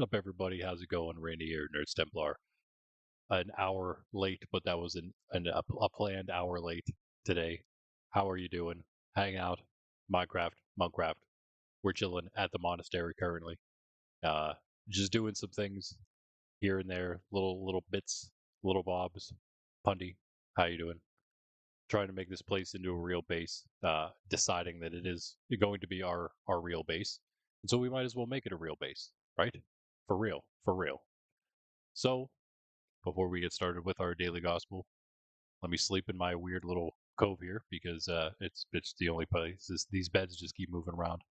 Up, everybody? How's it going? Randy here, Nerds Templar. An hour late, but that was a planned hour late today. How are you doing? Hang out, Monkraft. We're chilling at the monastery currently. Uh, just doing some things here and there, little bits, little bobs. Pundy, how you doing? Trying to make this place into a real base. Deciding that it is going to be our real base, and so we might as well make it a real base, right? For real, for real. So before we get started with our daily gospel, let me sleep in my weird little cove here because it's the only place. These beds just keep moving around.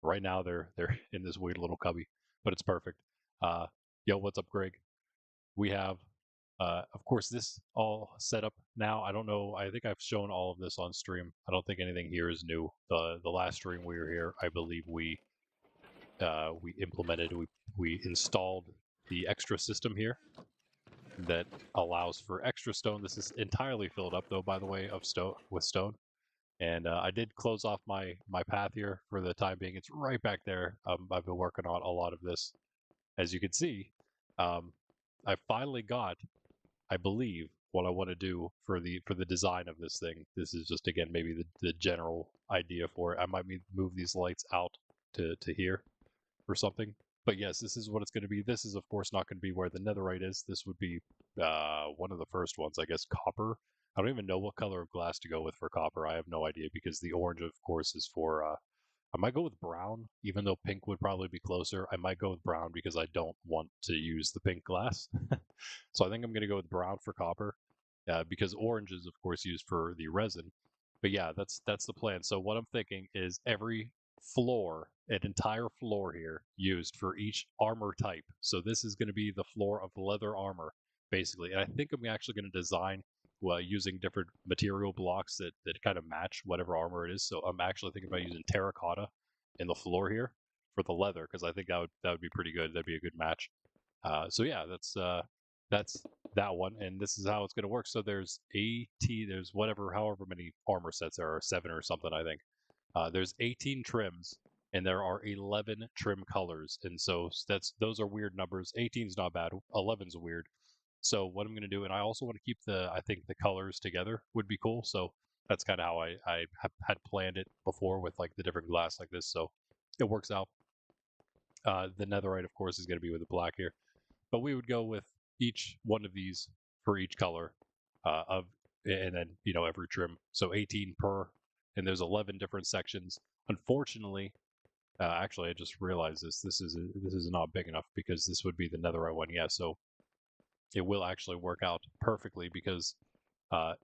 Right now they're in this weird little cubby, but it's perfect. Uh, yo, what's up, Greg? We have, of course, this all set up now. I don't know. I think I've shown all of this on stream. I don't think anything here is new. The last stream we were here, I believe we implemented we installed the extra system here that allows for extra stone. This is entirely filled up, though, by the way, of stone. And I did close off my path here for the time being. It's right back there. I've been working on a lot of this, as you can see. I finally got, I believe, what I want to do for the design of this thing. This is just again maybe the general idea for it. I might move these lights out to here or something. But yes, this is what it's going to be. This is, of course, not going to be where the netherite is. This would be one of the first ones, I guess, copper. I don't even know what color of glass to go with for copper. I have no idea because the orange, of course, is for... I might go with brown, even though pink would probably be closer. I might go with brown because I don't want to use the pink glass. So I think I'm going to go with brown for copper because orange is, of course, used for the resin. But yeah, that's the plan. So what I'm thinking is every floor, an entire floor here, used for each armor type. So this is going to be the floor of leather armor, basically. And I think I'm actually going to design using different material blocks that kind of match whatever armor it is. So I'm actually thinking about using terracotta in the floor here for the leather because I think that would be pretty good. That'd be a good match. So yeah, that's that one, and this is how it's going to work. So there's there's however many armor sets there are, 7 or something, I think. There's 18 trims, and there are 11 trim colors, and so those are weird numbers. 18's not bad. 11's weird. So what I'm going to do, and I also want to keep I think the colors together would be cool. So that's kind of how I had planned it before with like the different glass like this. So it works out. The netherite, of course, is going to be with the black here, but we would go with each one of these for each color and then every trim. So 18 per, and there's 11 different sections. Unfortunately, actually, I just realized this is not big enough because this would be the netherite one. Yeah, so it will actually work out perfectly because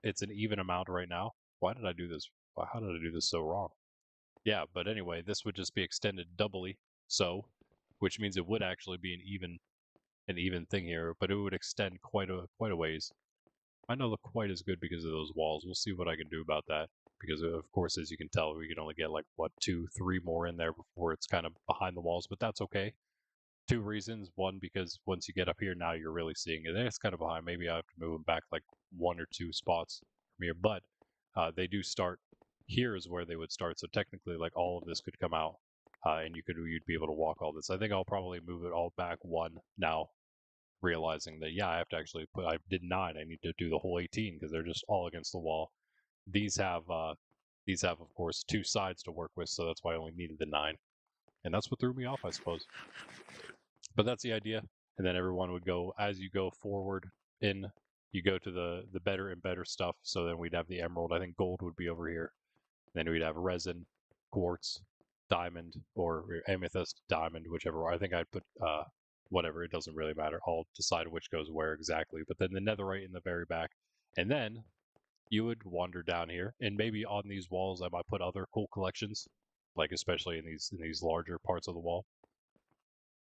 it's an even amount right now. Why did I do this? How did I do this so wrong? Yeah, but anyway, this would just be extended doubly, so which means it would actually be an even thing here, but it would extend quite a ways. Might not look quite as good because of those walls. We'll see what I can do about that. Because of course, as you can tell, we can only get like what 2, 3 more in there before it's kind of behind the walls, but that's okay. 2 reasons. One, because once you get up here, now you're really seeing it. And it's kind of behind. Maybe I have to move them back like 1 or 2 spots from here, but they do start. Here is where they would start. So technically, like all of this could come out, and you'd be able to walk all this. I think I'll probably move it all back 1 now, realizing that yeah, I have to actually I did 9. I need to do the whole 18 because they're just all against the wall. These have of course 2 sides to work with, so that's why I only needed the 9, and that's what threw me off, I suppose. But that's the idea, and then everyone would go as you go forward in. You go to the better and better stuff. So then we'd have the emerald. I think gold would be over here. Then we'd have resin, quartz, diamond, or amethyst, diamond, whichever. I think I'd put whatever. It doesn't really matter. I'll decide which goes where exactly. But then the netherite in the very back, and then you would wander down here, and maybe on these walls I might put other cool collections, like especially in these larger parts of the wall.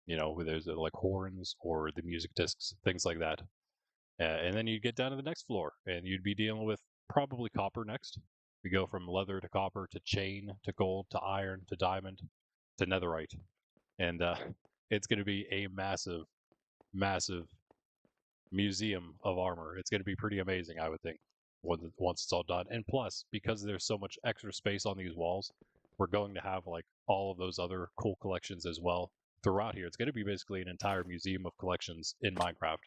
Where there's like horns or the music discs, things like that. And then you'd get down to the next floor, and you'd be dealing with probably copper next. We go from leather to copper to chain to gold to iron to diamond to netherite. And it's going to be a massive, massive museum of armor. It's going to be pretty amazing, I would think, once it's all done. And plus, because there's so much extra space on these walls, we're going to have like all of those other cool collections as well throughout here. It's going to be basically an entire museum of collections in Minecraft.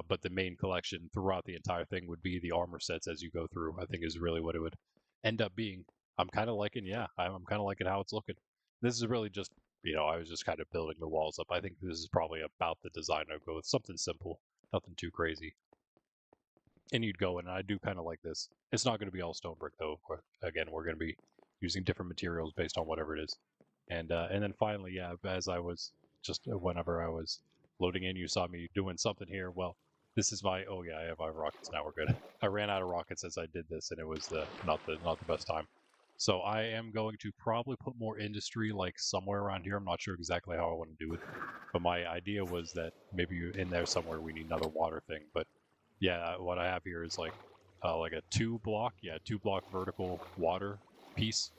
But the main collection throughout the entire thing would be the armor sets as you go through, I think is really what it would end up being. I'm kind of liking, yeah, I'm kind of liking how it's looking. This is really just, I was just kind of building the walls up. I think this is probably about the design I'd go with. Something simple, nothing too crazy. And you'd go in, and I do kind of like this. It's not going to be all stone brick, though. Of course, again, we're going to be using different materials based on whatever it is. And then finally, yeah, as I was whenever I was loading in, you saw me doing something here. Well, this is my, oh yeah, I have 5 rockets now. We're good. I ran out of rockets as I did this, and it was not the best time. So I am going to probably put more industry like somewhere around here. I'm not sure exactly how I want to do it, but my idea was that maybe in there somewhere we need another water thing. But yeah, what I have here is like a 2-block vertical water piece,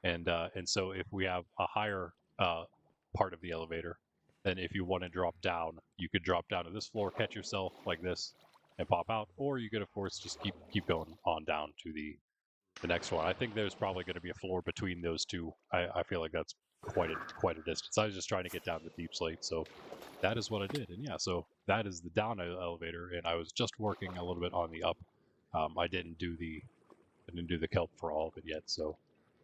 and so if we have a higher part of the elevator, then if you want to drop down, you could drop down to this floor, catch yourself like this, and pop out, or you could of course just keep going on down to the next one. I think there's probably going to be a floor between those two. I feel like that's quite a distance. I was just trying to get down to Deep Slate, so that is what I did. And yeah, so that is the down elevator, and I was just working a little bit on the up. I didn't do the kelp for all of it yet, so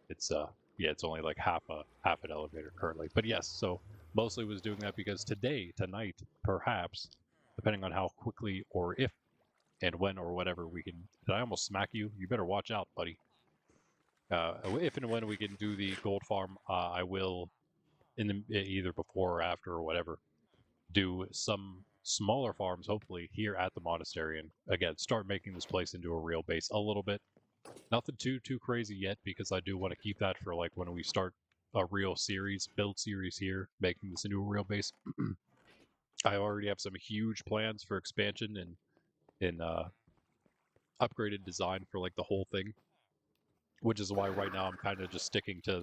it's it's only like half an elevator currently. But yes, so mostly was doing that because tonight, perhaps, depending on how quickly or if and when or whatever we can. Did I almost smack you? You better watch out, buddy. If and when we can do the gold farm, I will, either before or after or whatever, do some smaller farms, hopefully here at the monastery, and again start making this place into a real base a little bit. Nothing too crazy yet, because I do want to keep that for like when we start a real build series here, making this into a real base. I already have some huge plans for expansion and in upgraded design for like the whole thing, which is why right now I'm kind of just sticking to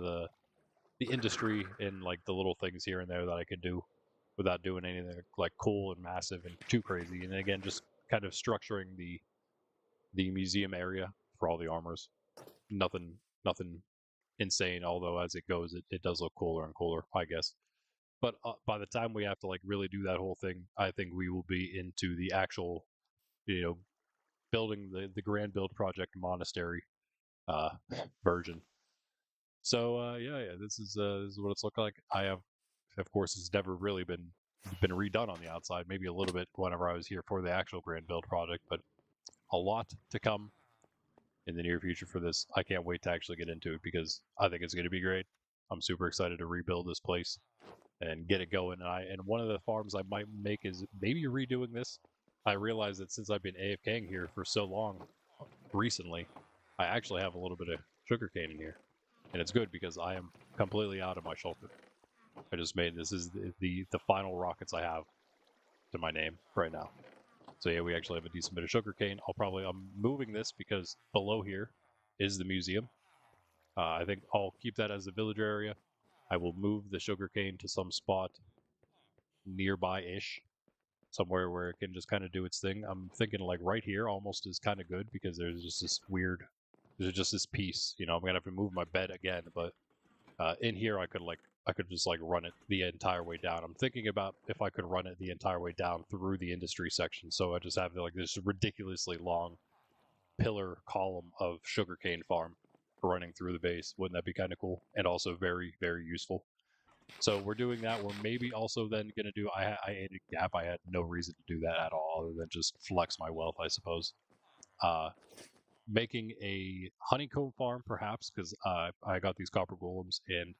the industry and like the little things here and there that I can do without doing anything like cool and massive and too crazy. And again, just kind of structuring the museum area for all the armors. Nothing insane, although as it goes, it does look cooler and cooler, I guess. But by the time we have to like really do that whole thing, I think we will be into the actual, building the grand build project monastery uh, version. So yeah, this is what it's looked like. I have, of course, it's never really been redone on the outside. Maybe a little bit whenever I was here for the actual grand build project, but a lot to come in the near future for this. I can't wait to actually get into it because I think it's going to be great. I'm super excited to rebuild this place and get it going. And one of the farms I might make is maybe redoing this. I realize that since I've been AFKing here for so long recently, I actually have a little bit of sugarcane in here. And it's good because I am completely out of my shulker. I just made this is the final rockets I have to my name right now. So yeah, we actually have a decent bit of sugarcane. I'm moving this because below here is the museum. I think I'll keep that as the villager area. I will move the sugarcane to some spot nearby-ish, somewhere where it can just kind of do its thing. I'm thinking like right here almost is kind of good because there's just this piece. I'm gonna have to move my bed again, but in here I could just like run it the entire way down. I'm thinking about if I could run it the entire way down through the industry section, so I just have like this ridiculously long pillar column of sugarcane farm running through the base. Wouldn't that be kind of cool? And also very, very useful. So we're doing that. We're maybe also then going to do, I ate a gap. I had no reason to do that at all other than just flex my wealth, I suppose. Making a honeycomb farm, perhaps, because I got these copper golems, and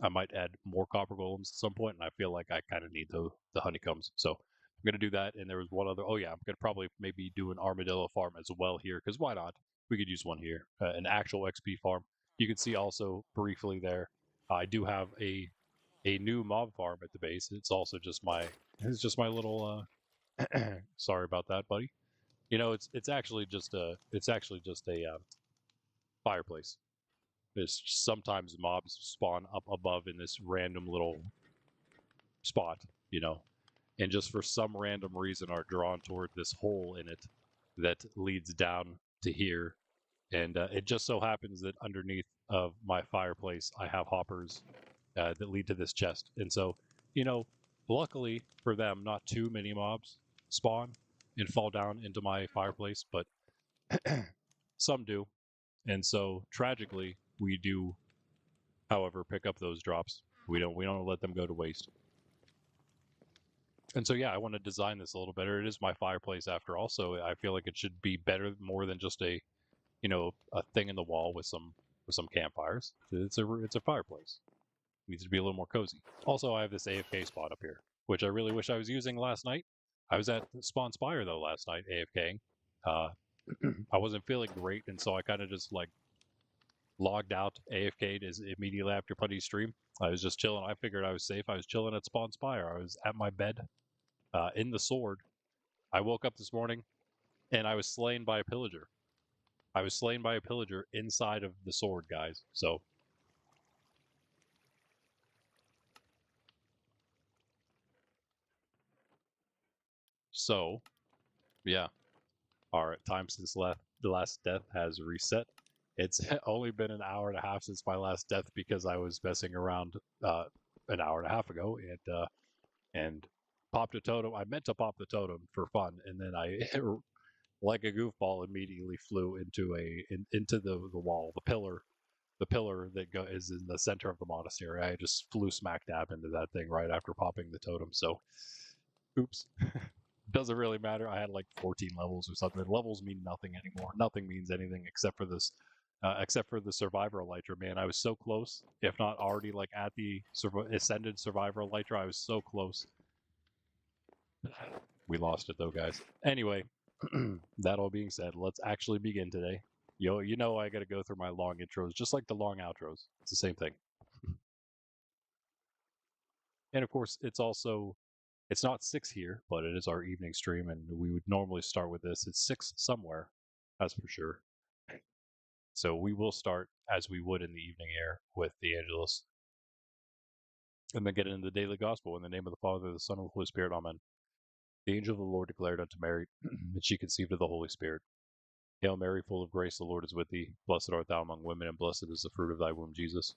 I might add more copper golems at some point, and I feel like I kind of need the honeycombs. So I'm going to do that, and there was one other, oh yeah, I'm going to probably maybe do an armadillo farm as well here, because why not? We could use one here, an actual XP farm. You can see also briefly there, I do have a new mob farm at the base. It's just my little, sorry about that, buddy. It's actually just a fireplace. There's sometimes mobs spawn up above in this random little spot, and just for some random reason are drawn toward this hole in it that leads down to here. And it just so happens that underneath of my fireplace, I have hoppers that lead to this chest. And so you know, luckily for them, not too many mobs spawn and fall down into my fireplace, but some do. And so tragically, we do, however, pick up those drops. We don't let them go to waste. And so yeah, I want to design this a little better. It is my fireplace after all, so I feel like it should be better, more than just a a thing in the wall with some campfires. It's a fireplace. It needs to be a little more cozy. Also, I have this AFK spot up here, which I really wish I was using last night. I was at Spawn Spire though last night, AFKing. Uh, I wasn't feeling great, and so I kind of just like logged out, AFK'd is immediately after Putty's stream. I was just chilling. I figured I was safe. I was chilling at Spawn Spire. I was at my bed, in the sword. I woke up this morning and I was slain by a pillager. I was slain by a pillager inside of the sword, guys. So, yeah. Our time since the last death has reset. It's only been an hour and a half since my last death because I was messing around an hour and a half ago and popped a totem. I meant to pop the totem for fun, and then I, like a goofball, immediately flew into the wall, the pillar that is in the center of the monastery. I just flew smack dab into that thing right after popping the totem. So, oops. Doesn't really matter. I had like 14 levels or something. Levels mean nothing anymore. Nothing means anything except for this, except for the Survivor Elytra. Man, I was so close, if not already like at the Ascended Survivor Elytra. I was so close. We lost it though, guys. Anyway, that all being said, let's actually begin today. You know I got to go through my long intros, just like the long outros. It's the same thing. And of course, it's not 6 here, but it is our evening stream, and we would normally start with this. It's 6 somewhere, that's for sure. So we will start as we would in the evening air with the Angelus, and then get into the daily gospel. In the name of the Father, the Son, and the Holy Spirit. Amen. The angel of the Lord declared unto Mary, and she conceived of the Holy Spirit. Hail Mary, full of grace, the Lord is with thee. Blessed art thou among women, and blessed is the fruit of thy womb, Jesus.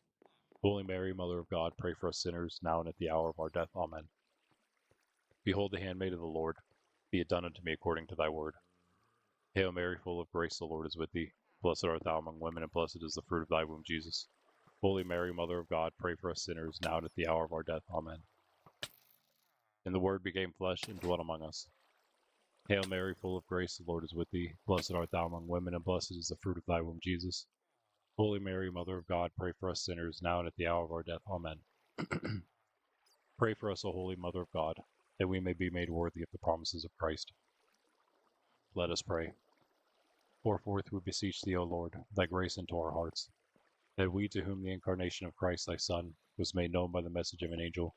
Holy Mary, Mother of God, pray for us sinners, now and at the hour of our death. Amen. Behold the handmaid of the Lord. Be it done unto me according to thy word. Hail Mary, full of grace, the Lord is with thee. Blessed art thou among women, and blessed is the fruit of thy womb, Jesus. Holy Mary, Mother of God, pray for us sinners, now and at the hour of our death. Amen. And the Word became flesh and dwelt among us. Hail Mary, full of grace, the Lord is with thee. Blessed art thou among women, and blessed is the fruit of thy womb, Jesus. Holy Mary, Mother of God, pray for us sinners, now and at the hour of our death. Amen. Pray for us, O Holy Mother of God, that we may be made worthy of the promises of Christ. Let us pray. Pour forth, we beseech thee, O Lord, thy grace into our hearts, that we, to whom the incarnation of Christ thy Son was made known by the message of an angel,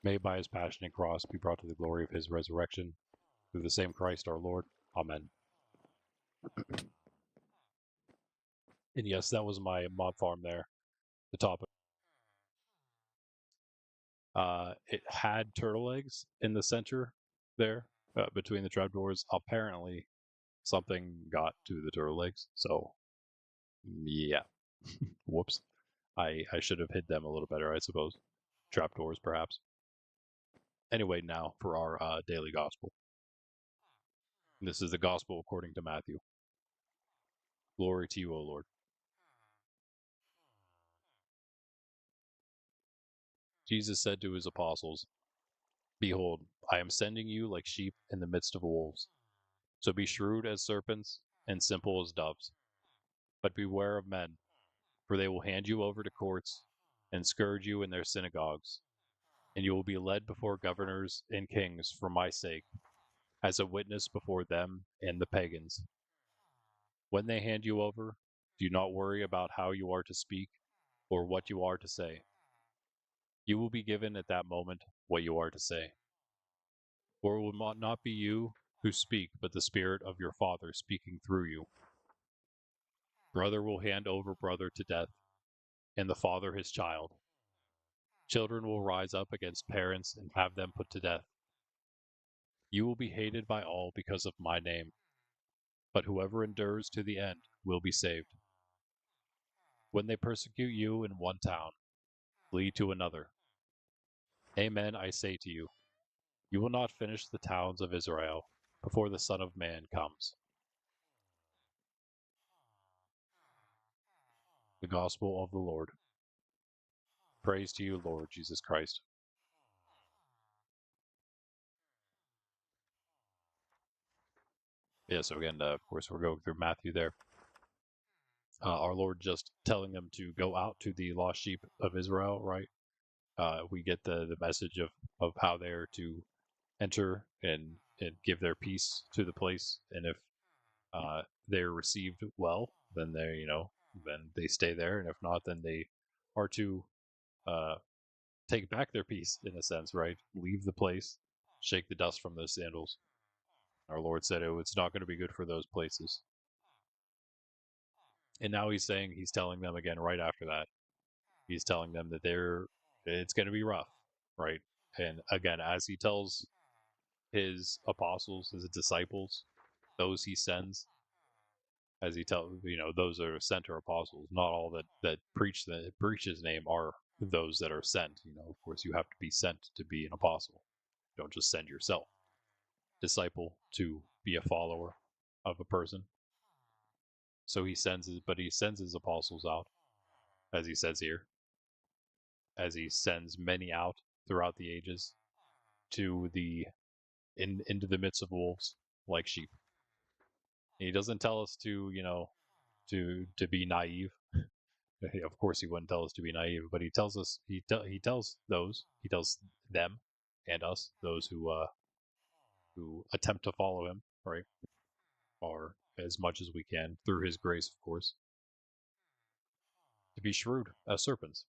may by his passion and cross be brought to the glory of his resurrection, through the same Christ our Lord. Amen. And yes, that was my mob farm there, the top. It had turtle eggs in the center there, between the trapdoors. Apparently, something got to the turtle eggs, so yeah. Whoops. I should have hid them a little better, I suppose. Trapdoors, perhaps. Anyway, now for our daily gospel. This is the gospel according to Matthew. Glory to you, O Lord. Jesus said to his apostles, Behold, I am sending you like sheep in the midst of wolves. So be shrewd as serpents and simple as doves. But beware of men, for they will hand you over to courts and scourge you in their synagogues. And you will be led before governors and kings for my sake, as a witness before them and the pagans. When they hand you over, do not worry about how you are to speak or what you are to say. You will be given at that moment what you are to say. For it will not be you who speak, but the Spirit of your Father speaking through you. Brother will hand over brother to death, and the father his child. Children will rise up against parents and have them put to death. You will be hated by all because of my name, but whoever endures to the end will be saved. When they persecute you in one town, flee to another. Amen, I say to you, you will not finish the towns of Israel before the Son of Man comes. The Gospel of the Lord. Praise to you, Lord Jesus Christ. Yeah, so again, of course, we're going through Matthew there. Our Lord just telling them to go out to the lost sheep of Israel, right? We get the message of how they're to enter and give their peace to the place. And if they're received well, then then they stay there. And if not, then they are to uh, take back their peace in a sense, right? Leave the place, shake the dust from those sandals. Our Lord said, "Oh, it's not going to be good for those places." And now he's telling them again right after that. He's telling them that it's going to be rough, right? And again, as he tells his apostles, his disciples, those he sends, as he tells, those are sent are apostles. Not all that preach his name are those that are sent. Of course, you have to be sent to be an apostle. You don't just send yourself. Disciple to be a follower of a person. So he sends his apostles out, as he says here, as he sends many out throughout the ages to into the midst of wolves like sheep. And he doesn't tell us to, to be naive. Of course, he wouldn't tell us to be naive, but he tells us he tells them and us, those who attempt to follow him, right, or as much as we can through his grace, of course, to be shrewd as serpents,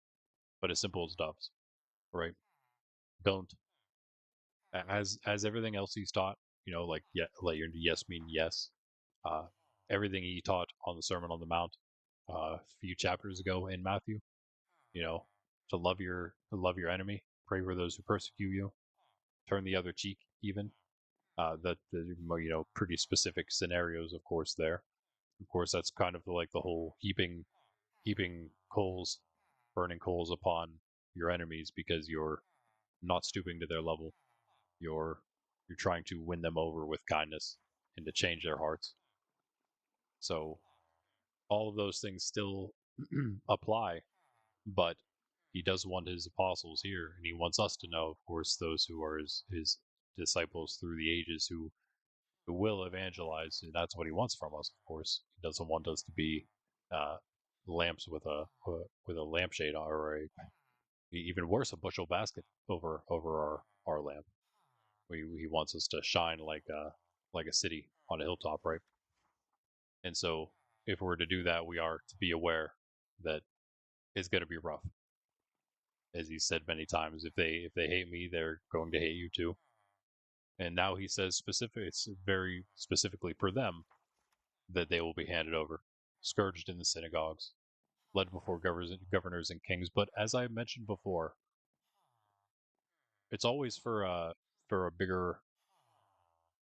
but as simple as doves, right? Don't as everything else he's taught, like let your yes mean yes. Uh, Everything he taught on the Sermon on the Mount a few chapters ago in Matthew, you know, to love your enemy, pray for those who persecute you, turn the other cheek, even. That the pretty specific scenarios, of course. There, of course, that's kind of like the whole heaping coals, burning coals upon your enemies because you're not stooping to their level. You're you're trying to win them over with kindness and to change their hearts. So all of those things still apply, but he does want his apostles here, and he wants us to know, of course, those who are his disciples through the ages who will evangelize. And that's what he wants from us, of course. He doesn't want us to be uh, lamps with a lampshade or even worse, a bushel basket over our lamp. He wants us to shine like a city on a hilltop, right? And so, if we're to do that, we are to be aware that it's going to be rough. As he said many times, if they hate me, they're going to hate you too. And now he says it's very specifically for them that they will be handed over, scourged in the synagogues, led before governors and kings. But as I mentioned before, it's always for a bigger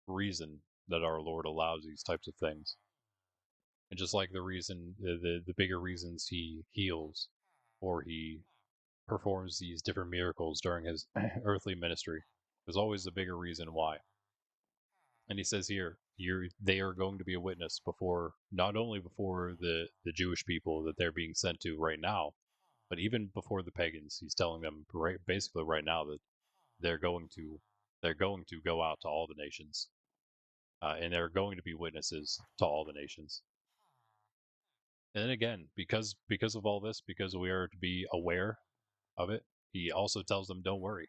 reason that our Lord allows these types of things. And just like the reason, the bigger reasons he heals or he performs these different miracles during his earthly ministry, there's always a bigger reason why. And he says here, they are going to be a witness before, not only before the Jewish people that they're being sent to right now, but even before the pagans. He's telling them basically right now that they're going to they're going to go out to all the nations, and they're going to be witnesses to all the nations. And then again, because of all this, because we are to be aware of it, he also tells them, "Don't worry.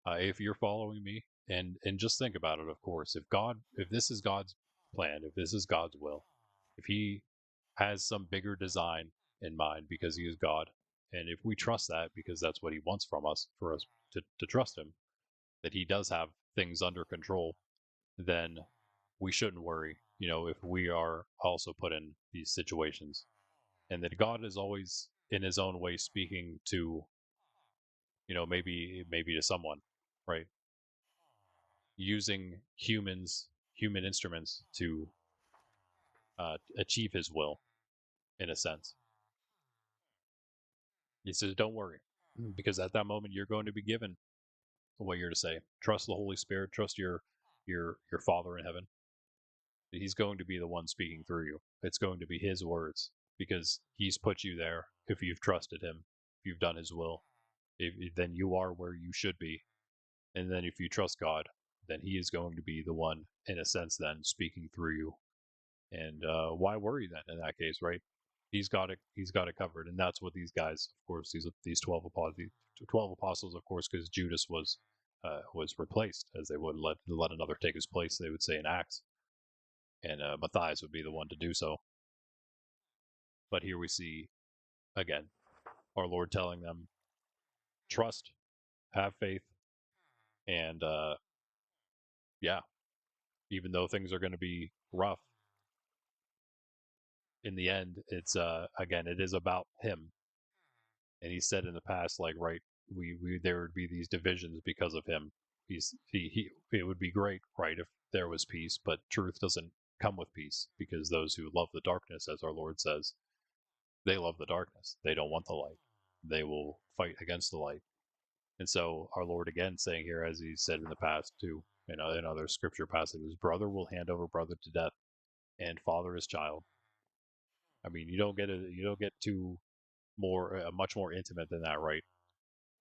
If you're following me, and just think about it. Of course, if this is God's plan, if this is God's will, if He has some bigger design in mind because He is God, and if we trust that because that's what He wants from us, for us to trust Him, that He does have things under control, then we shouldn't worry. If we are also put in these situations, and that God is always in His own way speaking to, maybe to someone, right? Using human instruments to achieve His will, in a sense. He says, "Don't worry, because at that moment you're going to be given what you're to say. Trust the Holy Spirit. Trust your Father in heaven. He's going to be the one speaking through you. It's going to be His words because He's put you there. If you've trusted Him, if you've done His will, then you are where you should be. And then if you trust God, then He is going to be the one, in a sense, then speaking through you. And why worry then in that case, right? He's got it. He's got it covered, and that's what these guys, of course, these 12 apostles, of course, because Judas was replaced, as they would let another take his place. They would say in Acts, and Matthias would be the one to do so. But here we see again our Lord telling them, trust, have faith, and yeah, even though things are going to be rough, in the end, it's again, it is about Him. And He said in the past, like, right, we there would be these divisions because of Him. He it would be great, right, if there was peace, but truth doesn't come with peace, because those who love the darkness, as our Lord says, they love the darkness. They don't want the light. They will fight against the light. And so our Lord again saying here, as He said in the past too, in other scripture passages, brother will hand over brother to death, and father his child. I mean, you don't get too much more intimate than that, right?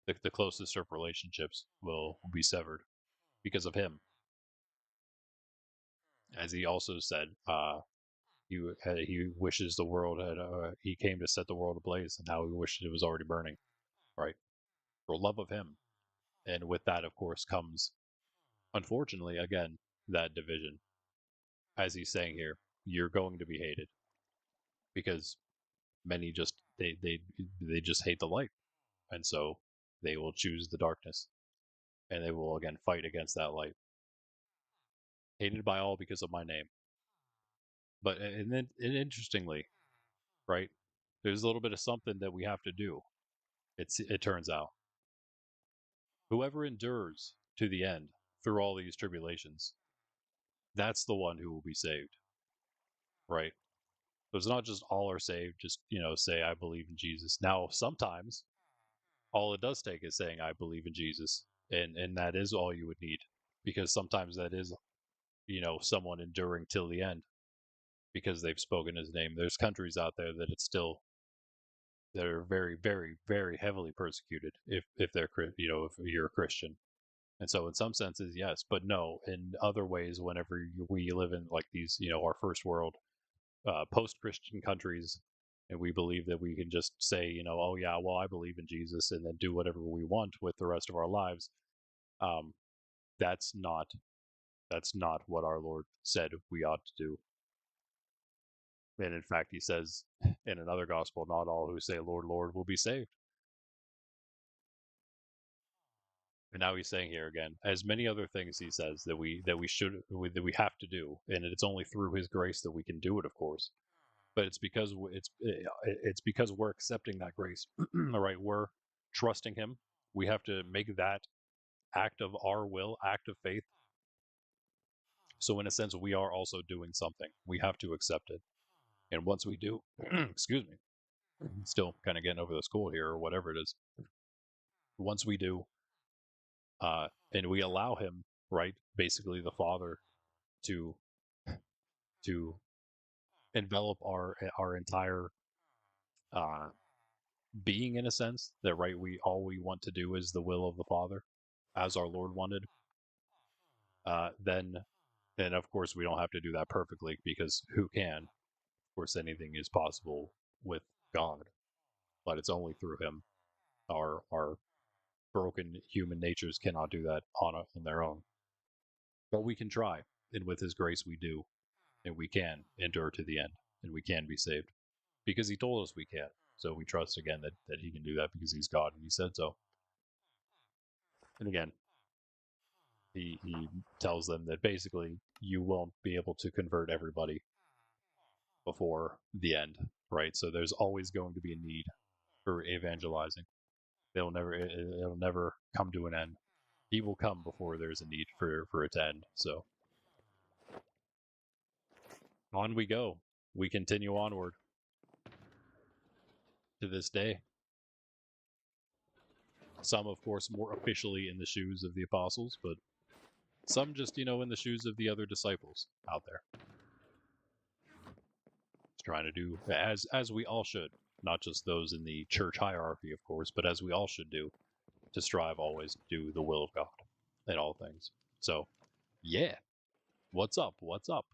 The closest of relationships will be severed because of Him, as He also said. He wishes the world had. He came to set the world ablaze, and how He wished it was already burning, right? For love of Him, and with that, of course, comes, unfortunately, again, that division. As He's saying here, you're going to be hated because many they just hate the light, and so they will choose the darkness, and they will again fight against that light. Hated by all because of my name. But and then and interestingly, right, there's a little bit of something that we have to do. It turns out, whoever endures to the end through all these tribulations, that's the one who will be saved, right? So it's not just all are saved, just say I believe in Jesus. Now sometimes all it does take is saying I believe in Jesus, and that is all you would need, because sometimes that is someone enduring till the end because they've spoken His name. There's countries out there that it's still that are very, very, very heavily persecuted if they're if you're a Christian. And so, in some senses, yes, but no. In other ways, whenever we live in like these, our first world, post-Christian countries, and we believe that we can just say, oh yeah, well, I believe in Jesus, and then do whatever we want with the rest of our lives. Um, that's not what our Lord said we ought to do. And in fact, He says in another gospel, not all who say Lord, Lord will be saved. And now He's saying here again, as many other things He says that we that we have to do, and it's only through His grace that we can do it, of course. But it's because it's because we're accepting that grace, all right? We're trusting Him. We have to make that act of our will, act of faith. So in a sense, we are also doing something. We have to accept it, and once we do, excuse me, still kind of getting over the school here or whatever it is. Once we do, and we allow Him, right, basically the Father, to to envelop our entire uh, being, in a sense, that right, we all we want to do is the will of the Father, as our Lord wanted. Then of course we don't have to do that perfectly, because who can? Of course, anything is possible with God, but it's only through Him. Our broken human natures cannot do that on their own, but we can try, and with His grace we do, and we can endure to the end, and we can be saved because He told us we can. So we trust again that He can do that because He's God and He said so. And again, he tells them that basically you won't be able to convert everybody before the end, right? So there's always going to be a need for evangelizing. It'll never come to an end. He will come before there's a need for it to end. So on we go. We continue onward to this day. Some, of course, more officially in the shoes of the apostles, but some just, in the shoes of the other disciples out there. Just trying to do as we all should, not just those in the church hierarchy, of course, but as we all should do, to strive always to do the will of God in all things. So, yeah. What's up? What's up?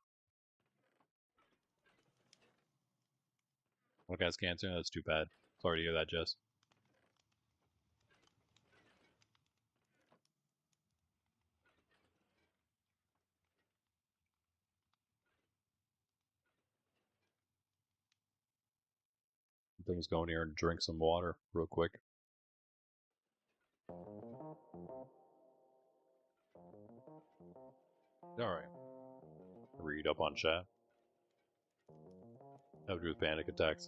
What guy's cancer? That's too bad. Sorry to hear that, Jess. Things going here and drink some water real quick. Alright. Read up on chat. Have to do with panic attacks.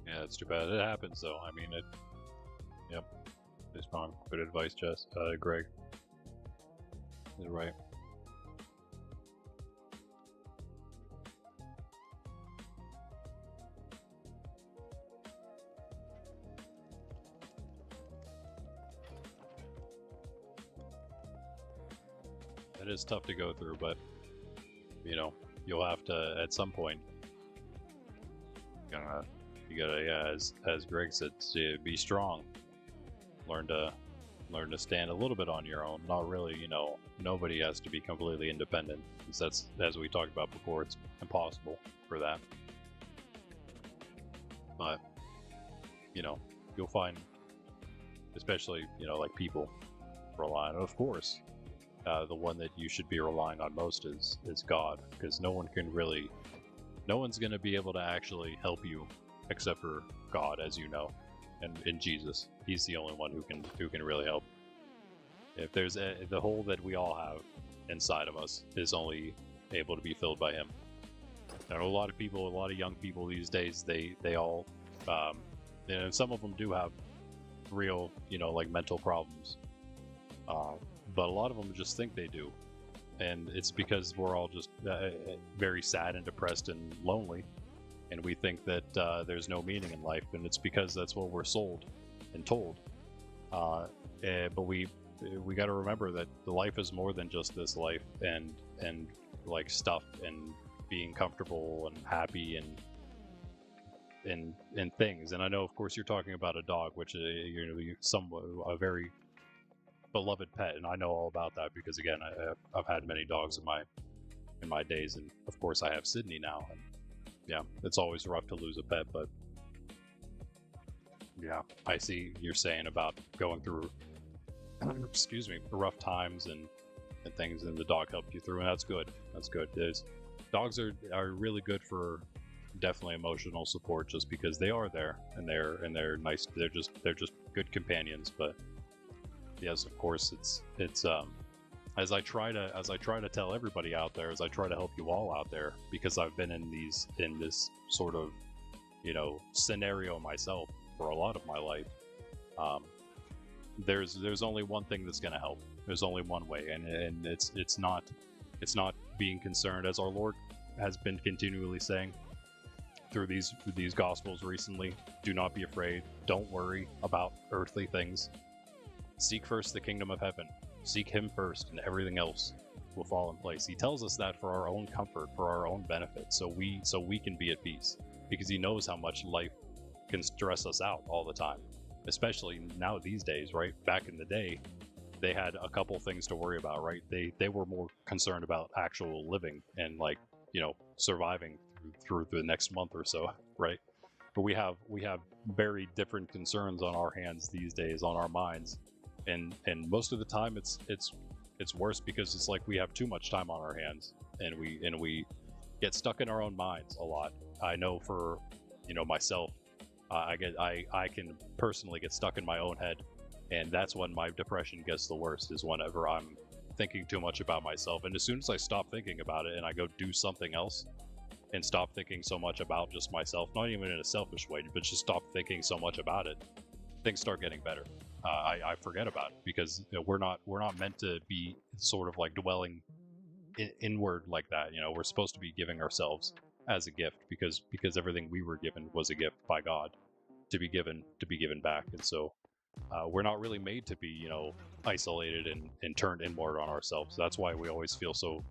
Yeah, it's too bad. It happens, though. I mean, Yep. It's wrong. Good advice, Jess. Greg. You're right. It is tough to go through, but, you'll have to, at some point, you gotta, yeah, as Greg said, be strong. Learn to stand a little bit on your own. Not really, nobody has to be completely independent. Because that's, as we talked about before, it's impossible for that. But, you'll find, especially, like people relying, of course, the one that you should be relying on most is God, because no one's going to be able to actually help you except for God, as you know, and in Jesus. He's the only one who can really help. If there's the hole that we all have inside of us is only able to be filled by Him. I know a lot of young people these days, they all, some of them do have real, like mental problems, but a lot of them just think they do, and it's because we're all just very sad and depressed and lonely, and we think that there's no meaning in life, and it's because that's what we're sold and told. But we got to remember that the life is more than just this life and like stuff and being comfortable and happy and things. And I know, of course, you're talking about a dog, which a very beloved pet, and I know all about that because, again, I've had many dogs in my days, and of course I have Sydney now, and yeah, it's always rough to lose a pet. But yeah, I see you're saying about going through excuse me, rough times and things, and the dog helped you through, and that's good. Dogs are really good for definitely emotional support, just because they are there and they're nice. They're just good companions. But yes, of course, it's as I try to tell everybody out there, as I try to help you all out there, because I've been in this sort of scenario myself for a lot of my life. There's only one thing that's going to help. There's only one way, and it's not being concerned, as our Lord has been continually saying through these Gospels recently. Do not be afraid. Don't worry about earthly things. Seek first the kingdom of heaven. Seek Him first, and everything else will fall in place. He tells us that for our own comfort, for our own benefit, so we can be at peace, because He knows how much life can stress us out all the time, especially now these days, right? Back in the day, they had a couple things to worry about, right? They were more concerned about actual living and surviving through the next month or so, right? But we have very different concerns on our hands these days, on our minds, and most of the time it's worse, because it's like we have too much time on our hands, and we get stuck in our own minds a lot. I know for myself, I can personally get stuck in my own head, and that's when my depression gets the worst, is whenever I'm thinking too much about myself. And as soon as I stop thinking about it and I go do something else and stop thinking so much about just myself, not even in a selfish way, but just stop thinking so much about it, things start getting better. I forget about it because we're not meant to be sort of like dwelling inward like that. We're supposed to be giving ourselves as a gift because everything we were given was a gift by God to be given back. And so we're not really made to be isolated and turned inward on ourselves. That's why we always feel so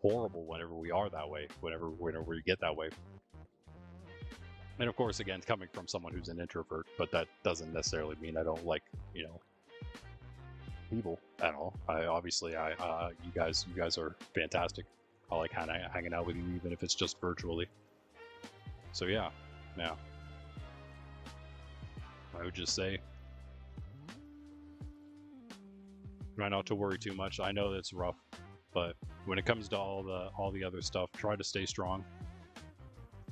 horrible whenever we are that way, whenever we get that way. And of course, again, coming from someone who's an introvert, but that doesn't necessarily mean I don't like people at all. You guys are fantastic. I like hanging out with you, even if it's just virtually. So yeah. I would just say, try not to worry too much. I know that's rough, but when it comes to all the other stuff, try to stay strong,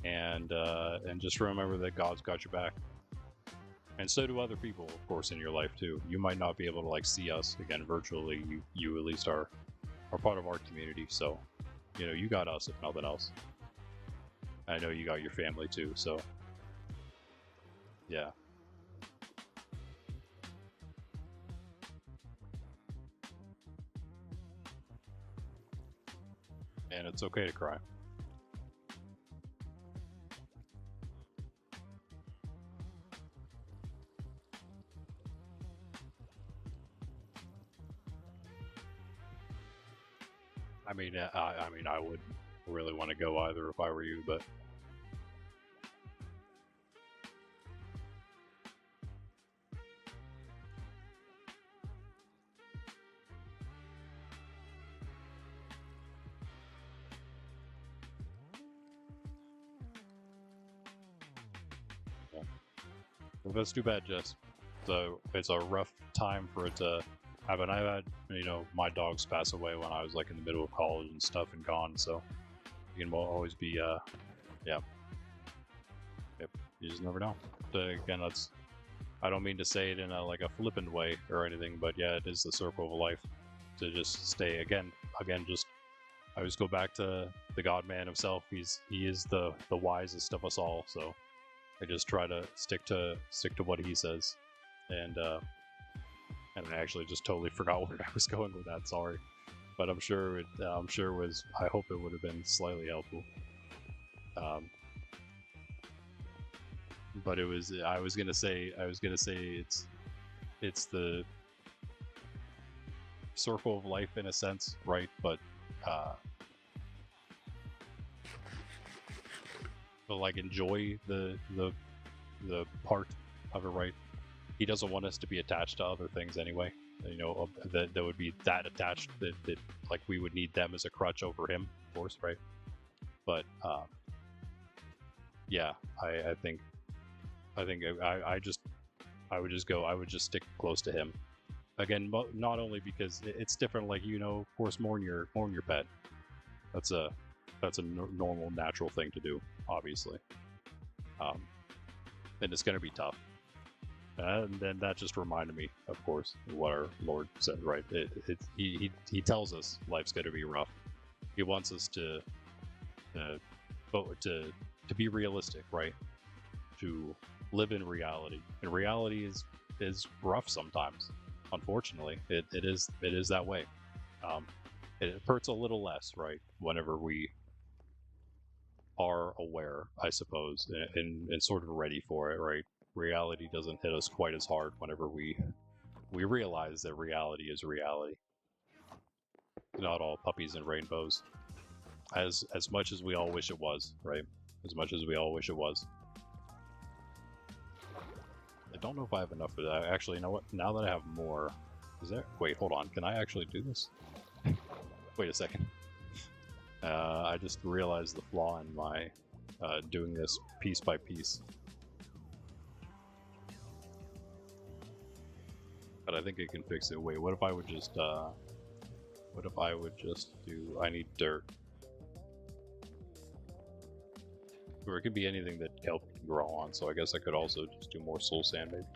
and just remember that God's got your back, and so do other people, of course, in your life too. You might not be able to see us again virtually. You at least are part of our community, so you got us if nothing else. I know you got your family too, so yeah. And it's okay to cry. I wouldn't really want to go either if I were you, but yeah. Well, that's too bad, Jess. So it's a rough time for it to happen. I've had my dogs pass away when I was in the middle of college and stuff and gone, so you can always be yeah. Yep. You just never know. Again, I don't mean to say it in a flippant way or anything, but yeah, it is the circle of life to just stay again. Just I always go back to the God man himself. He is the wisest of us all. So I just try to stick to what he says, and I actually just totally forgot where I was going with that. Sorry, but I'm sure it was. I hope it would have been slightly helpful. But it was. I was gonna say it's the circle of life in a sense, right? But enjoy the part of it, right? He doesn't want us to be attached to other things anyway. That would be that attached that we would need them as a crutch over him, of course, right? But yeah, I think I would just stick close to him. Again, not only because it's different, of course, mourn your pet. That's a normal, natural thing to do, obviously. And it's going to be tough. And then that just reminded me, of course, what our Lord said, right? He tells us life's going to be rough. He wants us to be realistic, right? To live in reality, and reality is rough sometimes. Unfortunately, it is that way. It hurts a little less, right, whenever we are aware, I suppose, and sort of ready for it, right? Reality doesn't hit us quite as hard whenever we realize that reality is reality. Not all puppies and rainbows, as much as we all wish it was, right? As much as we all wish it was. I don't know if I have enough of that. Actually, you know what? Now that I have more, wait, hold on. Can I actually do this? Wait a second. I just realized the flaw in my doing this piece by piece. But I think it can fix it. Wait, what if I would just do, I need dirt. Or it could be anything that kelp can grow on, so I guess I could also just do more soul sand, maybe.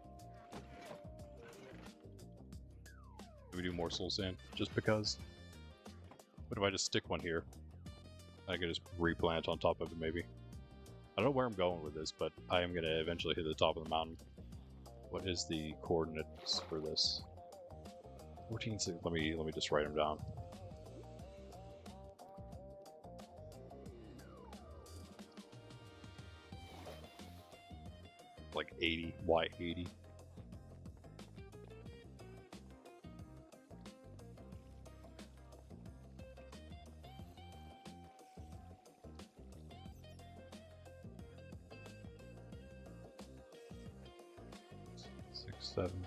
Maybe do more soul sand, just because. What if I just stick one here? I could just replant on top of it, maybe. I don't know where I'm going with this, but I am going to eventually hit the top of the mountain. What is the coordinates for this? 14. Let me just write them down. Like 80, y80. Seven.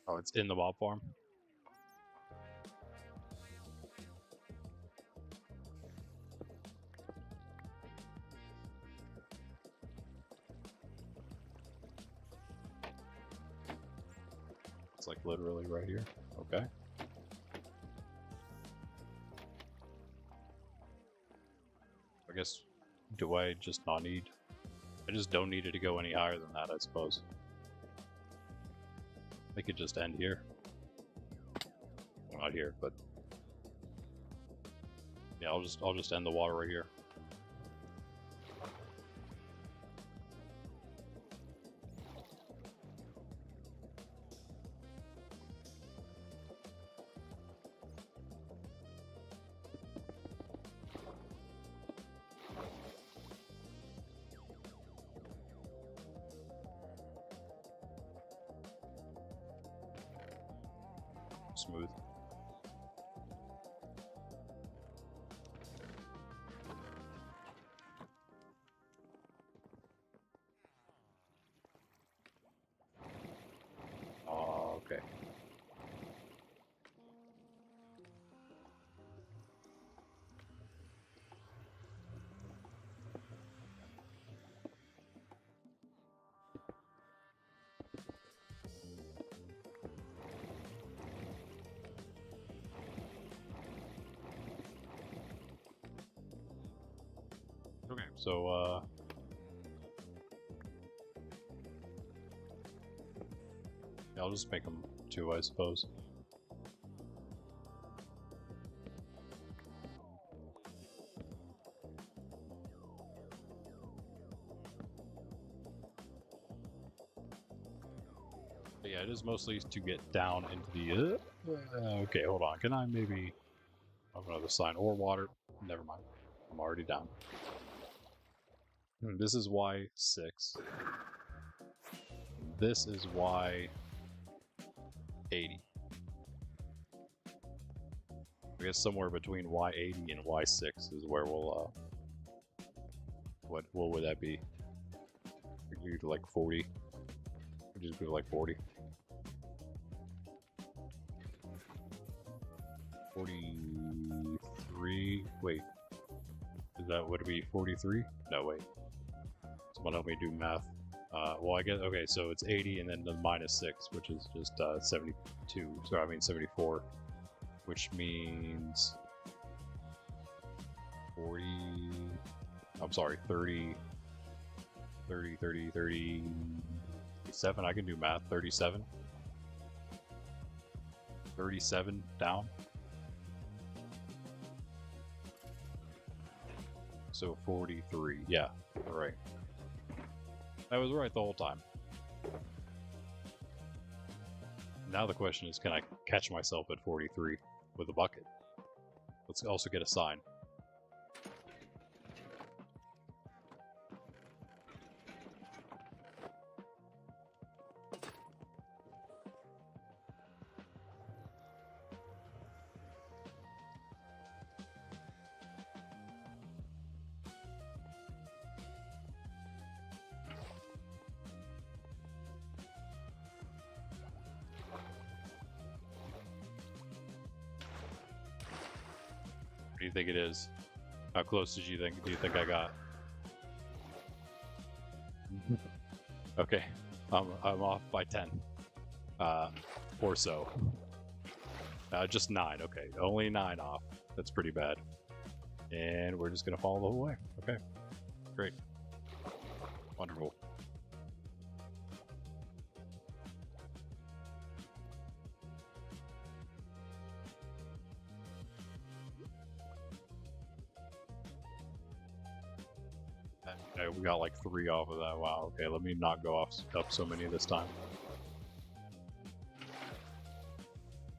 Oh, it's in the mob farm. It's like literally right here. Okay. I guess, do I just not need? I just don't need it to go any higher than that, I suppose. I could just end here. Well, not here, but yeah, I'll just end the water right here. Smooth. Oh, okay. Okay, so yeah, I'll just make them 2, I suppose. But yeah, it is mostly to get down into the. Okay, hold on. Can I maybe have another sign or water? Never mind. I'm already down. This is Y6. This is Y80. I guess somewhere between Y80 and Y6 is where we'll what would that be? We could do like 40. We just do like 40. 43. Wait. Is that would it be 43? No, wait. Someone help me do math. Well, I guess, okay, so it's 80 and then the -6, which is just 72. So I mean 74, which means 40. I'm sorry, 30, 37. I can do math. 37. 37 down. So 43. Yeah, right. I was right the whole time. Now the question is, can I catch myself at 43 with a bucket? Let's also get a sign. What do you think it is? How close do you think I got? Okay, I'm off by 10, or so. Just 9. Okay, only 9 off. That's pretty bad. And we're just gonna follow the whole way. Okay, great, wonderful. Okay, we got like 3 off of that. Wow, okay, let me not go up so many this time.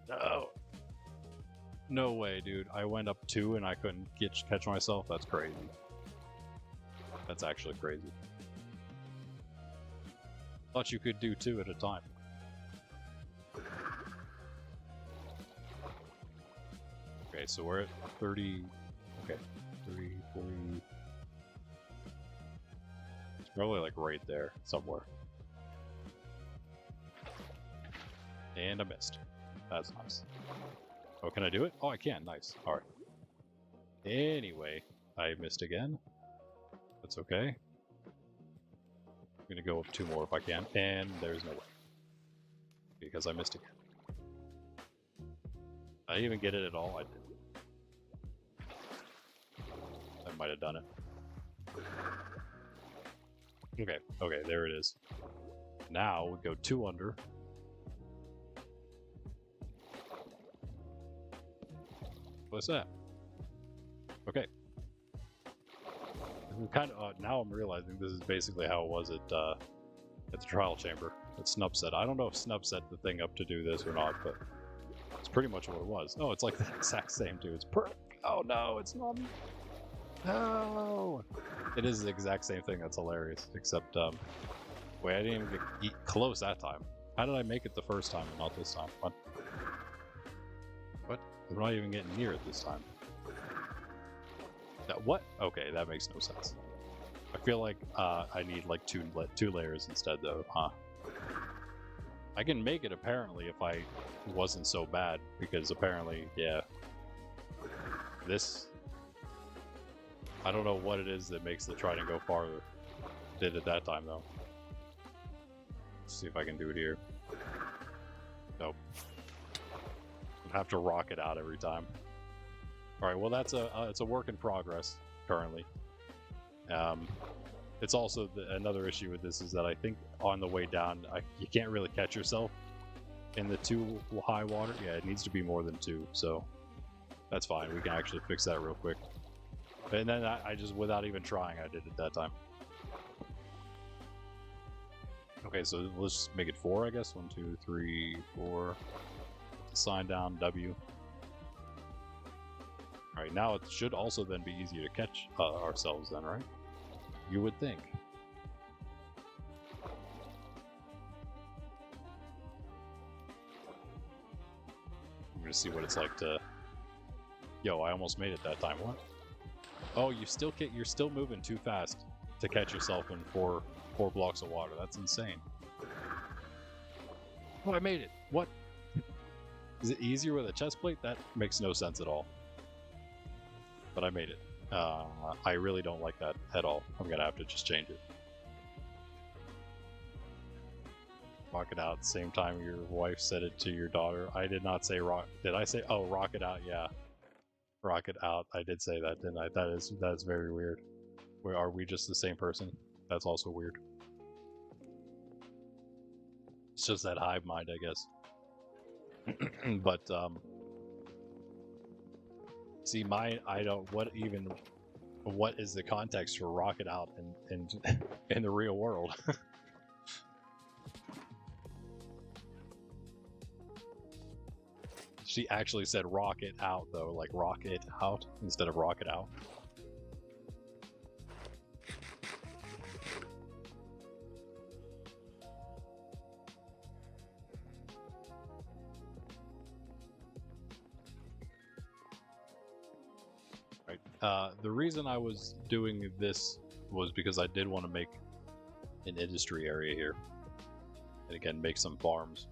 No. No way, dude. I went up 2 and I couldn't catch myself. That's crazy. That's actually crazy. Thought you could do 2 at a time. Okay, so we're at 30. Okay, 30, 40. It's probably like right there somewhere. And I missed. That's nice. Oh, can I do it? Oh, I can. Nice. Alright. Anyway, I missed again. That's okay. I'm gonna go up 2 more if I can. And there's no way. Because I missed again. I didn't even get it at all. I did. I might have done it. Okay, okay, there it is. Now we go 2 under. What's that? Okay. Kind of now I'm realizing this is basically how it was at the trial chamber. At Snub set. I don't know if Snub set the thing up to do this or not, but it's pretty much what it was. Oh, it's like the exact same, dude. It's perfect. Oh no, it's not. No, it is the exact same thing. That's hilarious. Except, wait, I didn't even get close that time. How did I make it the first time and not this time? What? What? I'm not even getting near it this time. What? Okay, that makes no sense. I feel like I need like two layers instead, though, huh? I can make it apparently if I wasn't so bad, because apparently, yeah. This, I don't know what it is that makes the trident go farther. Did it that time though. Let's see if I can do it here. Nope. I'd have to rock it out every time. Alright, well that's it's a work in progress currently. It's also another issue with this is that I think on the way down you can't really catch yourself in the 2 high water. Yeah, it needs to be more than 2, so that's fine. We can actually fix that real quick. And then I just, without even trying, I did it that time. Okay, so let's just make it 4, I guess. 1, 2, 3, 4. Sign down W. Alright, now it should also then be easier to catch ourselves then, right? You would think. I'm gonna see what it's like to... Yo, I almost made it that time. What? Oh, you're still moving too fast to catch yourself in 4 blocks of water. That's insane. Oh, I made it. What? Is it easier with a chest plate? That makes no sense at all. But I made it. I really don't like that at all. I'm gonna have to just change it. Rock it out. Same time your wife said it to your daughter. I did not say rock. Did I say? Oh, rock it out. Yeah. Rock it out. I did say that, didn't I? That is very weird. Where are we just the same person? That's also weird. It's just that hive mind, I guess. But see, mine. I don't. What is the context for rock it out in the real world? She actually said rock it out, though, like rock it out instead of rock it out. Right. The reason I was doing this was because I did want to make an industry area here. And again, make some farms.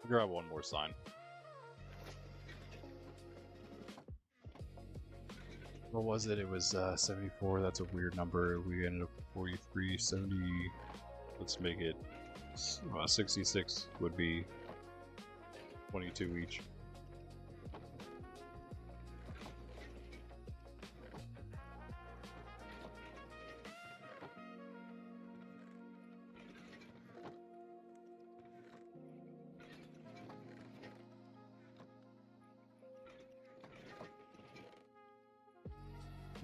Grab one more sign. What was it? It was 74. That's a weird number. We ended up 43, 70. Let's make it 66 would be 22 each.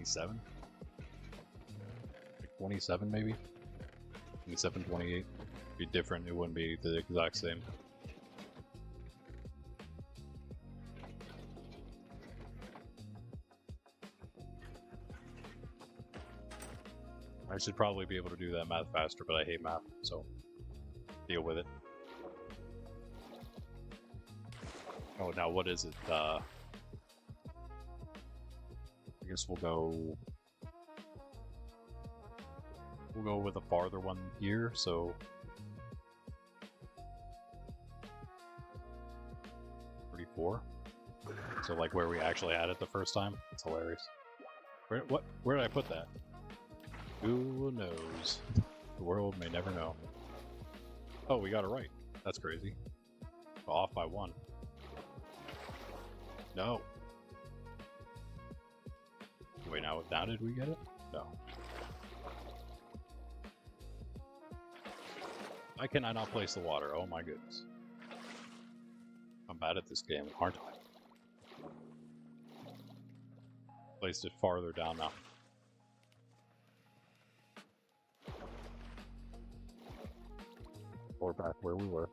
27? Like 27 maybe? 27, 28. Be different, it wouldn't be the exact same. I should probably be able to do that math faster, but I hate math, so deal with it. Oh, now what is it? I guess we'll go with a farther one here, so 34. So like where we actually had it the first time. It's hilarious. Where did I put that? Who knows? The world may never know. Oh, we got it right. That's crazy. Off by 1. No. Wait, now did we get it? No. Why can I not place the water? Oh my goodness. I'm bad at this game, aren't I? Placed it farther down now. Or back where we were.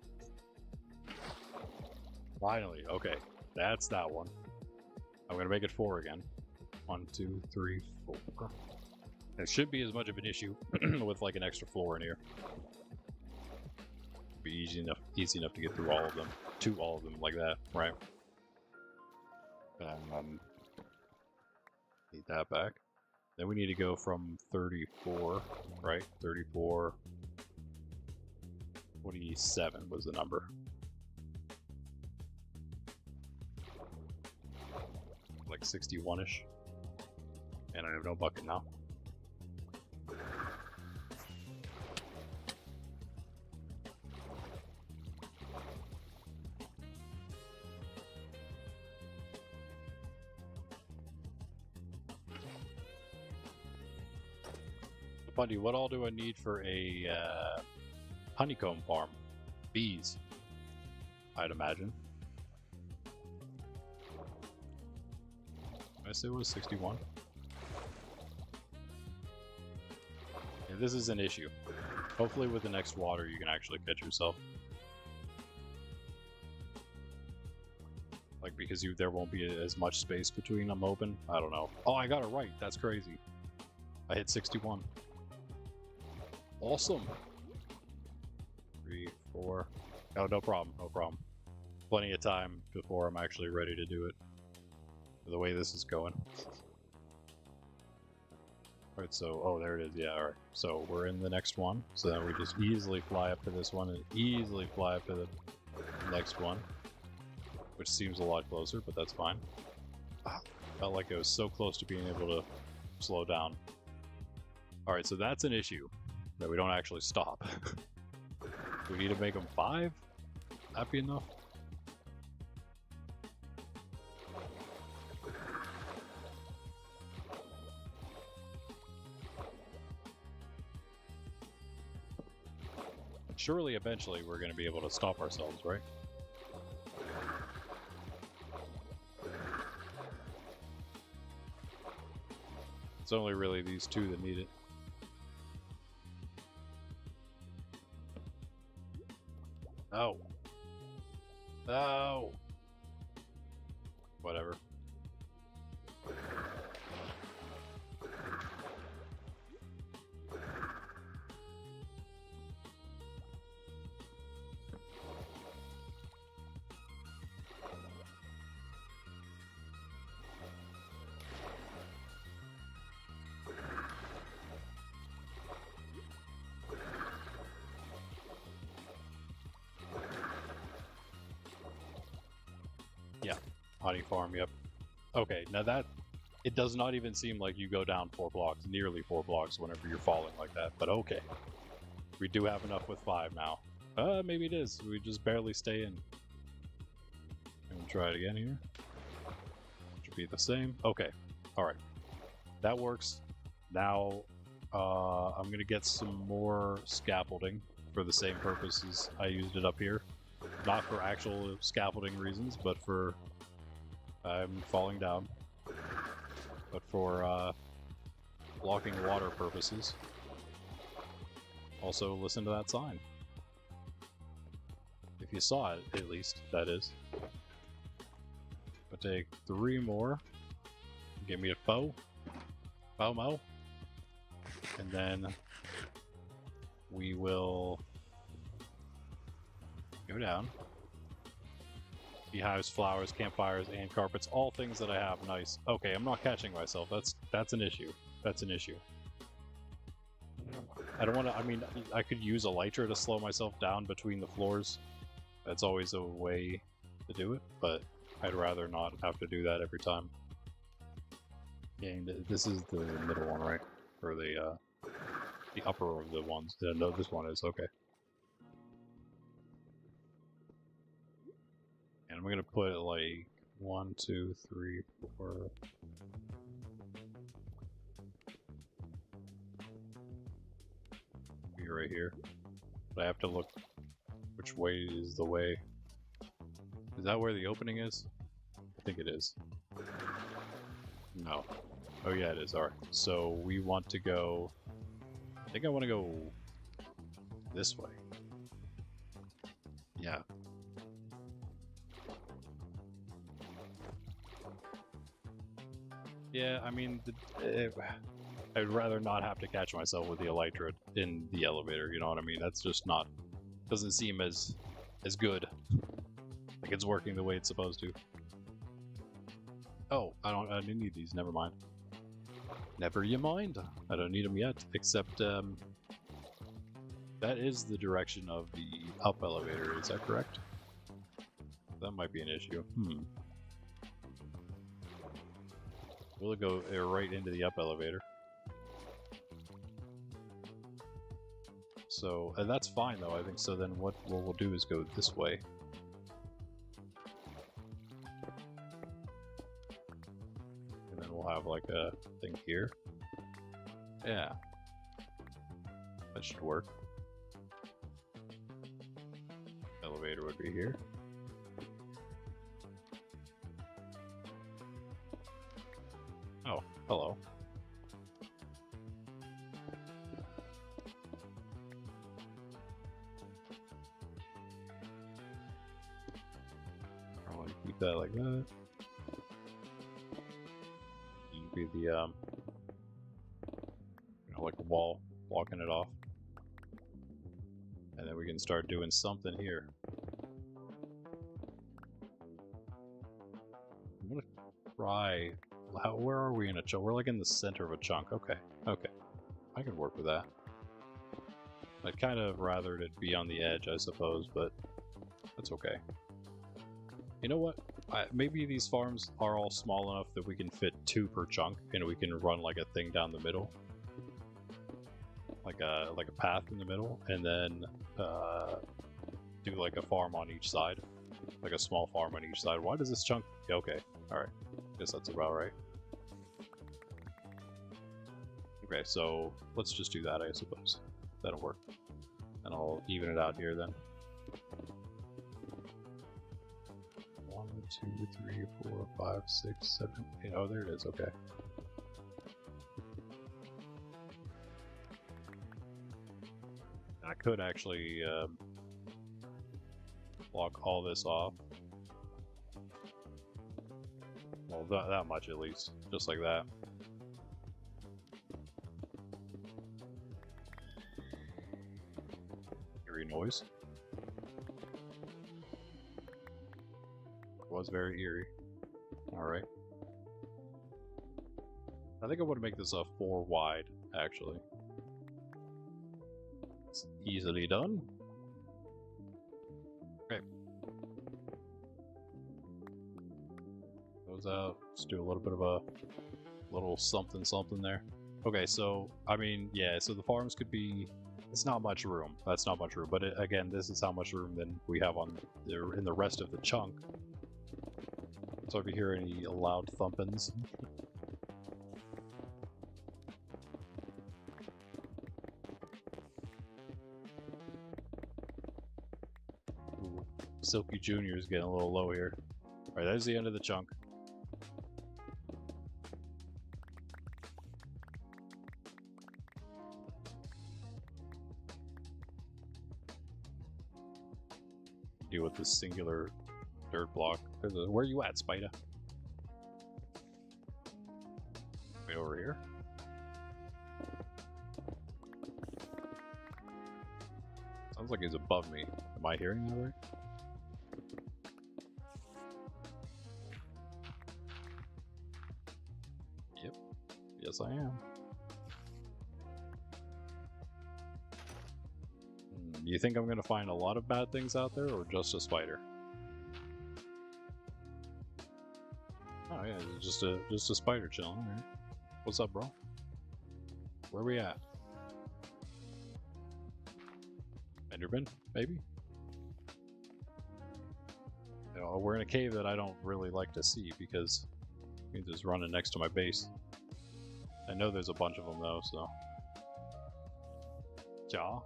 Finally, okay. That's that one. I'm gonna make it 4 again. 1, 2, 3, 4. It should be as much of an issue with like an extra floor in here. Be easy enough to get through all of them. To all of them like that, right? Need that back. Then we need to go from 34, right? 34. 27 was the number. Like 61-ish. And I have no bucket now. Bundy, what all do I need for a honeycomb farm? Bees, I'd imagine. I say it was 61. Yeah, this is an issue. Hopefully with the next water you can actually catch yourself. Like because there won't be as much space between them open. I don't know. Oh, I got it right. That's crazy. I hit 61. Awesome. 3, 4. Oh, no problem. No problem. Plenty of time before I'm actually ready to do it. The way this is going. Alright, so, oh, there it is. Yeah, alright. So, we're in the next one. So then we just easily fly up to this one and easily fly up to the next one. Which seems a lot closer, but that's fine. Felt like I was so close to being able to slow down. Alright, so that's an issue. That we don't actually stop. We need to make them 5? That be enough? Surely eventually we're going to be able to stop ourselves, right? It's only really these 2 that need it. Oh. Oh. Whatever. Yeah, honey farm, yep. Okay, now that, it does not even seem like you go down 4 blocks, nearly 4 blocks whenever you're falling like that, but okay. We do have enough with 5 now. Maybe it is. We just barely stay in. And try it again here. Should be the same. Okay, alright. That works. Now, I'm gonna get some more scaffolding for the same purposes I used it up here. Not for actual scaffolding reasons, but for I'm falling down. But for blocking water purposes. Also, listen to that sign. If you saw it, at least, that is. I'll take 3 more. Give me a foe. Mo. And then we will go down. Beehives, flowers, campfires, and carpets. All things that I have. Nice. Okay, I'm not catching myself. That's an issue. That's an issue. I don't want to... I mean, I could use Elytra to slow myself down between the floors. That's always a way to do it, but I'd rather not have to do that every time. And this is the middle one, right? Or the upper of the ones. No, this one is. Okay. And I'm gonna put like 1, 2, 3, 4. Be right here. But I have to look which way is the way. Is that where the opening is? I think it is. No. Oh yeah, it is. Alright. So we want to go... I think I want to go this way. Yeah. Yeah, I mean, I'd rather not have to catch myself with the Elytra in the elevator, you know what I mean? That's just not... doesn't seem as good. Like it's working the way it's supposed to. Oh, I didn't need these, never mind. Never you mind. I don't need them yet, except that is the direction of the up elevator, is that correct? That might be an issue. We'll go right into the up elevator. So, and that's fine though, I think. So then what we'll do is go this way. And then we'll have like a thing here. Yeah. That should work. Elevator would be here. Oh, hello. I want to keep that like that. You be the you know, like a wall blocking it off. And then we can start doing something here. I'm gonna try. Where are we in a chunk? We're like in the center of a chunk. Okay, okay. I can work with that. I'd kind of rather it be on the edge, I suppose, but that's okay. You know what? Maybe these farms are all small enough that we can fit 2 per chunk, and we can run like a thing down the middle. Like a path in the middle, and then do like a farm on each side. Like a small farm on each side. Why does this chunk... Okay, alright. Guess that's about right. Okay, so let's just do that, I suppose. That'll work. And I'll even it out here then. 1, 2, 3, 4, 5, 6, 7, 8. Oh, there it is. Okay. I could actually block all this off. Well, that much at least. Just like that. Eerie noise. It was very eerie. Alright. I think I want to make this a 4 wide, actually. It's easily done. Okay. Goes out. Let's do a little bit of a little something there. Okay, so, I mean, yeah, so the farms could be... It's not much room. That's not much room. But again, this is how much room then we have on in the rest of the chunk. So if you hear any loud thumpings... Ooh, Silky Jr. is getting a little low here. Alright, that's the end of the chunk. deal with this singular dirt block. Where are you at, Spider? Way over here? Sounds like he's above me. Am I hearing that right? Yep. Yes, I am. You think I'm gonna find a lot of bad things out there, or just a spider? Oh yeah, just a spider chilling. All right. What's up, bro? Where we at? Enderman, maybe? You know, we're in a cave that I don't really like to see because he's just running next to my base. I know there's a bunch of them though, so. Ja.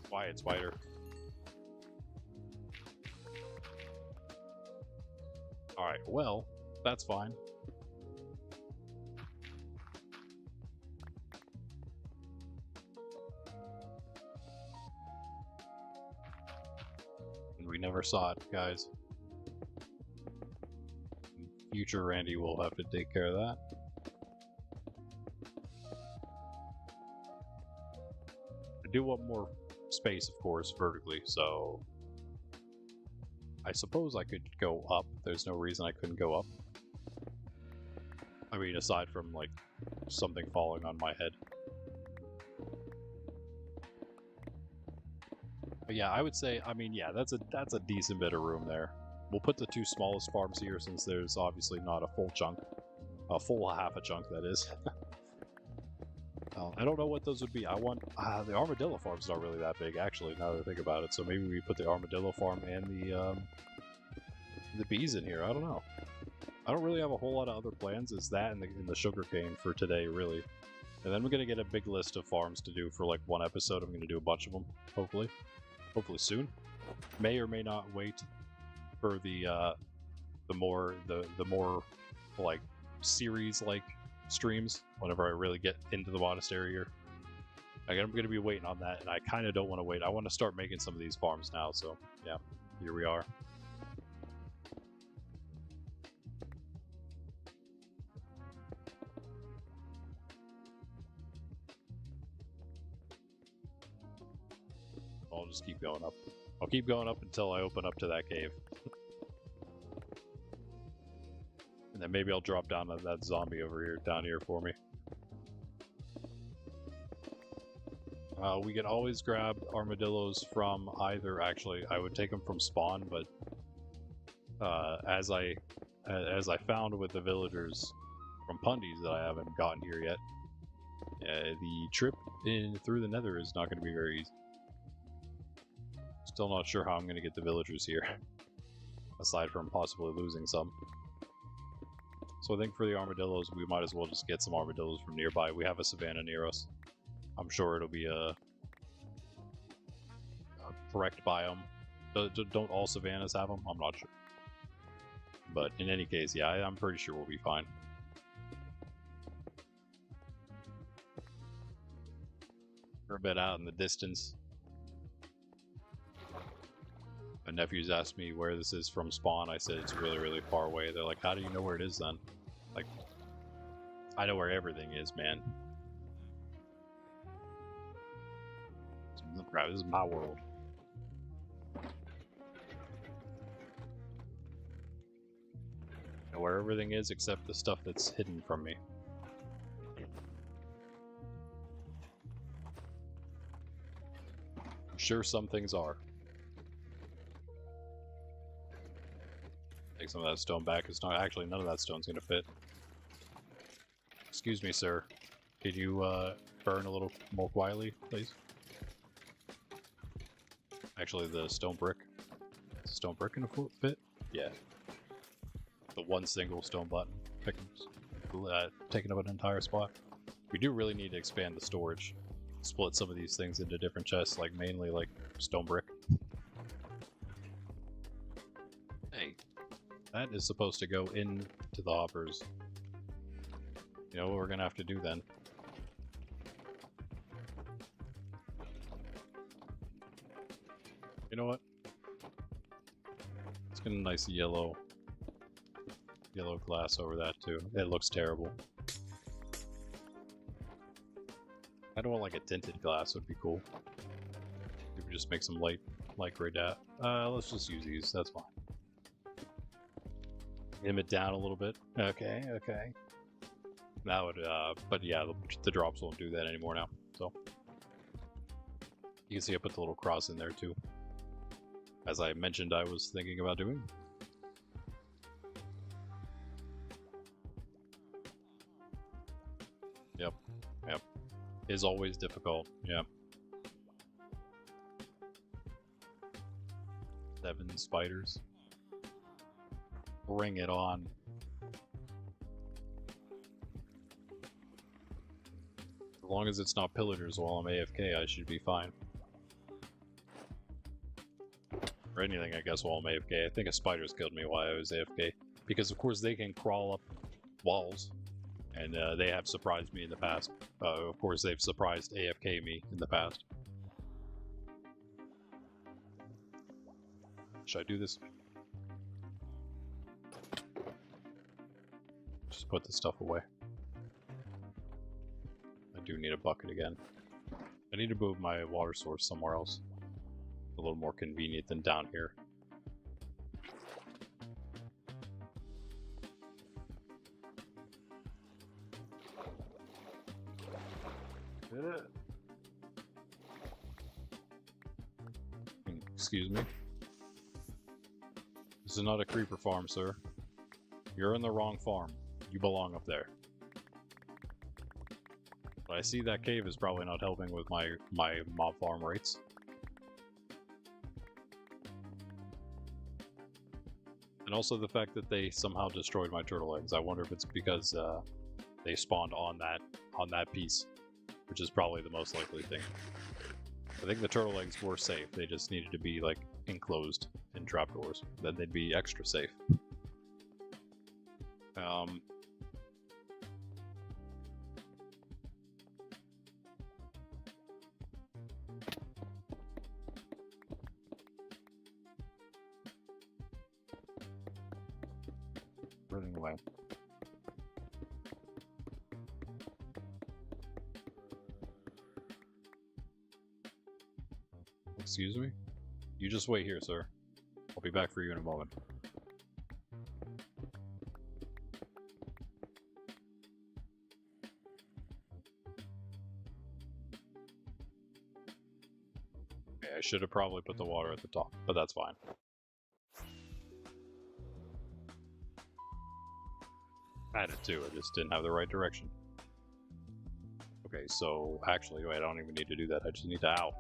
Quiet, spider. Alright, well, that's fine. And we never saw it, guys. Future Randy will have to take care of that. I do want more space, of course, vertically, so I suppose I could go up. There's no reason I couldn't go up. I mean, aside from, like, something falling on my head. But yeah, I would say, I mean, yeah, that's a decent bit of room there. We'll put the two smallest farms here since there's obviously not a full chunk. A full half a chunk, that is. I don't know what those would be. I want... the armadillo farm's not really that big, actually, now that I think about it. So maybe we put the armadillo farm and the bees in here. I don't know. I don't really have a whole lot of other plans. It's that and the sugar cane for today, really. And then we're going to get a big list of farms to do for, like, one episode. I'm going to do a bunch of them, hopefully. Hopefully soon. May or may not wait for the more, like, series-like streams whenever I really get into the monastery here. I'm going to be waiting on that, and I kind of don't want to wait. I want to start making some of these farms now, so yeah, here we are. I'll just keep going up. I'll keep going up until I open up to that cave. And then maybe I'll drop down to that zombie over here, down here for me. We can always grab armadillos from either, actually, I would take them from spawn, but as I found with the villagers from Pundies that I haven't gotten here yet, the trip through the nether is not going to be very easy. Still not sure how I'm going to get the villagers here, aside from possibly losing some. So I think for the armadillos, we might as well just get some armadillos from nearby. We have a savanna near us. I'm sure it'll be a correct biome. Don't all savannas have them? I'm not sure. But in any case, yeah, I'm pretty sure we'll be fine. We're a bit out in the distance. My nephews asked me where this is from spawn. I said it's really, really far away. They're like, how do you know where it is then? Like, I know where everything is, man. This is my world. I know where everything is except the stuff that's hidden from me. I'm sure some things are. Take some of that stone back. It's not actually, none of that stone's gonna fit. Excuse me, sir. Could you burn a little more quietly, please? Actually, the stone brick. Is the stone brick gonna fit? Yeah. The one single stone button taking up an entire spot. We do really need to expand the storage. Split some of these things into different chests, like mainly like stone brick. Hey. That is supposed to go into the hoppers. You know what we're gonna have to do then? You know what? Let's get a nice yellow glass over that too. It looks terrible. I don't want like a tinted glass, would be cool. Maybe just make some light gray dot. Let's just use these, that's fine. Dim it down a little bit. Okay, okay. That would, but yeah, the drops won't do that anymore now, so. You can see I put the little cross in there too. As I mentioned I was thinking about doing. Yep, yep. Is always difficult, yeah. 7 spiders. Bring it on. As long as it's not pillagers while I'm AFK, I should be fine. Or anything, I guess, while I'm AFK. I think a spider's killed me while I was AFK. Because, of course, they can crawl up walls. And they have surprised me in the past. Of course, they've surprised AFK me in the past. Should I do this? Just put this stuff away. I do need a bucket again. I need to move my water source somewhere else. A little more convenient than down here. Excuse me. This is not a creeper farm, sir. You're in the wrong farm. You belong up there. But I see that cave is probably not helping with my mob farm rates. And also the fact that they somehow destroyed my turtle eggs. I wonder if it's because they spawned on that piece, which is probably the most likely thing. I think the turtle eggs were safe. They just needed to be like enclosed in trapdoors. Then they'd be extra safe. Running away. Excuse me? You just wait here, sir. I'll be back for you in a moment. Okay, I should have probably put the water at the top, but that's fine. I had it too, I just didn't have the right direction. Okay, so actually, wait, I don't even need to do that, I just need to ow.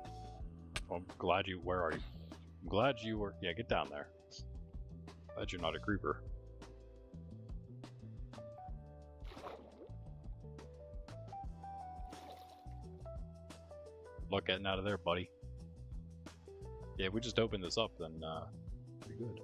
Oh, I'm glad you, where are you? I'm glad you were, yeah, get down there. Glad you're not a creeper. Luck getting out of there, buddy. Yeah, if we just open this up, then, pretty good.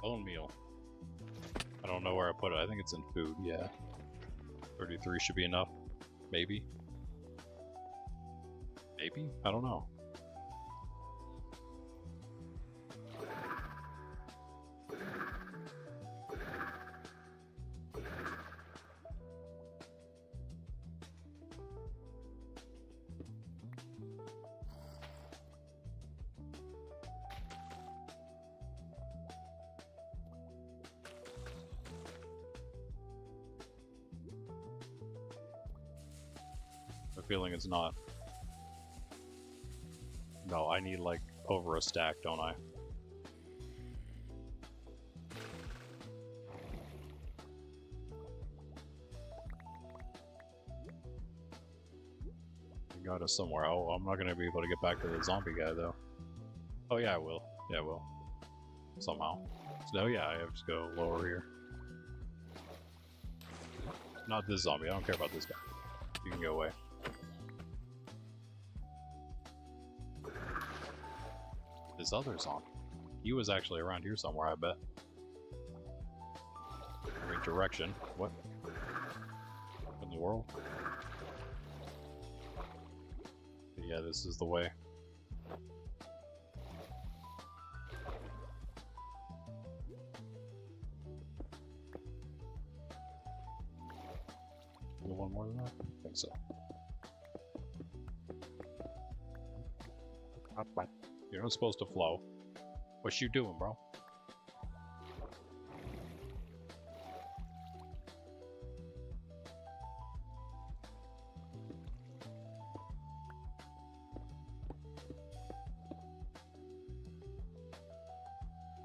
Bone meal. I don't know where I put it. I think it's in food, yeah. 33 should be enough. Maybe. Maybe? I don't know. I have a feeling it's not. No, I need like over a stack, don't I? You got us somewhere. Oh, I'm not gonna be able to get back to the zombie guy though. Oh yeah, I will. Yeah, I will. Somehow. So yeah, I have to go lower here. Not this zombie. I don't care about this guy. You can go away. this other zombie. He was actually around here somewhere, I bet. Right direction. What? In the world? Yeah, this is the way. One more than that? I think so. You're not supposed to flow. What you doing, bro?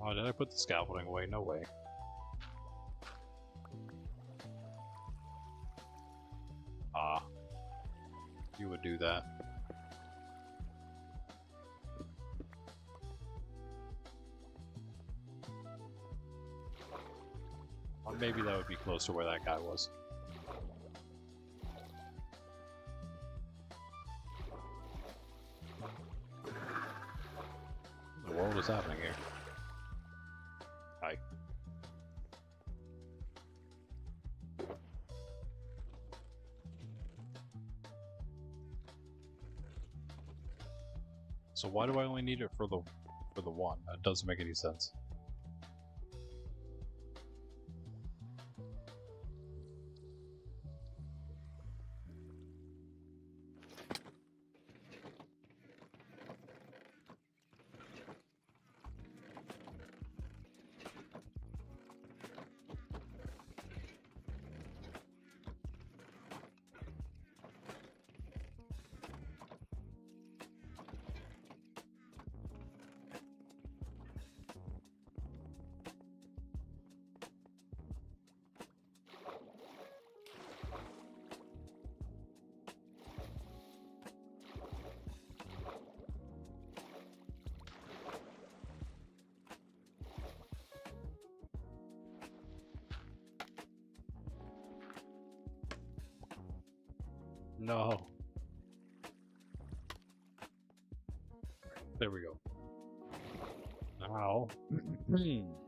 Oh, did I put the scaffolding away? No way. Ah. You would do that. Or maybe that would be close to where that guy was. What in the world is happening here? Hi. So why do I only need it for the one? That doesn't make any sense. No. There we go. Ow.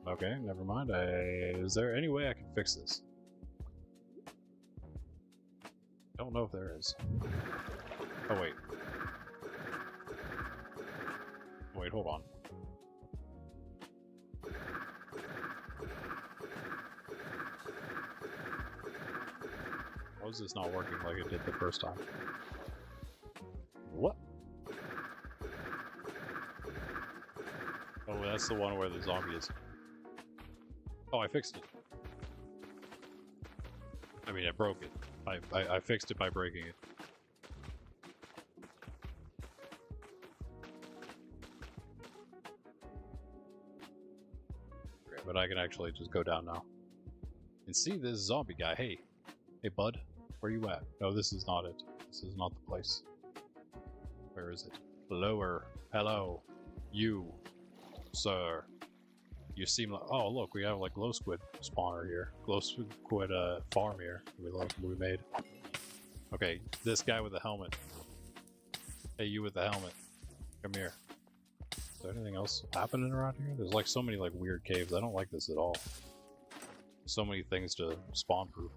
Okay, never mind. Is there any way I can fix this? Don't know if there is. Oh, wait. Wait, hold on. How is this not working like it did the first time? What? Oh, that's the one where the zombie is. Oh, I fixed it. I mean, I broke it. I fixed it by breaking it. Okay, but I can actually just go down now. And see this zombie guy. Hey. Hey, bud. Where you at? No, this is not it. This is not the place. Where is it? Lower. Hello. You. Sir. You seem like... Oh, look, we have like glow squid spawner here. Glow squid farm here. We made. Okay, this guy with the helmet. Hey, you with the helmet. Come here. Is there anything else happening around here? There's like so many like weird caves. I don't like this at all. So many things to spawn proof.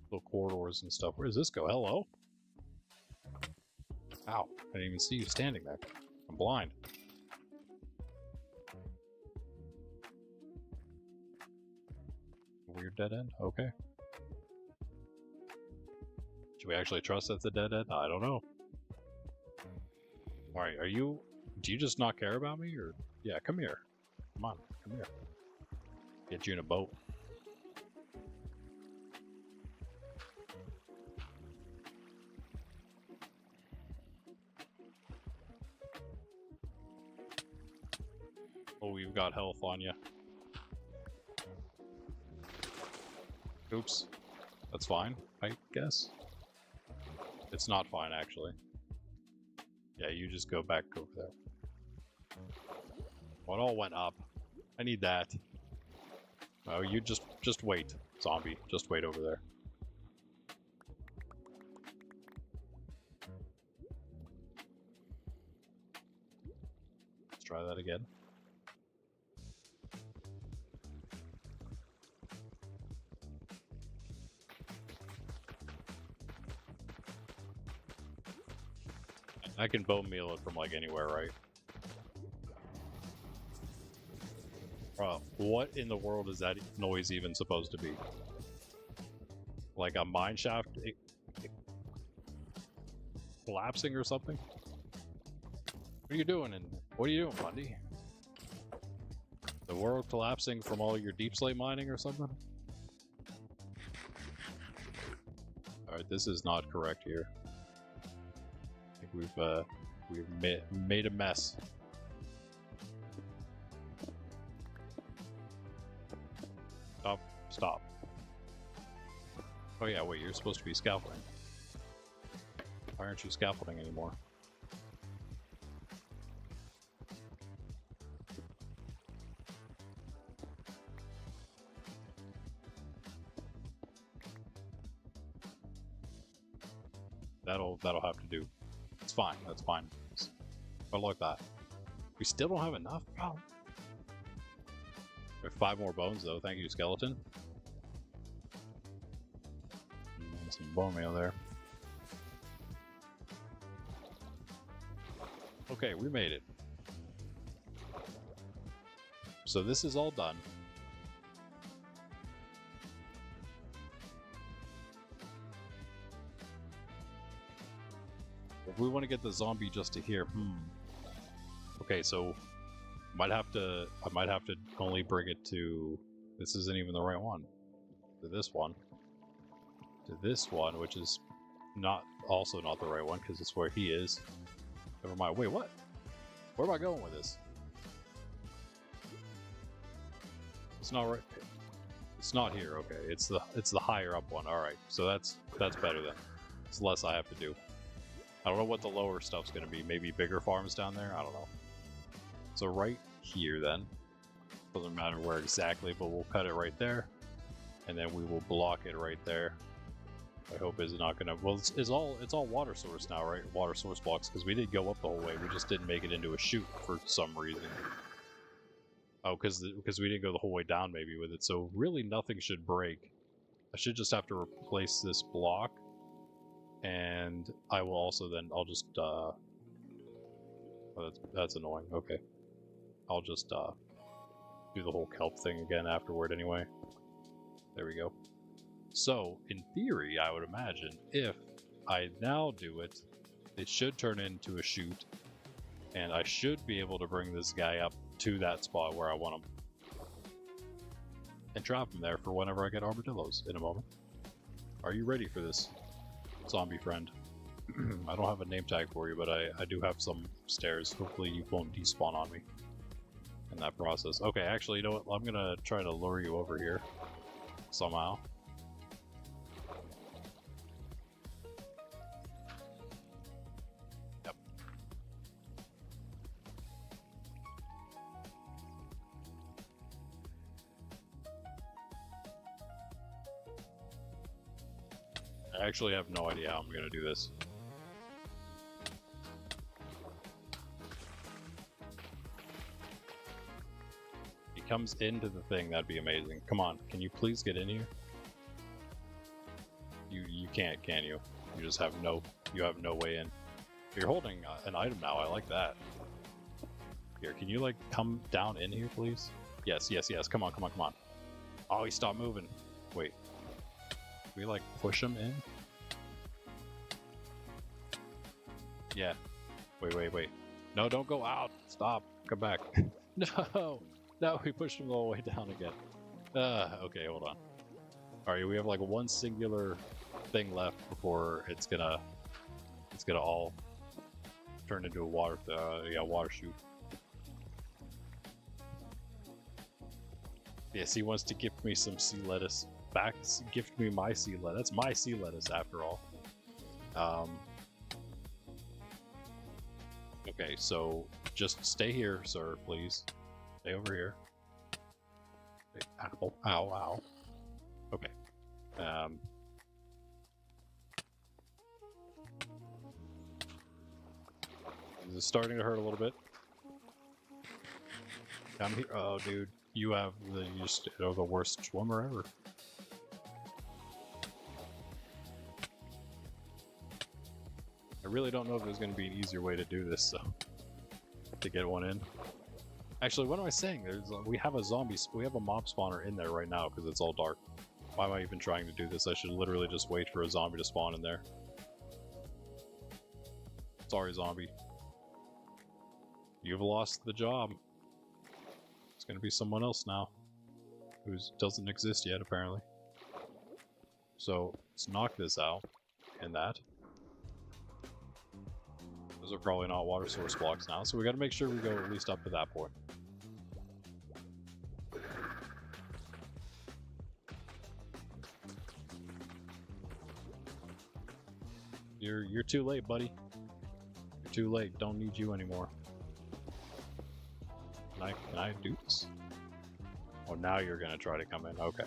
Little corridors and stuff. Where does this go? Hello? Ow. I didn't even see you standing there. I'm blind. Weird dead end? Okay. Should we actually trust that's a dead end? I don't know. Alright, are you... Do you just not care about me? Or... Yeah, come here. Come on, come here. Get you in a boat. Oh, you've got health on you. Oops. That's fine, I guess. It's not fine, actually. Yeah, you just go back over there. Well, it all went up. I need that. Oh, you just wait, zombie. Just wait over there. try that again. I can bone meal it from like anywhere, right? What in the world is that noise even supposed to be? Like a mine shaft collapsing or something? What are you doing? What are you doing, Bundy? The world collapsing from all your deep slate mining or something? Alright, this is not correct here. I think we've made a mess. Stop. Oh yeah, wait, you're supposed to be scaffolding. Why aren't you scaffolding anymore? That'll have to do. It's fine, that's fine. But like that. We still don't have enough? Oh. We have 5 more bones though, thank you, skeleton. Some bone meal there. Okay, we made it. So this is all done. If we want to get the zombie just to here, Okay, so I might have to only bring it to, this isn't even the right one. To this one. To this one, which is also not the right one, because it's where he is. Never mind. Wait, what? Where am I going with this? It's not right. It's not here. Okay, it's the higher up one. All right, so that's better then. It's less I have to do. I don't know what the lower stuff's gonna be. Maybe bigger farms down there. I don't know. So right here then. Doesn't matter where exactly, but we'll cut it right there, and then we will block it right there. I hope it's not gonna. Well, it's all water source now, right? Water source blocks, because we did go up the whole way. We just didn't make it into a chute for some reason. Oh, because we didn't go the whole way down maybe with it. So really nothing should break. I should just have to replace this block, and I will also then I'll just oh, that's annoying. Okay, I'll just do the whole kelp thing again afterward anyway. There we go. So, in theory, I would imagine, if I now do it, it should turn into a chute, and I should be able to bring this guy up to that spot where I want him. And drop him there for whenever I get armadillos in a moment. Are you ready for this, zombie friend? I don't have a name tag for you, but I do have some stairs. Hopefully you won't despawn on me in that process. Okay, actually, you know what? I'm gonna try to lure you over here somehow. I actually have no idea how I'm going to do this. He comes into the thing, that'd be amazing. Come on, can you please get in here? You can't, can you? You just have no way in. You're holding an item now, I like that. Here, can you like come down in here, please? Yes, yes, yes, come on, come on, come on. Oh, he stopped moving. Wait. Can we like push him in? Yeah. Wait, wait, wait. No, don't go out. Stop. Come back. No! No, we pushed him all the way down again. Okay, hold on. Alright, we have like one singular thing left before it's gonna all turn into a water chute. Yes, he wants to gift me some sea lettuce. Gift me my sea lettuce. That's my sea lettuce after all. Okay, so just stay here, sir, please. Stay over here. Ow, ow, ow. Okay. This is starting to hurt a little bit. I'm here. Oh, dude, you have the worst swimmer ever. I really don't know if there's going to be an easier way to do this, so to get one in. Actually, what am I saying? We have a mob spawner in there right now because it's all dark. Why am I even trying to do this? I should literally just wait for a zombie to spawn in there. Sorry, zombie. You've lost the job. It's gonna be someone else now. Who doesn't exist yet, apparently. So, let's knock this out. And that. Those are probably not water source blocks now, so we gotta make sure we go at least up to that point. You're too late, buddy. You're too late. Don't need you anymore. Can I do this? Oh, now you're gonna try to come in. Okay.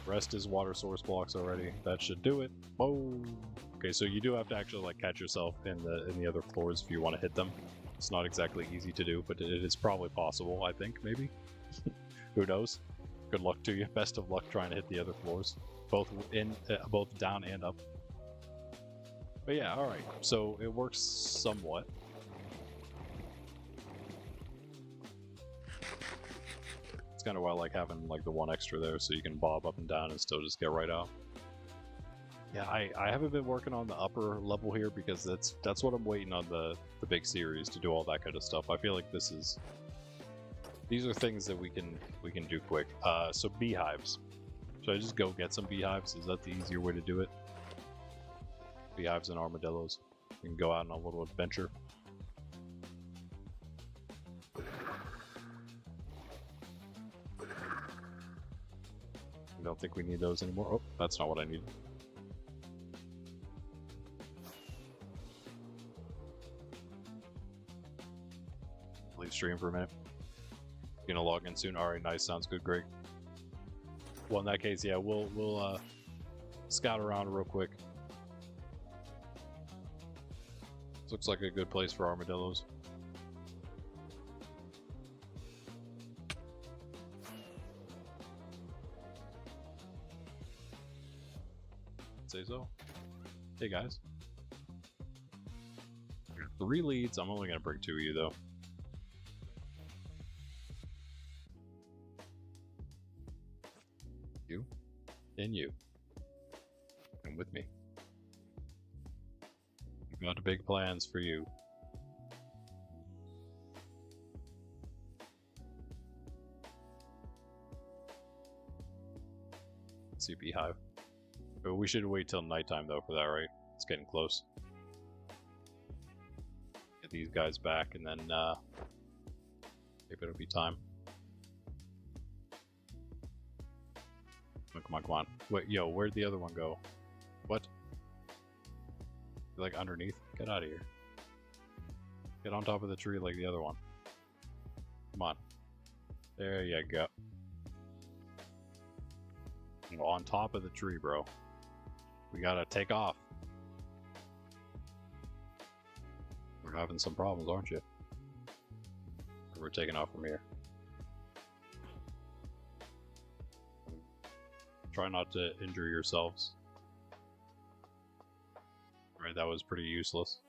Rest is water source blocks already. That should do it. Whoa. Okay, so you do have to actually like catch yourself in the other floors if you want to hit them. It's not exactly easy to do, but it is probably possible, I think, maybe. Who knows? Good luck to you. Best of luck trying to hit the other floors. Both down and up. But yeah, alright. So it works somewhat. Kind of why I like having like the one extra there so you can bob up and down and still just get right out. Yeah, I haven't been working on the upper level here because that's what I'm waiting on the big series to do all that kind of stuff. I feel like these are things that we can do quick. So beehives. Should I just go get some beehives? Is that the easier way to do it? Beehives and armadillos. We can go out on a little adventure. I don't think we need those anymore. Oh, that's not what I need. Leave stream for a minute. You're gonna log in soon. Alright, nice. Sounds good. Great. Well, in that case, yeah, we'll scout around real quick. This looks like a good place for armadillos. Say so. Hey guys. 3 leads. I'm only gonna bring 2 of you though. You and you. And with me. I've got big plans for you. Let's see beehive. But we should wait till nighttime though for that, right? It's getting close. Get these guys back and then maybe it'll be time. Oh, come on, come on. Wait, yo, where'd the other one go? What? Like underneath? Get out of here. Get on top of the tree like the other one. Come on. There you go. On top of the tree, bro. We gotta take off. We're having some problems, aren't you? We're taking off from here. Try not to injure yourselves. Right, that was pretty useless.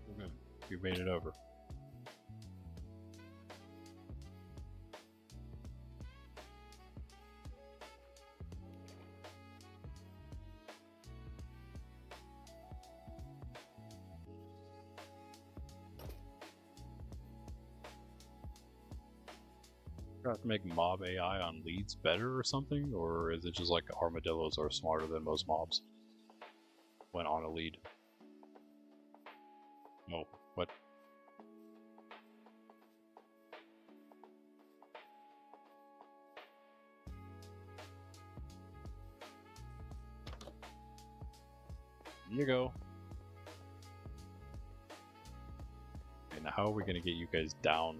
We're good. You made it over. Have to make mob AI on leads better or something? Or is it just like armadillos are smarter than most mobs when on a lead? Oh, what? In you go. And how are we gonna get you guys down?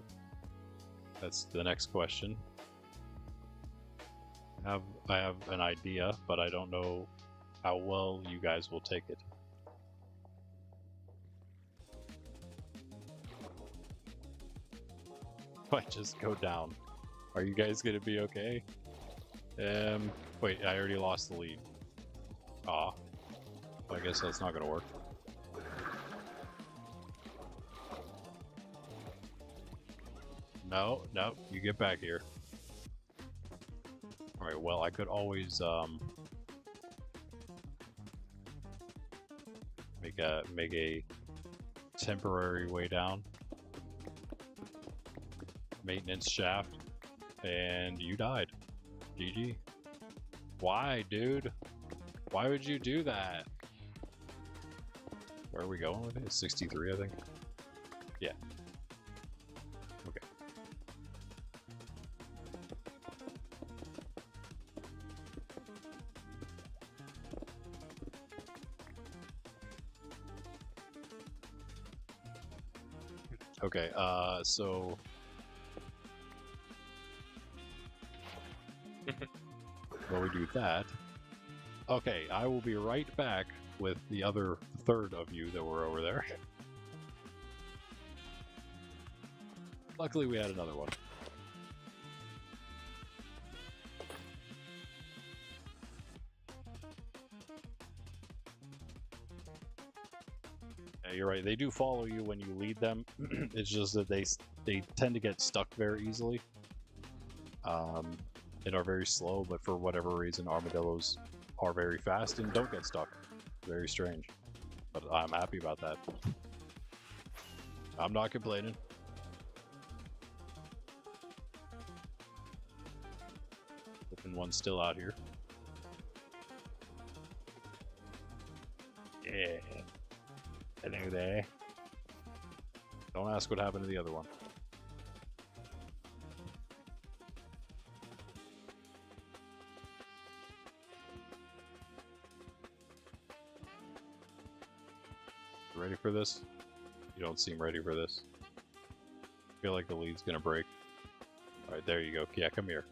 That's the next question. I have an idea, but I don't know how well you guys will take it. Might just go down. Are you guys gonna be okay? Wait, I already lost the lead. Aw. I guess that's not gonna work. No, no, you get back here. Alright, well, I could always, make a temporary way down. Maintenance shaft. And you died. GG. Why, dude? Why would you do that? Where are we going with it? 63, I think. Yeah. Okay. Okay, so... While we do that... Okay, I will be right back with the other third of you that were over there. Luckily we had another one. Yeah, you're right, they do follow you when you lead them. It's just that they tend to get stuck very easily. And are very slow, but for whatever reason armadillos are very fast and don't get stuck. Very strange. But I'm happy about that. I'm not complaining. Hoping one's still out here. Yeah. Hello there. Don't ask what happened to the other one. Ready for this? You don't seem ready for this. I feel like the lead's gonna break. Alright, there you go. Yeah, come here.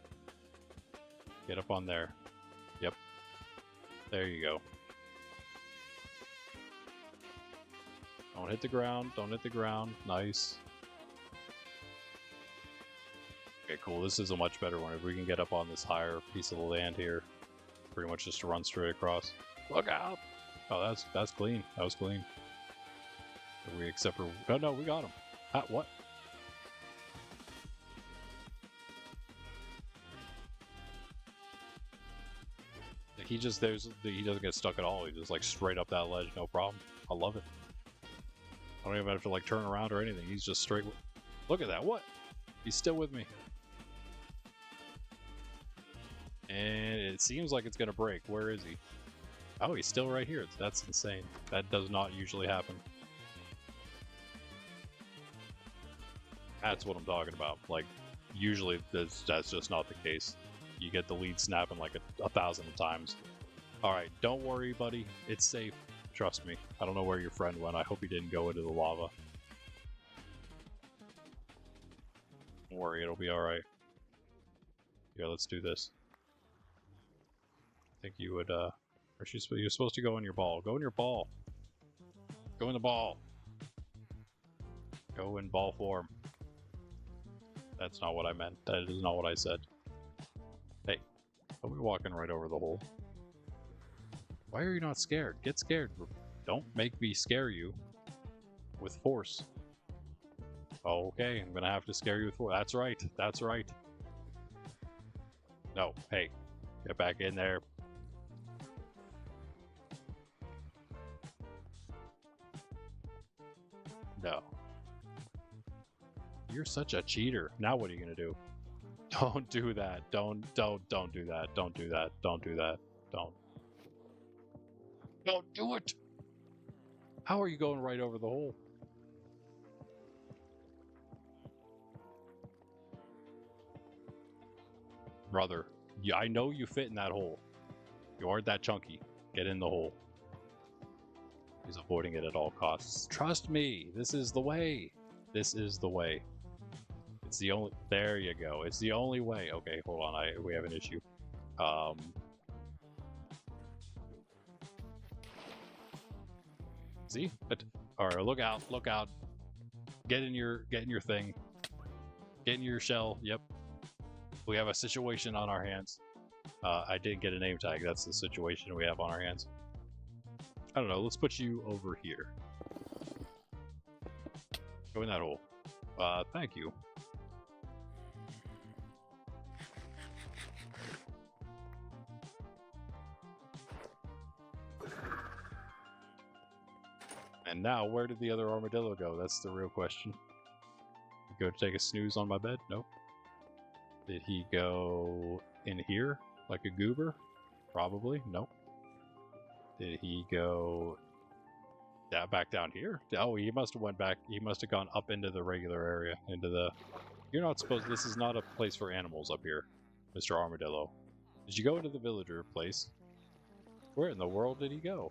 Get up on there. Yep. There you go. Don't hit the ground. Don't hit the ground. Nice. Okay, cool. This is a much better one. If we can get up on this higher piece of the land here, pretty much just run straight across. Look out! Oh, that's clean. That was clean. We except for oh no, we got him. What? He doesn't get stuck at all. He just like straight up that ledge, no problem. I love it. I don't even have to like turn around or anything. He's just straight. Look at that. What? He's still with me. And it seems like it's gonna break. Where is he? Oh, he's still right here. That's insane. That does not usually happen. That's what I'm talking about. Like, usually that's just not the case. You get the lead snapping like a 1,000 times. Alright, don't worry, buddy. It's safe. Trust me. I don't know where your friend went. I hope he didn't go into the lava. Don't worry, it'll be alright. Yeah, let's do this. I think you would, you're supposed to go in your ball. Go in your ball. Go in the ball. Go in ball form. That's not what I meant. That is not what I said. Hey, don't be walking right over the hole. Why are you not scared? Get scared. Don't make me scare you with force. Okay, I'm gonna have to scare you with force. That's right. That's right. No, hey, get back in there. No. You're such a cheater. Now what are you gonna do? Don't do that. Don't do that. Don't do that. Don't do that. Don't do it. How are you going right over the hole? Brother, yeah, I know you fit in that hole. You aren't that chunky. Get in the hole. He's avoiding it at all costs. Trust me, this is the way. This is the way. It's the only. There you go. It's the only way. Okay, hold on. We have an issue. See? But all right. Look out! Look out! Get in your thing. Get in your shell. Yep. We have a situation on our hands. I did get a name tag. That's the situation we have on our hands. I don't know. Let's put you over here. Go in that hole. Thank you. And now, where did the other armadillo go? That's the real question. Did he go take a snooze on my bed? Nope. Did he go in here like a goober? Probably. Nope. Did he go back down here? Oh, he must have went back. He must have gone up into the regular area. Into the... You're not supposed... This is not a place for animals up here, Mr. Armadillo. Did you go into the villager place? Where in the world did he go?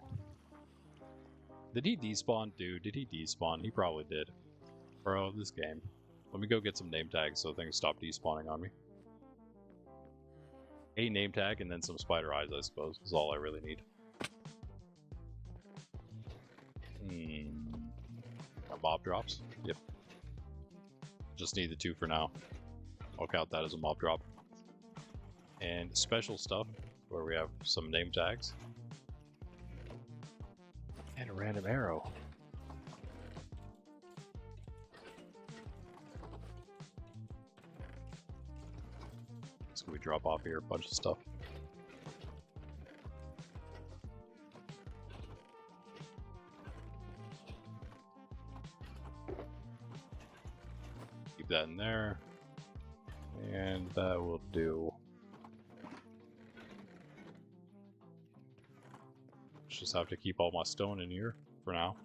Did he despawn? Dude, did he despawn? He probably did. Bro, this game. Let me go get some name tags so things stop despawning on me. A name tag and then some spider eyes, I suppose, is all I really need. Mob drops? Yep. Just need the 2 for now. I'll count that as a mob drop. And special stuff, where we have some name tags. And a random arrow. So we drop off here a bunch of stuff. Keep that in there. And that will do. Just have to keep all my stone in here for now.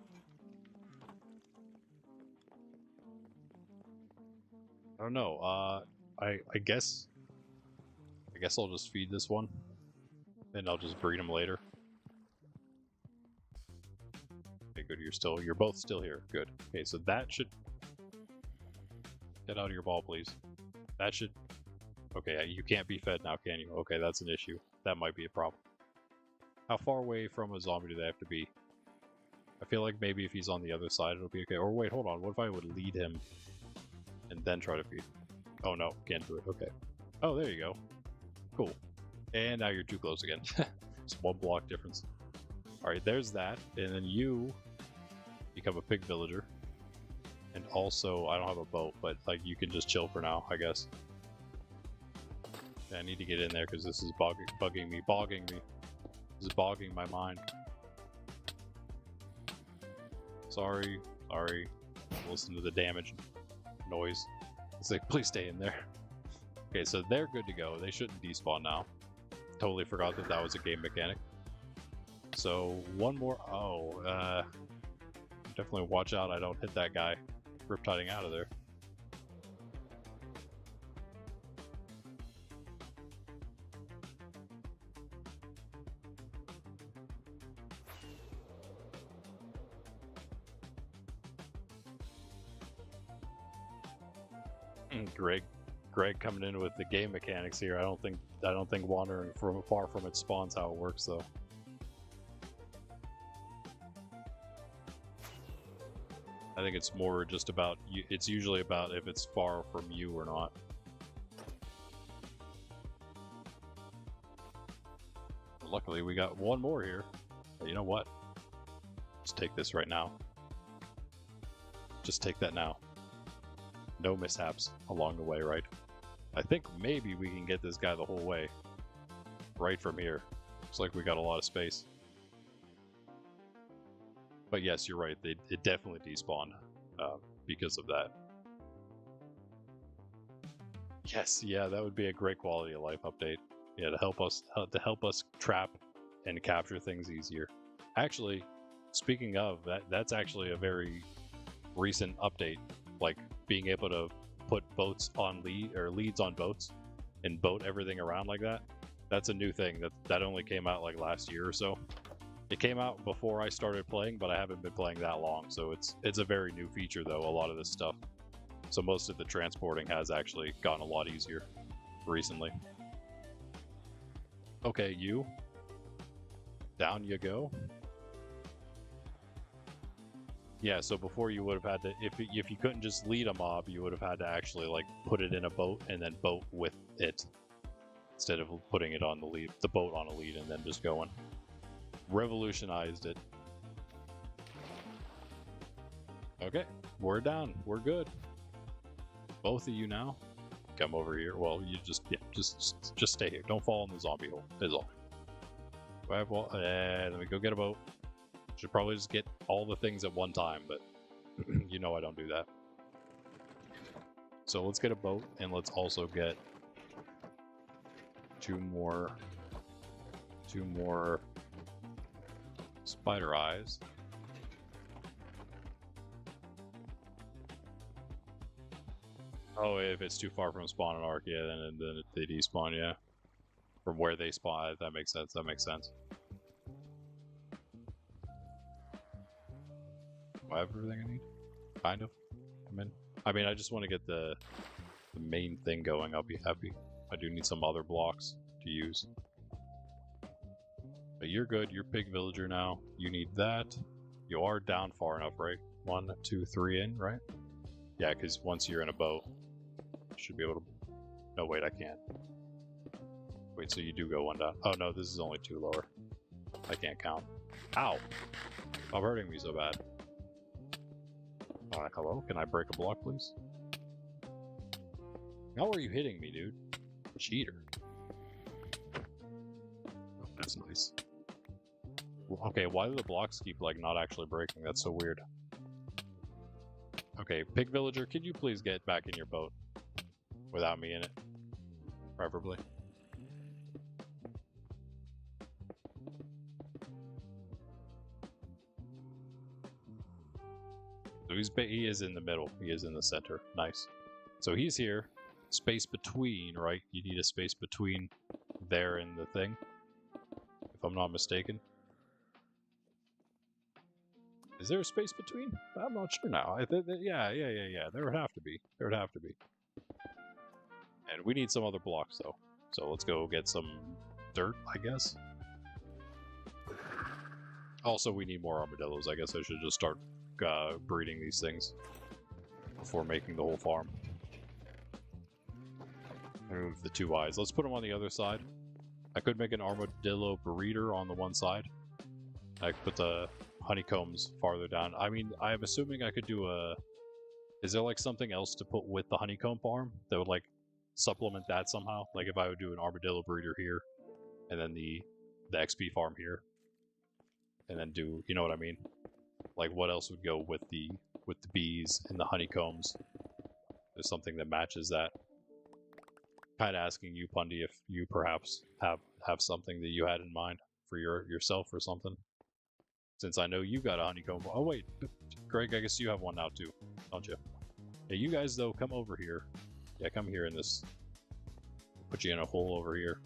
I don't know. I guess I'll just feed this one, and I'll just breed them later. Okay, good. You're both still here. Good. Okay, so that should get out of your ball, please. That should. Okay, you can't be fed now, can you? Okay, that's an issue. That might be a problem. How far away from a zombie do they have to be? I feel like maybe if he's on the other side, it'll be okay. Or wait, hold on. What if I would lead him and then try to feed? Oh no, can't do it. Okay. Oh, there you go. Cool. And now you're too close again. It's 1 block difference. Alright, there's that. And then you become a pig villager. And also, I don't have a boat, but like you can just chill for now, I guess. I need to get in there because this is bogging me. This is bogging my mind. Sorry. Listen to the damage noise. It's like, please stay in there. Okay, so they're good to go. They shouldn't despawn now. Totally forgot that was a game mechanic. So, one more. Oh, definitely watch out I don't hit that guy riptiding out of there. Greg coming in with the game mechanics here. I don't think wandering from far from its spawn's how it works though. I think it's more just about you. It's usually about if it's far from you or not. Luckily we got one more here. But you know what? Just take this right now. Just take that now. No mishaps along the way, right? I think maybe we can get this guy the whole way. Right from here. Looks like we got a lot of space. But yes, you're right. It definitely despawned because of that. Yes, yeah, that would be a great quality of life update. Yeah, to help us trap and capture things easier. Actually, speaking of that's actually a very recent update. Like being able to put boats on leads on boats and boat everything around like that. That's a new thing that only came out like last year or so. It came out before I started playing, but I haven't been playing that long, so it's a very new feature though, a lot of this stuff. So most of the transporting has actually gotten a lot easier recently. Okay, you. Down you go. Yeah, so before you would have had to, if you couldn't just lead a mob, you would have had to actually like put it in a boat and then boat with it, instead of putting it on the boat on a lead and then just going. Revolutionized it. Okay, we're down. We're good. Both of you now. Come over here. Well, you just stay here. Don't fall in the zombie hole. Is all. Let me go get a boat. Should probably just get all the things at one time, but you know I don't do that. So let's get a boat, and let's also get two more spider eyes. Oh, if it's too far from spawn and arc, yeah, then they despawn, yeah. From where they spawn, that makes sense. That makes sense. Do I have everything I need? Kind of. I mean, I just want to get the main thing going. I'll be happy. I do need some other blocks to use. But you're good. You're pig villager now. You need that. You are down far enough, right? 1, 2, 3 in, right? Yeah, because once you're in a boat, you should be able to... No, wait, I can't. Wait, so you do go one down. Oh, no, this is only 2 lower. I can't count. Ow! Stop hurting me so bad. Hello? Can I break a block, please? How are you hitting me, dude? Cheater. Oh, that's nice. Okay, why do the blocks keep, like, not actually breaking? That's so weird. Okay, pig villager, could you please get back in your boat? Without me in it. Preferably. So he is in the middle. He is in the center. Nice. So he's here. Space between, right? You need a space between there and the thing. If I'm not mistaken. Is there a space between? I'm not sure now. Yeah. There would have to be. There would have to be. And we need some other blocks, though. So let's go get some dirt, I guess. Also, we need more armadillos. I guess I should just start breeding these things before making the whole farm. Remove the 2 eyes. Let's put them on the other side. I could make an armadillo breeder on the one side. I could put the honeycombs farther down. I mean, I'm assuming I could do a... Is there like something else to put with the honeycomb farm that would like supplement that somehow? Like if I would do an armadillo breeder here, and then the XP farm here, and then do, you know what I mean? Like what else would go with the bees and the honeycombs? There's something that matches that. Kind of asking you, Pundy, if you perhaps have something that you had in mind for yourself or something. Since I know you got a honeycomb. Oh wait, Greg, I guess you have one now too, don't you? Yeah, you guys though, come over here. Yeah, come here in this. Put you in a hole over here.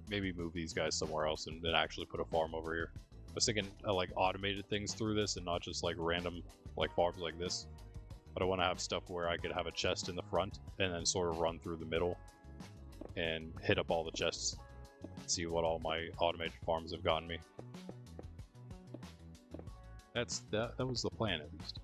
Maybe move these guys somewhere else and then actually put a farm over here. I was thinking like automated things through this and not just like random like farms like this. But I want to have stuff where I could have a chest in the front and then sort of run through the middle and hit up all the chests. See what all my automated farms have gotten me. That was the plan at least.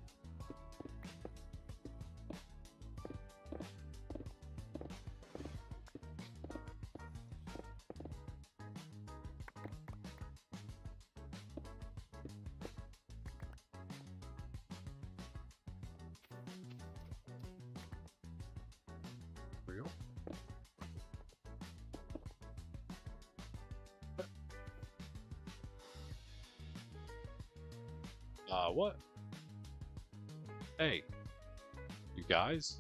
There we go. What? Hey, you guys?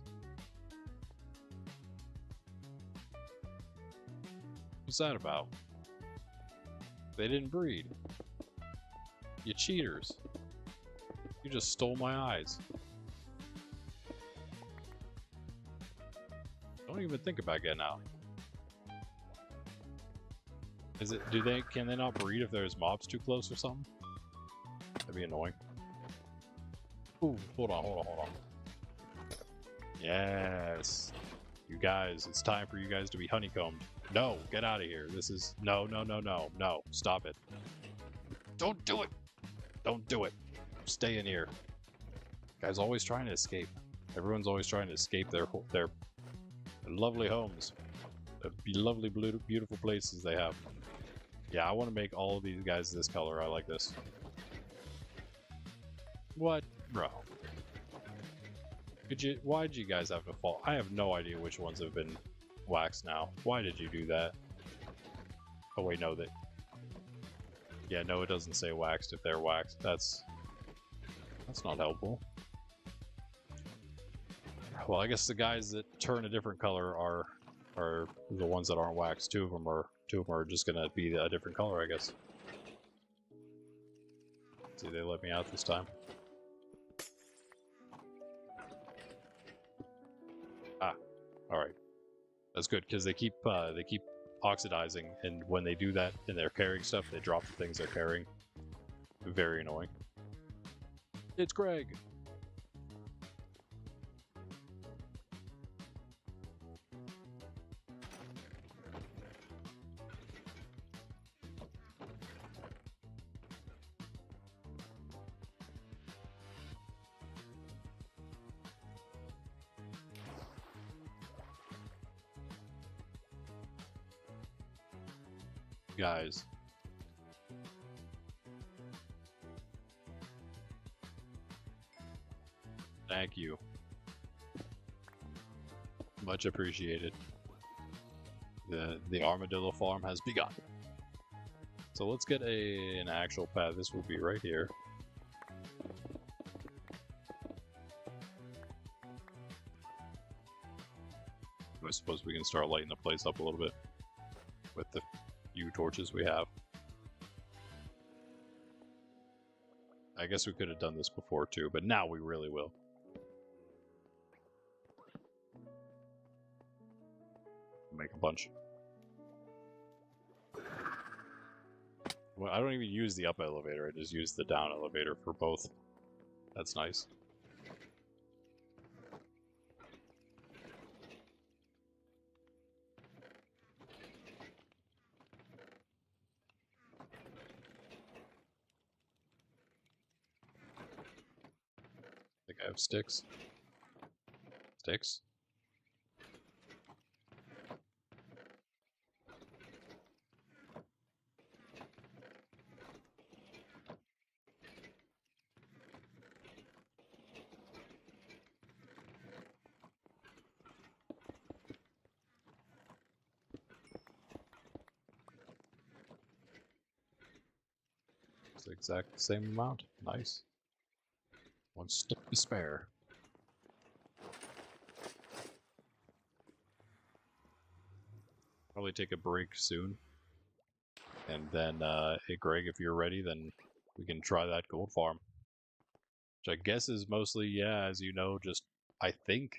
What's that about? They didn't breed. You cheaters. You just stole my eyes. Don't even think about getting out. Is it? Can they not breed if there's mobs too close or something? That'd be annoying. Ooh, hold on. Yes. You guys, it's time for you guys to be honeycombed. No, get out of here. This is... No. Stop it. Don't do it. Don't do it. Stay in here. Guys always trying to escape. Everyone's always trying to escape their lovely homes. The lovely, beautiful places they have. Yeah, I want to make all of these guys this color. I like this. What? Bro. Why'd you guys have to fall? I have no idea which ones have been waxed now. Why did you do that? Oh wait, no, yeah, no, it doesn't say waxed if they're waxed. That's not helpful. Well, I guess the guys that turn a different color are the ones that aren't waxed. Two of them are just gonna be a different color, I guess. See, they let me out this time. Ah, all right. That's good because they keep oxidizing, and when they do that and they're carrying stuff, they drop the things they're carrying. Very annoying. It's Greg. Guys. Thank you. Much appreciated. The armadillo farm has begun. So let's get an actual path. This will be right here. I suppose we can start lighting the place up a little bit with the few torches we have. I guess we could have done this before too, but now we really will. Make a bunch. Well, I don't even use the up elevator, I just use the down elevator for both. That's nice. I think I have sticks. Sticks? It's the exact same amount. Nice. One stick to spare. Probably take a break soon. And then, hey Greg, if you're ready, then we can try that gold farm. Which I guess is mostly, yeah, as you know, just, I think,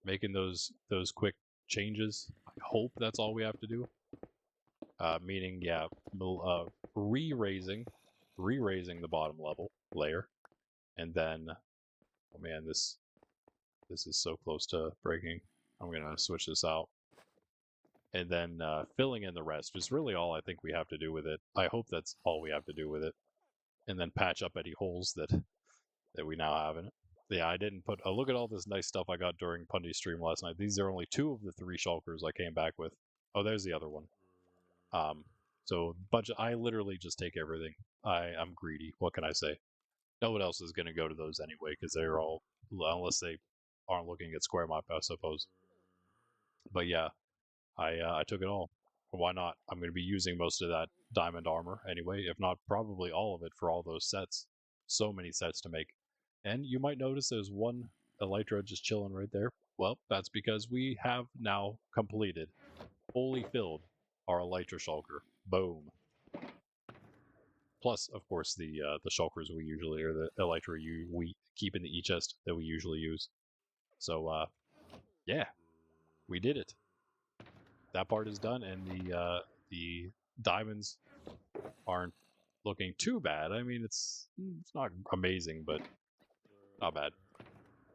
making those quick changes. I hope that's all we have to do. Meaning, yeah, re-raising the bottom layer, and then, oh man, this is so close to breaking. I'm gonna switch this out, and then filling in the rest is really all I think we have to do with it. I hope that's all we have to do with it, and then patch up any holes that we now have in it. Yeah, I didn't put. Look at all this nice stuff I got during Pundy's stream last night. These are only 2 of the 3 shulkers I came back with. Oh, there's the other one. So budget. I literally just take everything. I'm greedy. What can I say? No one else is going to go to those anyway because they're all, unless they aren't looking at square map, I suppose. But yeah, I took it all. Why not? I'm going to be using most of that diamond armor anyway, if not probably all of it for all those sets. So many sets to make. And you might notice there's one elytra just chilling right there. Well, that's because we have now completed, fully filled, our elytra shulker. Boom. Plus, of course, the shulkers we usually, or the elytra we keep in the e-chest that we usually use. So, yeah, we did it. That part is done, and the diamonds aren't looking too bad. I mean, it's not amazing, but not bad.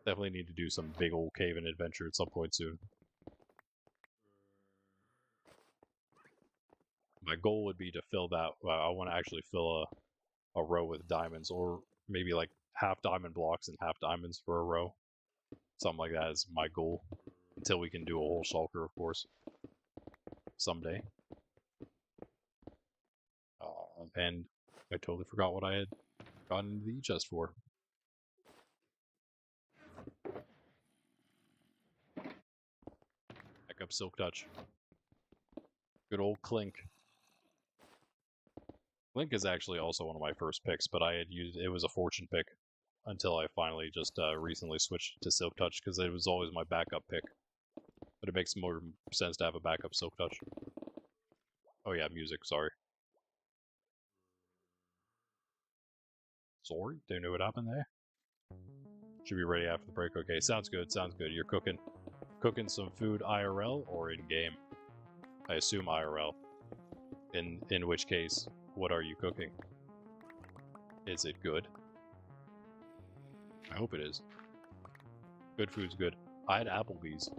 Definitely need to do some big old cave-in adventure at some point soon. My goal would be to fill that. I want to actually fill a row with diamonds, or maybe like half diamond blocks and half diamonds for a row. Something like that is my goal. Until we can do a whole shulker, of course. Someday. And I totally forgot what I had gotten into the e-chest for. Back up Silk Touch. Good old Clink. Clink is actually also one of my first picks, but I had used it was a fortune pick until I finally just recently switched to Silk Touch because it was always my backup pick. But it makes more sense to have a backup Silk Touch. Oh yeah, music, sorry. Sorry, don't know what happened there. Should be ready after the break. Okay, sounds good, sounds good. You're cooking some food IRL or in-game? I assume IRL. In which case, what are you cooking? Is it good? I hope it is. Good food's good. I had Applebee's.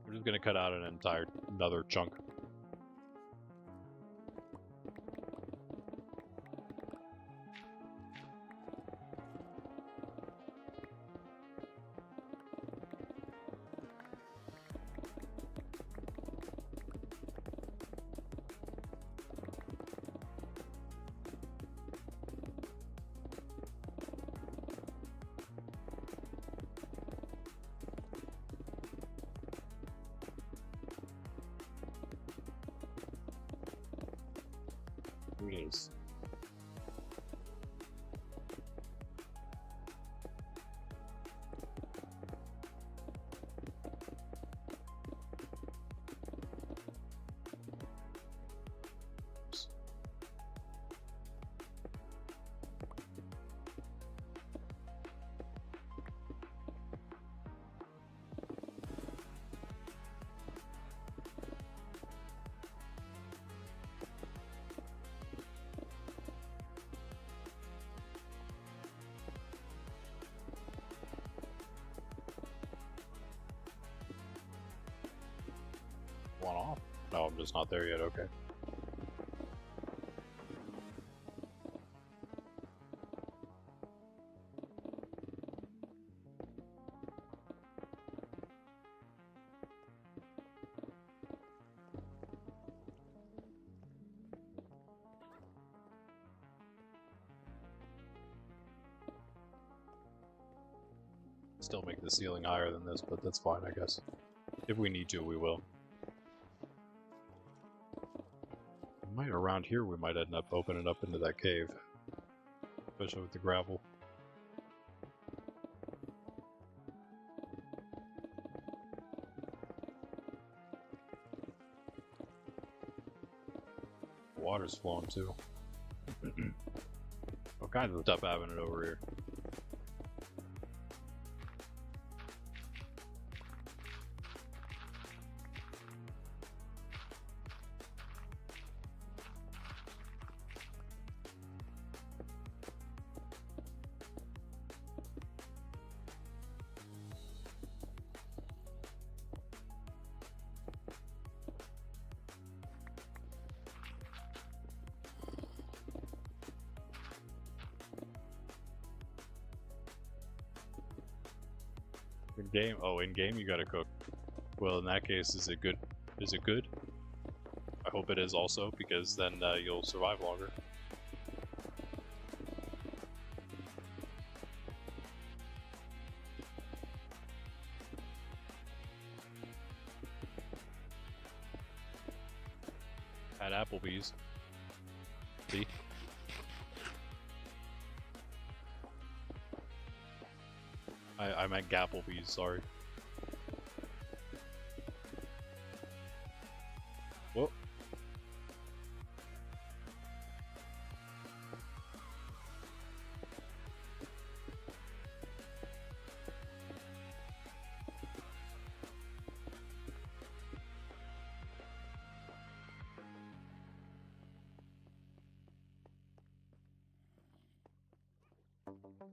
We're just gonna cut out another chunk. It is. One off? No, I'm just not there yet, okay. Still make the ceiling higher than this, but that's fine, I guess. If we need to, we will. Around here we might end up opening up into that cave. Especially with the gravel. Water's flowing too. All kinds of stuff happening over here. In game? Oh, in game you gotta cook. Well, in that case, is it good? Is it good? I hope it is also, because then you'll survive longer. At Applebee's. See? I meant Gapplebee's, sorry. Whoa.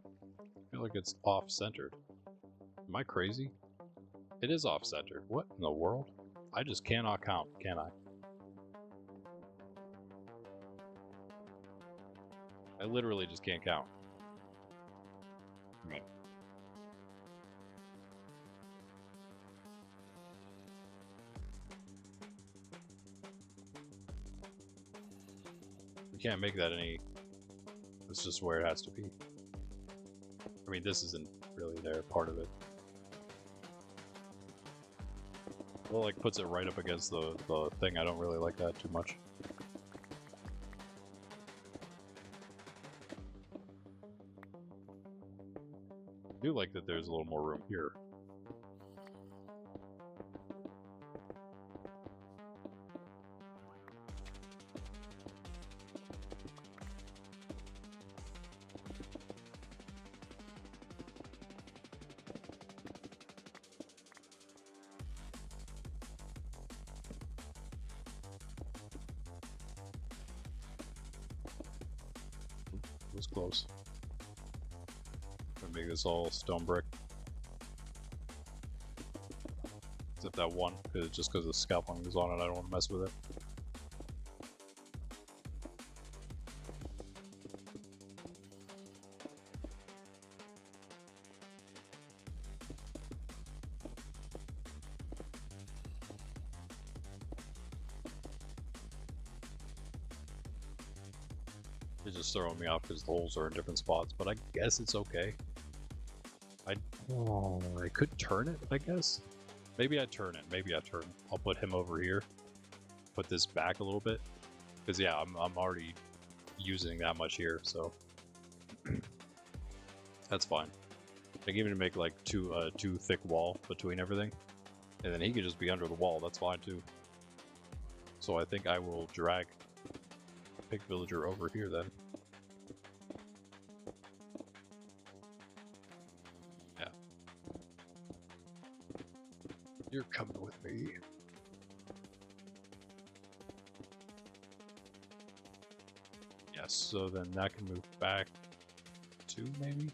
I feel like it's off-centered. Am I crazy? It is off-centered. What in the world? I just cannot count, can I? I literally just can't count. I mean, we can't make that any... It's just where it has to be. I mean, this isn't really their part of it. Well, like, puts it right up against the thing. I don't really like that too much. I do like that there's a little more room here. It was close. I'm gonna make this all stone brick. Except that one, just because the scaffolding is on it, I don't want to mess with it. It's just throwing me off because the holes are in different spots, but I guess it's okay. I could turn it, I guess. Maybe I turn it. Maybe I turn it. I'll put him over here. Put this back a little bit, because yeah, I'm already using that much here, so that's fine. I can even make like two thick wall between everything, and then he could just be under the wall. That's fine too. So I think I will drag Pig Villager over here then. Yeah. You're coming with me. Yes, so then that can move back 2 maybe?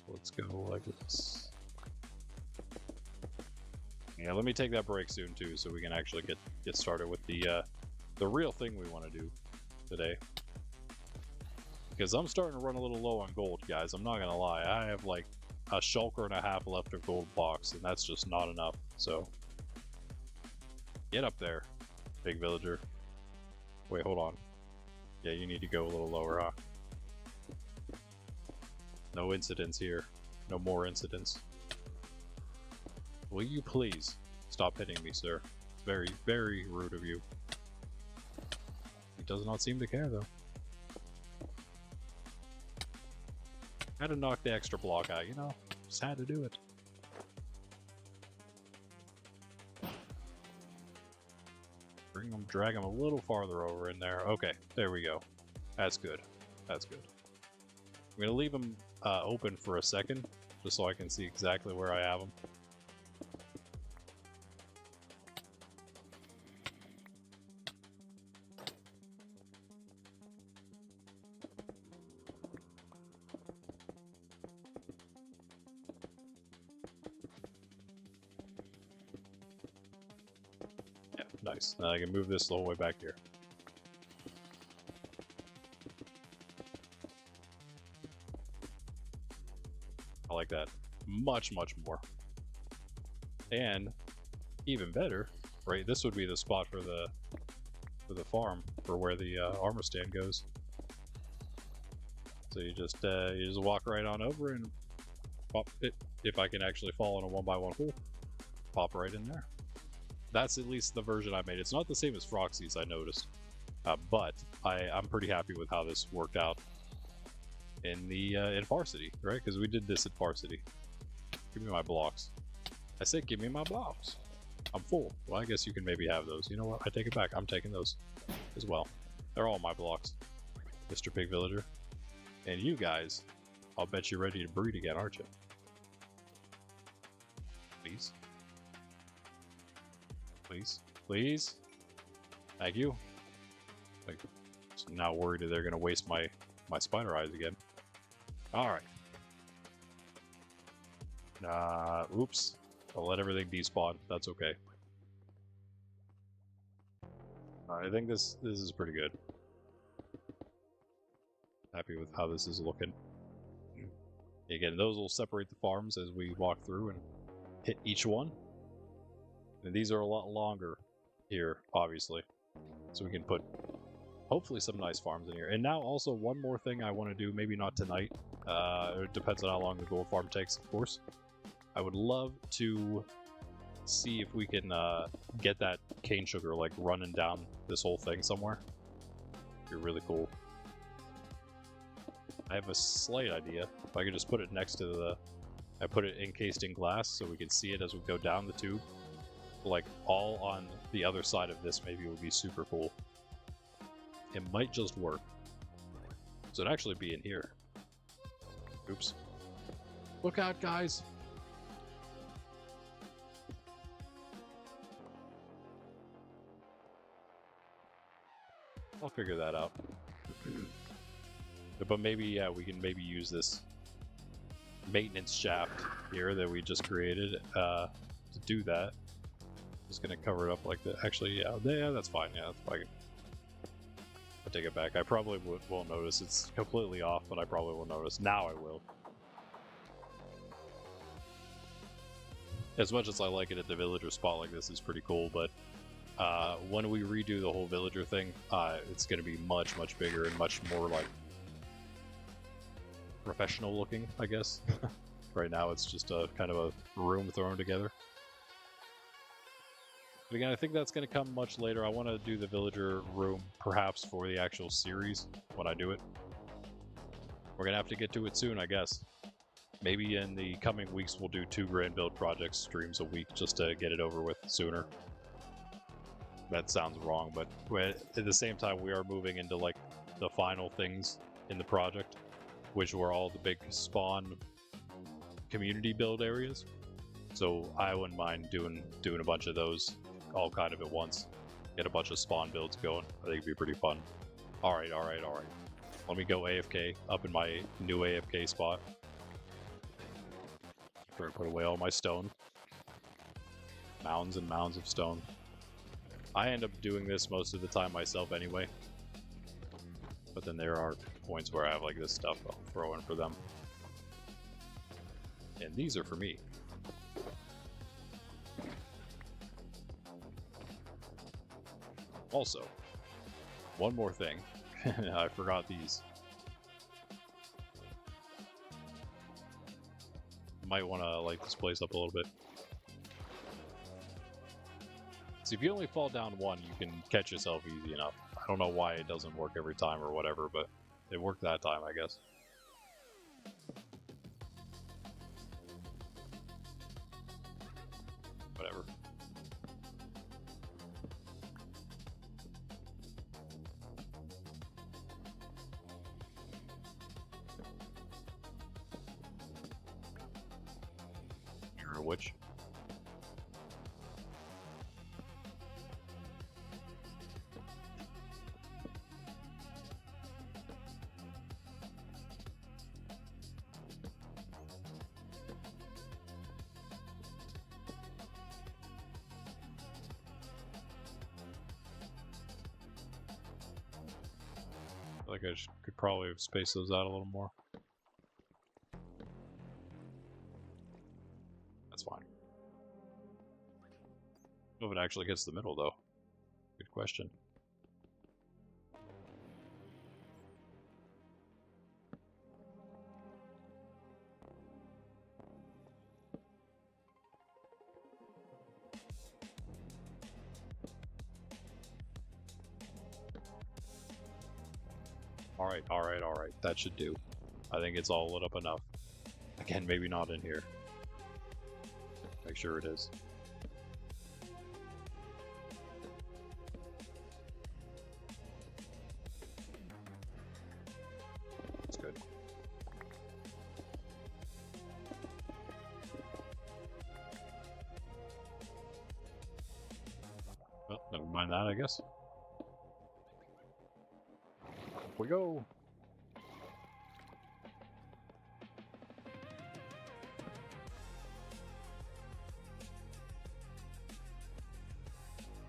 Let's go like this. Yeah, let me take that break soon too, so we can actually get started with the real thing we want to do today. Because I'm starting to run a little low on gold, guys. I'm not gonna lie. I have like a shulker and a half left of gold blocks, and that's just not enough. So get up there, Big Villager. Wait, hold on. Yeah, you need to go a little lower, huh? No incidents here. No more incidents. Will you please stop hitting me, sir? Very, very rude of you. He does not seem to care, though. Had to knock the extra block out, you know? Just had to do it. Bring him, drag him a little farther over in there. Okay, there we go. That's good. That's good. I'm gonna leave him open for a second, just so I can see exactly where I have him. Yeah, nice. Now I can move this the whole way back here. I like that much, much more. And even better, right? This would be the spot for the farm, for where the armor stand goes. So you just walk right on over and pop it. If I can actually fall in a 1x1 hole, pop right in there. That's at least the version I made. It's not the same as Froxy's, I noticed, but I'm pretty happy with how this worked out in the in Varsity, right? Because we did this at Varsity. Give me my blocks. I said, give me my blocks. I'm full. Well, I guess you can maybe have those. You know what? I take it back. I'm taking those as well. They're all my blocks, Mr. Pig Villager. And you guys, I'll bet you're ready to breed again, aren't you? Please. Please. Please. Thank you. Like, I'm now worried that they're going to waste my spider eyes again. Alright. Oops. I'll let everything despawn. That's okay. I think this is pretty good. Happy with how this is looking. Again, those will separate the farms as we walk through and hit each one. And these are a lot longer here, obviously. So we can put, hopefully, some nice farms in here. And now also one more thing I want to do, maybe not tonight. It depends on how long the gold farm takes, of course. I would love to see if we can get that cane sugar like running down this whole thing somewhere. It'd be really cool. I have a slight idea. If I could just put it next to the... I put it encased in glass so we can see it as we go down the tube. Like, all on the other side of this maybe would be super cool. It might just work. So it'd actually be in here. Oops. Look out, guys! I'll figure that out. But maybe, yeah, we can maybe use this maintenance shaft here that we just created to do that. Just gonna cover it up like that. Actually, yeah, that's fine. Yeah, that's fine. I'll take it back. I probably won't notice. It's completely off, but I probably will notice. Now I will. As much as I like it at the villager spot like this is pretty cool, but when we redo the whole villager thing, it's going to be much, much bigger and much more, like, professional looking, I guess. Right now it's just a kind of a room thrown together. But again, I think that's going to come much later. I want to do the villager room, perhaps, for the actual series when I do it. We're going to have to get to it soon, I guess. Maybe in the coming weeks we'll do 2 grand build projects streams a week just to get it over with sooner. That sounds wrong, but at the same time we are moving into like the final things in the project, which were all the big spawn community build areas. So I wouldn't mind doing a bunch of those all kind of at once. Get a bunch of spawn builds going. I think it'd be pretty fun. Alright. Let me go AFK up in my new AFK spot. Try to put away all my stone. Mounds and mounds of stone. I end up doing this most of the time myself anyway. But then there are points where I have like this stuff I'll throw in for them. And these are for me. Also, one more thing. I forgot these. Might want to light this place up a little bit. See, if you only fall down one, you can catch yourself easy enough. I don't know why it doesn't work every time or whatever, but it worked that time, I guess. Whatever. You're a witch. I think I could probably space those out a little more. That's fine. I don't know if it actually gets the middle, though. Good question. Alright. That should do. I think it's all lit up enough. Again, maybe not in here. Make sure it is. That's good. Well, never mind that, I guess. We go.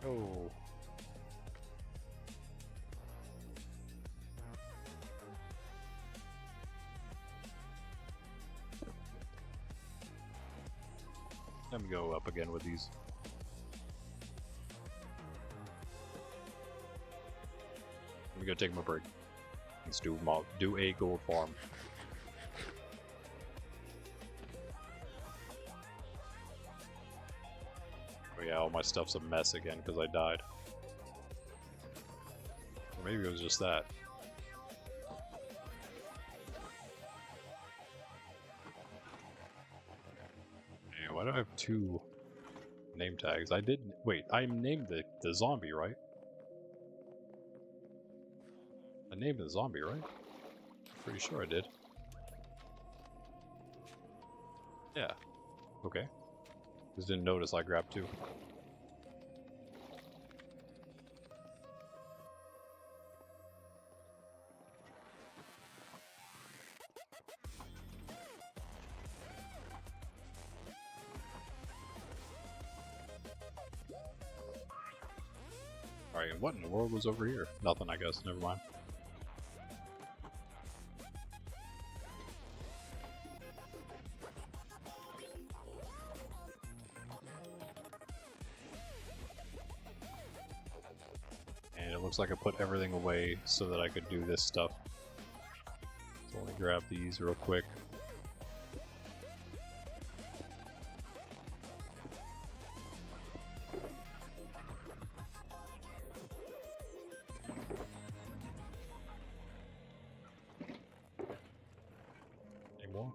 Oh. Let me go up again with these. Let me go take my break. Let's do a gold farm. Oh yeah, all my stuff's a mess again because I died. Or maybe it was just that. Hey, why do I have 2 name tags? I did. Wait, I named the zombie, right? I named the zombie, right? Pretty sure I did. Yeah. Okay. Just didn't notice I grabbed 2. Alright, what in the world was over here? Nothing, I guess. Never mind. And it looks like I put everything away so that I could do this stuff. So let me grab these real quick. Any more?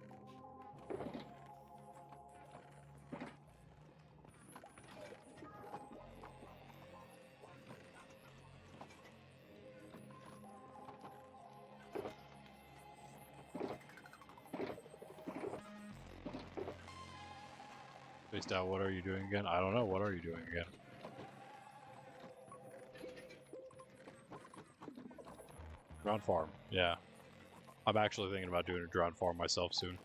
Spaced out, what are you doing again? I don't know, what are you doing again? Drone farm, yeah. I'm actually thinking about doing a drone farm myself soon.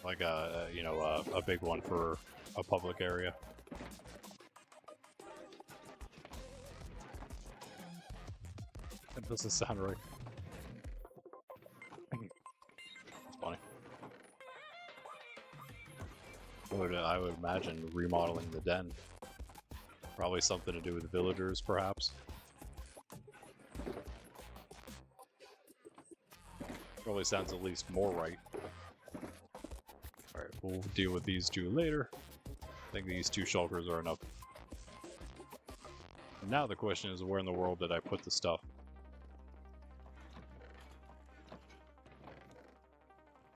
Like you know, a big one for a public area. That doesn't sound right. It's funny. I would imagine remodeling the den. Probably something to do with the villagers, perhaps. Probably sounds at least more right. Alright, we'll deal with these 2 later. I think these 2 shulkers are enough. Now the question is, where in the world did I put the stuff?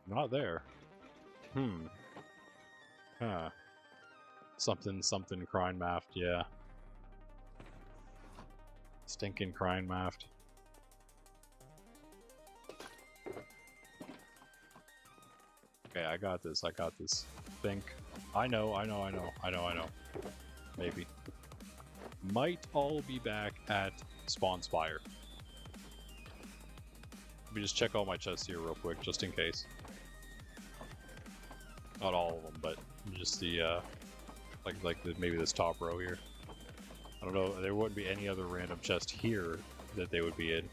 Not there. Huh. Something crine maft, yeah. Stinking crine maft. Okay, I got this. Think. I know. Maybe. Might all be back at Spawn Spire. Let me just check all my chests here real quick, just in case. Not all of them, but just the, maybe this top row here. I don't know, there wouldn't be any other random chest here that they would be in.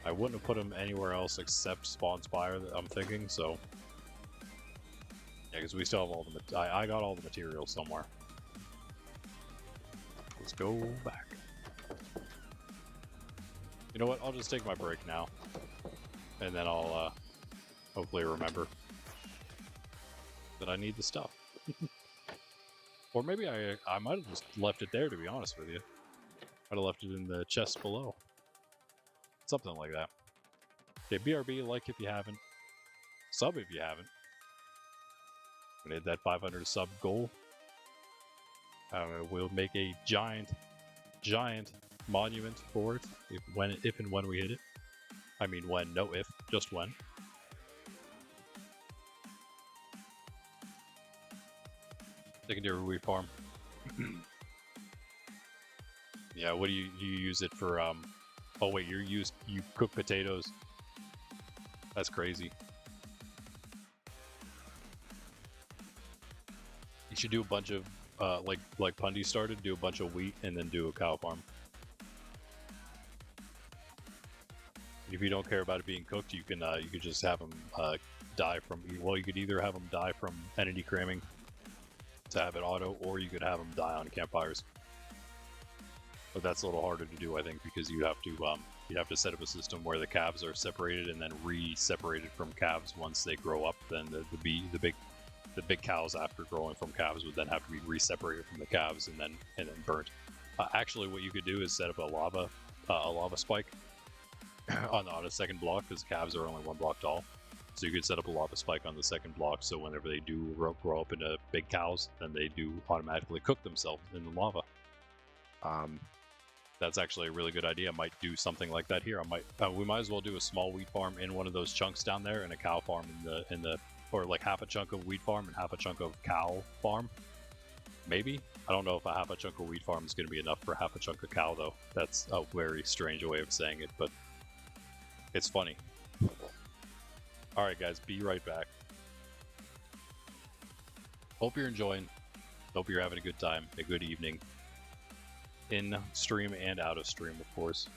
I wouldn't have put them anywhere else except Spawn Spire, I'm thinking, so... Yeah, because we still have all the... I got all the materials somewhere. Let's go back. You know what, I'll just take my break now. And then I'll, hopefully remember that I need the stuff. Or maybe I might have just left it there, to be honest with you. I'd have left it in the chest below. Something like that. Okay, BRB, like if you haven't. Sub if you haven't. We hit that 500 sub goal. We'll make a giant monument for it if and when we hit it. I mean when, no if, just when. Secondary wheat farm. Yeah, what do you use it for Oh wait, you cook potatoes. That's crazy. You should do a bunch of like Pundy started, do a bunch of wheat and then do a cow farm. If you don't care about it being cooked, you can just have them die from. Well, you could either have them die from entity cramming to have it auto, or you could have them die on campfires. But that's a little harder to do, I think, because you have to set up a system where the calves are separated and then re-separated from calves once they grow up. Then the big cows after growing from calves would then have to be re-separated from the calves and then burnt. Actually, what you could do is set up a lava spike on a second block, because calves are only 1 block tall. So you could set up a lava spike on the second block, so whenever they do grow up into big cows, then they do automatically cook themselves in the lava. That's actually a really good idea. I might do something like that here. We might as well do a small wheat farm in one of those chunks down there, and a cow farm in the or like half a chunk of wheat farm and half a chunk of cow farm. Maybe. I don't know if a half a chunk of wheat farm is going to be enough for half a chunk of cow, though. That's a very strange way of saying it, but it's funny. Alright guys, be right back. Hope you're enjoying. Hope you're having a good time, a good evening. In stream and out of stream, of course.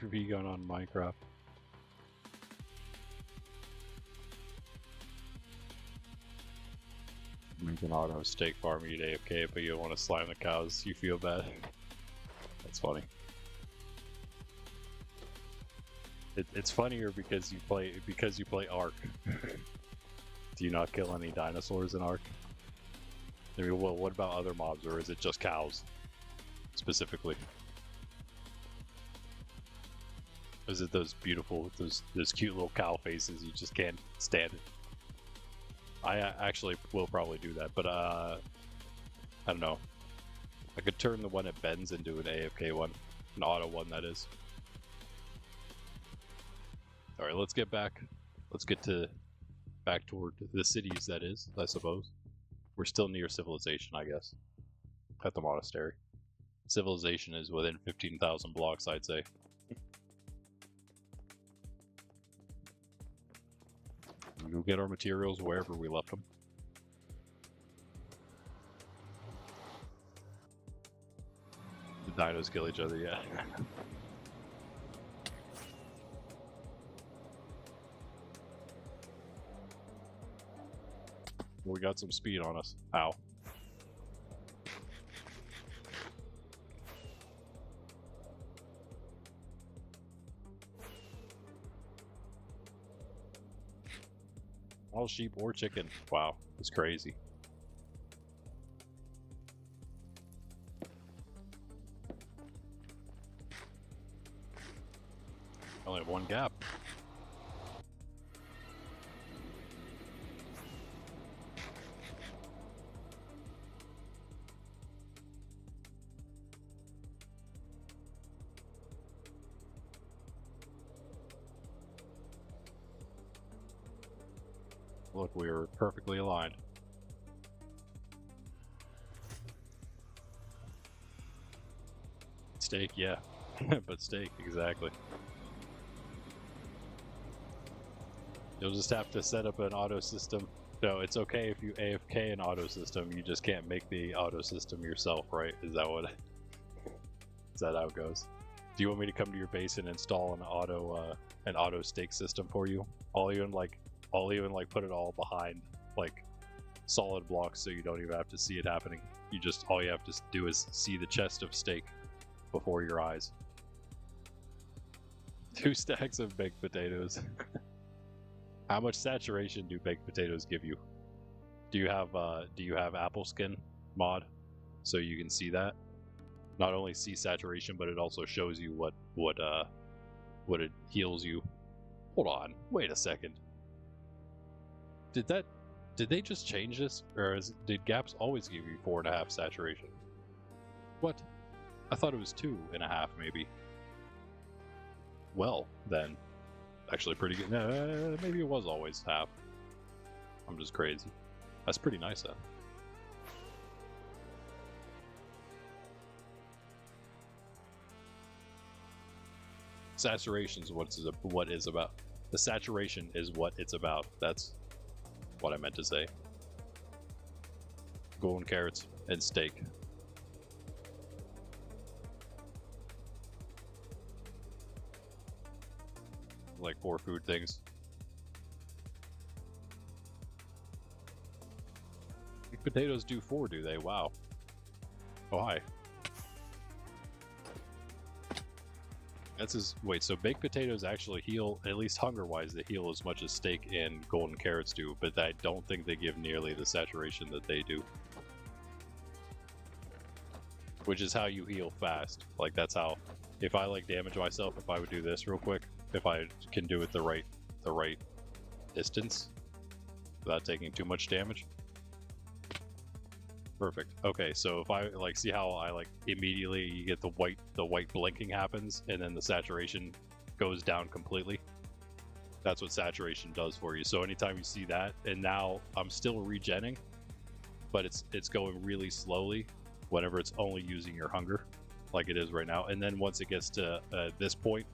vegan on Minecraft. You can auto steak farm, eat AFK, but you don't want to slime the cows. You feel bad. That's funny. It's funnier because you play Ark. Do you not kill any dinosaurs in Ark? I mean, well, what about other mobs, or is it just cows specifically? Is it those beautiful, those cute little cow faces you just can't stand it? I actually will probably do that, but I don't know. I could turn the one that bends into an AFK one, an auto one that is. All right, let's get back. Let's get back toward the cities. That is, I suppose. We're still near civilization, I guess. At the monastery. Civilization is within 15,000 blocks, I'd say. We'll get our materials wherever we left them. The dinos kill each other, yeah. We got some speed on us. Ow. All sheep or chicken. Wow, it's crazy. I only have one gap. Look, we are perfectly aligned. Steak, yeah. But steak, exactly. You'll just have to set up an auto system. No, it's okay if you AFK an auto system, you just can't make the auto system yourself, right? Is that how it goes? Do you want me to come to your base and install an auto steak system for you? I'll even put it all behind like solid blocks so you don't even have to see it happening. All you have to do is see the chest of steak before your eyes. 2 stacks of baked potatoes. How much saturation do baked potatoes give you? Do you have apple skin mod so you can see that? Not only see saturation, but it also shows you what it heals you. Hold on, wait a second. Did they just change this, or did gaps always give you 4.5 saturation? What? I thought it was 2.5 maybe. Well, then, actually pretty good. Maybe it was always half. I'm just crazy. That's pretty nice then. Saturation is what is about. The saturation is what it's about. That's what I meant to say. Golden carrots and steak. Like 4 food things. Baked potatoes do 4, do they? Wow. Oh, hi. Wait, so baked potatoes actually heal, at least hunger-wise, they heal as much as steak and golden carrots do, but I don't think they give nearly the saturation that they do. Which is how you heal fast. Like, that's how, if I damage myself, if I would do this real quick, if I can do it the right distance without taking too much damage. Perfect. Okay, so if I see how I immediately you get the white blinking happens and then the saturation goes down completely. That's what saturation does for you. So anytime you see that, and now I'm still regenning, but it's going really slowly whenever it's only using your hunger, like it is right now. And then once it gets to this point,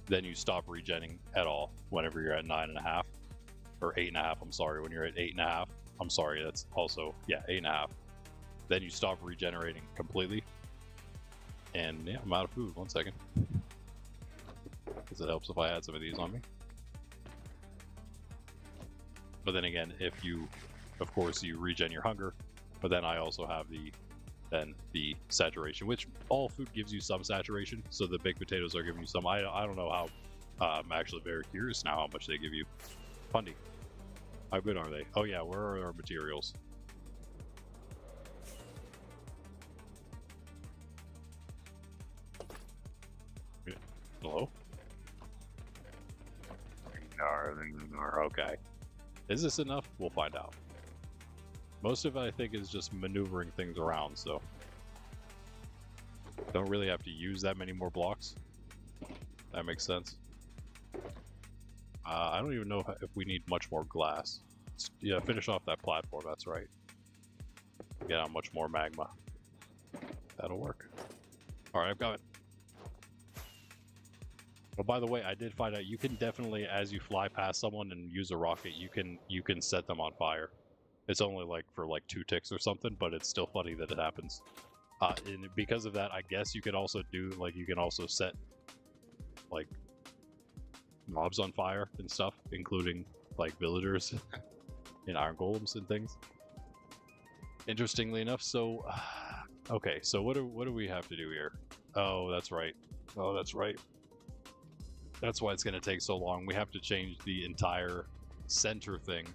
then you stop regenning at all whenever you're at 9.5 or 8.5. I'm sorry, when you're at 8.5. I'm sorry, that's also, yeah, 8.5. Then you stop regenerating completely. And yeah, I'm out of food. 1 second. because it helps if I add some of these on me. But then again, if you, of course, you regen your hunger, but then I also have the saturation, which all food gives you some saturation. So the baked potatoes are giving you some. I don't know how. I'm actually very curious now how much they give you. Fundy. How good are they? Oh yeah, where are our materials? Hello? Okay. Is this enough? We'll find out. Most of it, I think, is just maneuvering things around, so don't really have to use that many more blocks. That makes sense. I don't even know if we need much more glass. Yeah, finish off that platform, that's right. Get out much more magma. That'll work. Alright, I've got it. Oh, by the way, I did find out you can definitely, as you fly past someone and use a rocket, you can set them on fire. It's only like for like 2 ticks or something, but it's still funny that it happens. And because of that, I guess you can also do like you can also set like mobs on fire and stuff, including like villagers and iron golems and things. Interestingly enough, so okay, so what do we have to do here? Oh, that's right. Oh, that's right. That's why it's going to take so long. We have to change the entire center thing.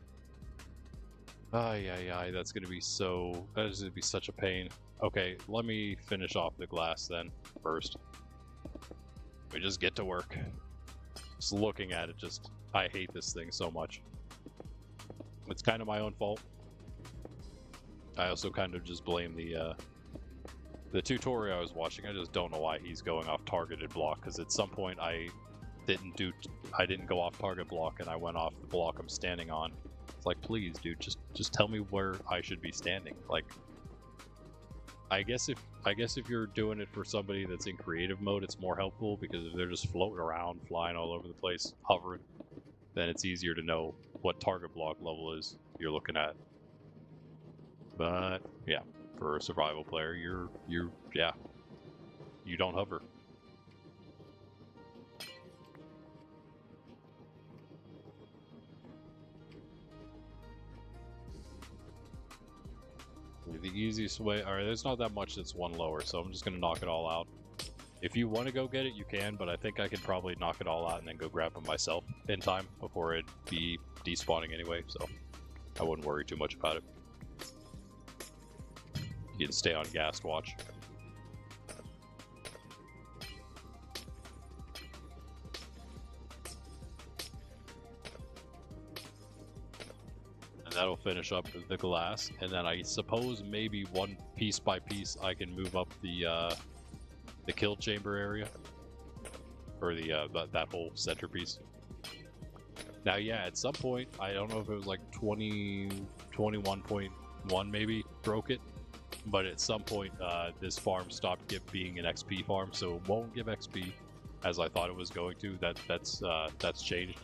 Ay, that's going to be so... That is going to be such a pain. Okay, let me finish off the glass then, first. We just get to work. Just looking at it, just... I hate this thing so much. It's kind of my own fault. I also kind of just blame the tutorial I was watching. I just don't know why he's going off targeted block, because at some point I didn't go off target block and I went off the block I'm standing on. It's like, please, dude, just tell me where I should be standing. Like, I guess if you're doing it for somebody that's in creative mode, it's more helpful, because if they're just floating around, flying all over the place, hovering, then it's easier to know what target block level is you're looking at. But yeah, for a survival player, you don't hover. The easiest way, alright, there's not that much that's one lower, so I'm just gonna knock it all out. If you want to go get it, you can, but I think I could probably knock it all out and then go grab it myself in time before it'd be despawning anyway, so I wouldn't worry too much about it. You can stay on gas watch. And that'll finish up the glass, and then I suppose maybe one piece by piece I can move up the kill chamber area, or that whole centerpiece. Now, yeah, at some point, I don't know if it was like 21.1 maybe broke it, but at some point this farm stopped being an XP farm, so it won't give XP as I thought it was going to. That's changed.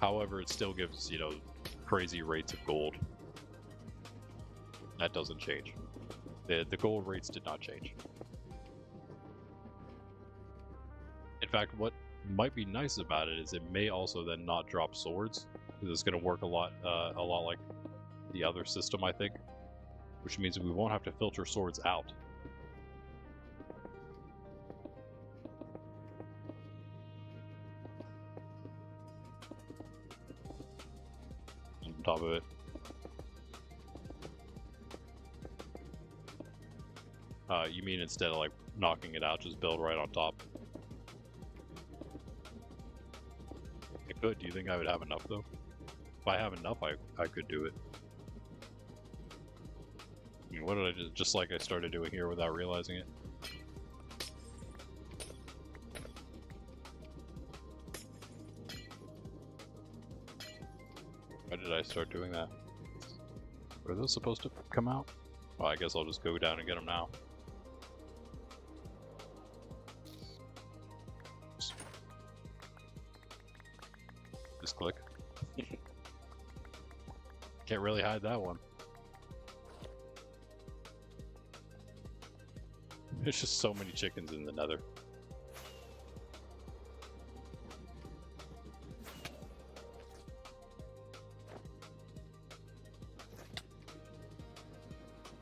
However, it still gives, you know, crazy rates of gold. That doesn't change. The gold rates did not change. In fact, what might be nice about it is it may also then not drop swords, because it's going to work a lot like the other system, I think, which means we won't have to filter swords out. On top of it. You mean instead of like knocking it out, just build right on top? I could. Do you think I would have enough though? If I have enough, I could do it. I mean, what did I just like I started doing here without realizing it? Why did I start doing that? Were those supposed to come out? Well, I guess I'll just go down and get them now. Just click. Can't really hide that one. There's just so many chickens in the nether.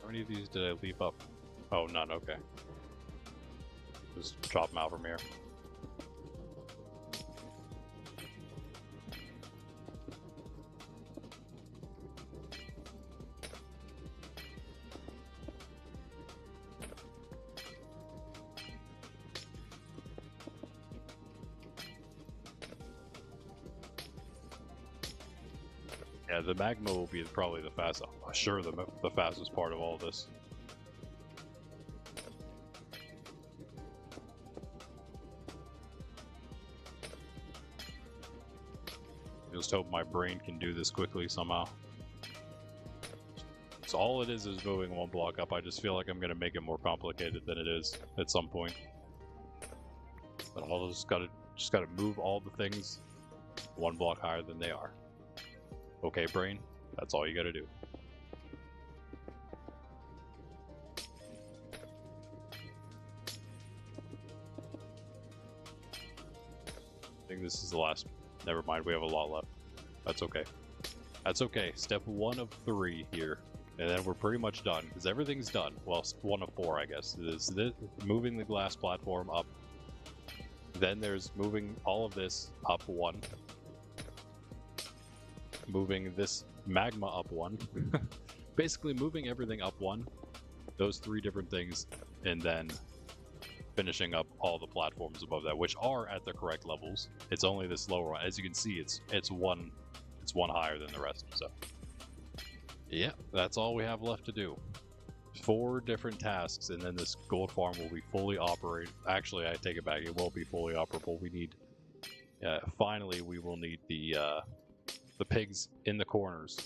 How many of these did I leave up? Oh, none, okay. Just drop them out from here. Yeah, the magma will be probably the fastest, sure, the fastest part of all this. I just hope my brain can do this quickly somehow. So all it is moving one block up. I just feel like I'm going to make it more complicated than it is at some point. But I'll just gotta move all the things one block higher than they are. Okay, brain, that's all you gotta do. I think this is the last. Never mind, we have a lot left. That's okay. That's okay. Step 1 of 3 here. And then we're pretty much done, because everything's done. Well, 1 of 4, I guess. There's this, moving the glass platform up. Then there's moving all of this up 1. Moving this magma up 1. Basically moving everything up 1. Those 3 different things. And then finishing up all the platforms above that, which are at the correct levels. It's only this lower one. As you can see, it's one higher than the rest, so. Yeah, that's all we have left to do. 4 different tasks, and then this gold farm will be fully operated. Actually, I take it back. It won't be fully operable. We need, finally, we will need the pigs in the corners.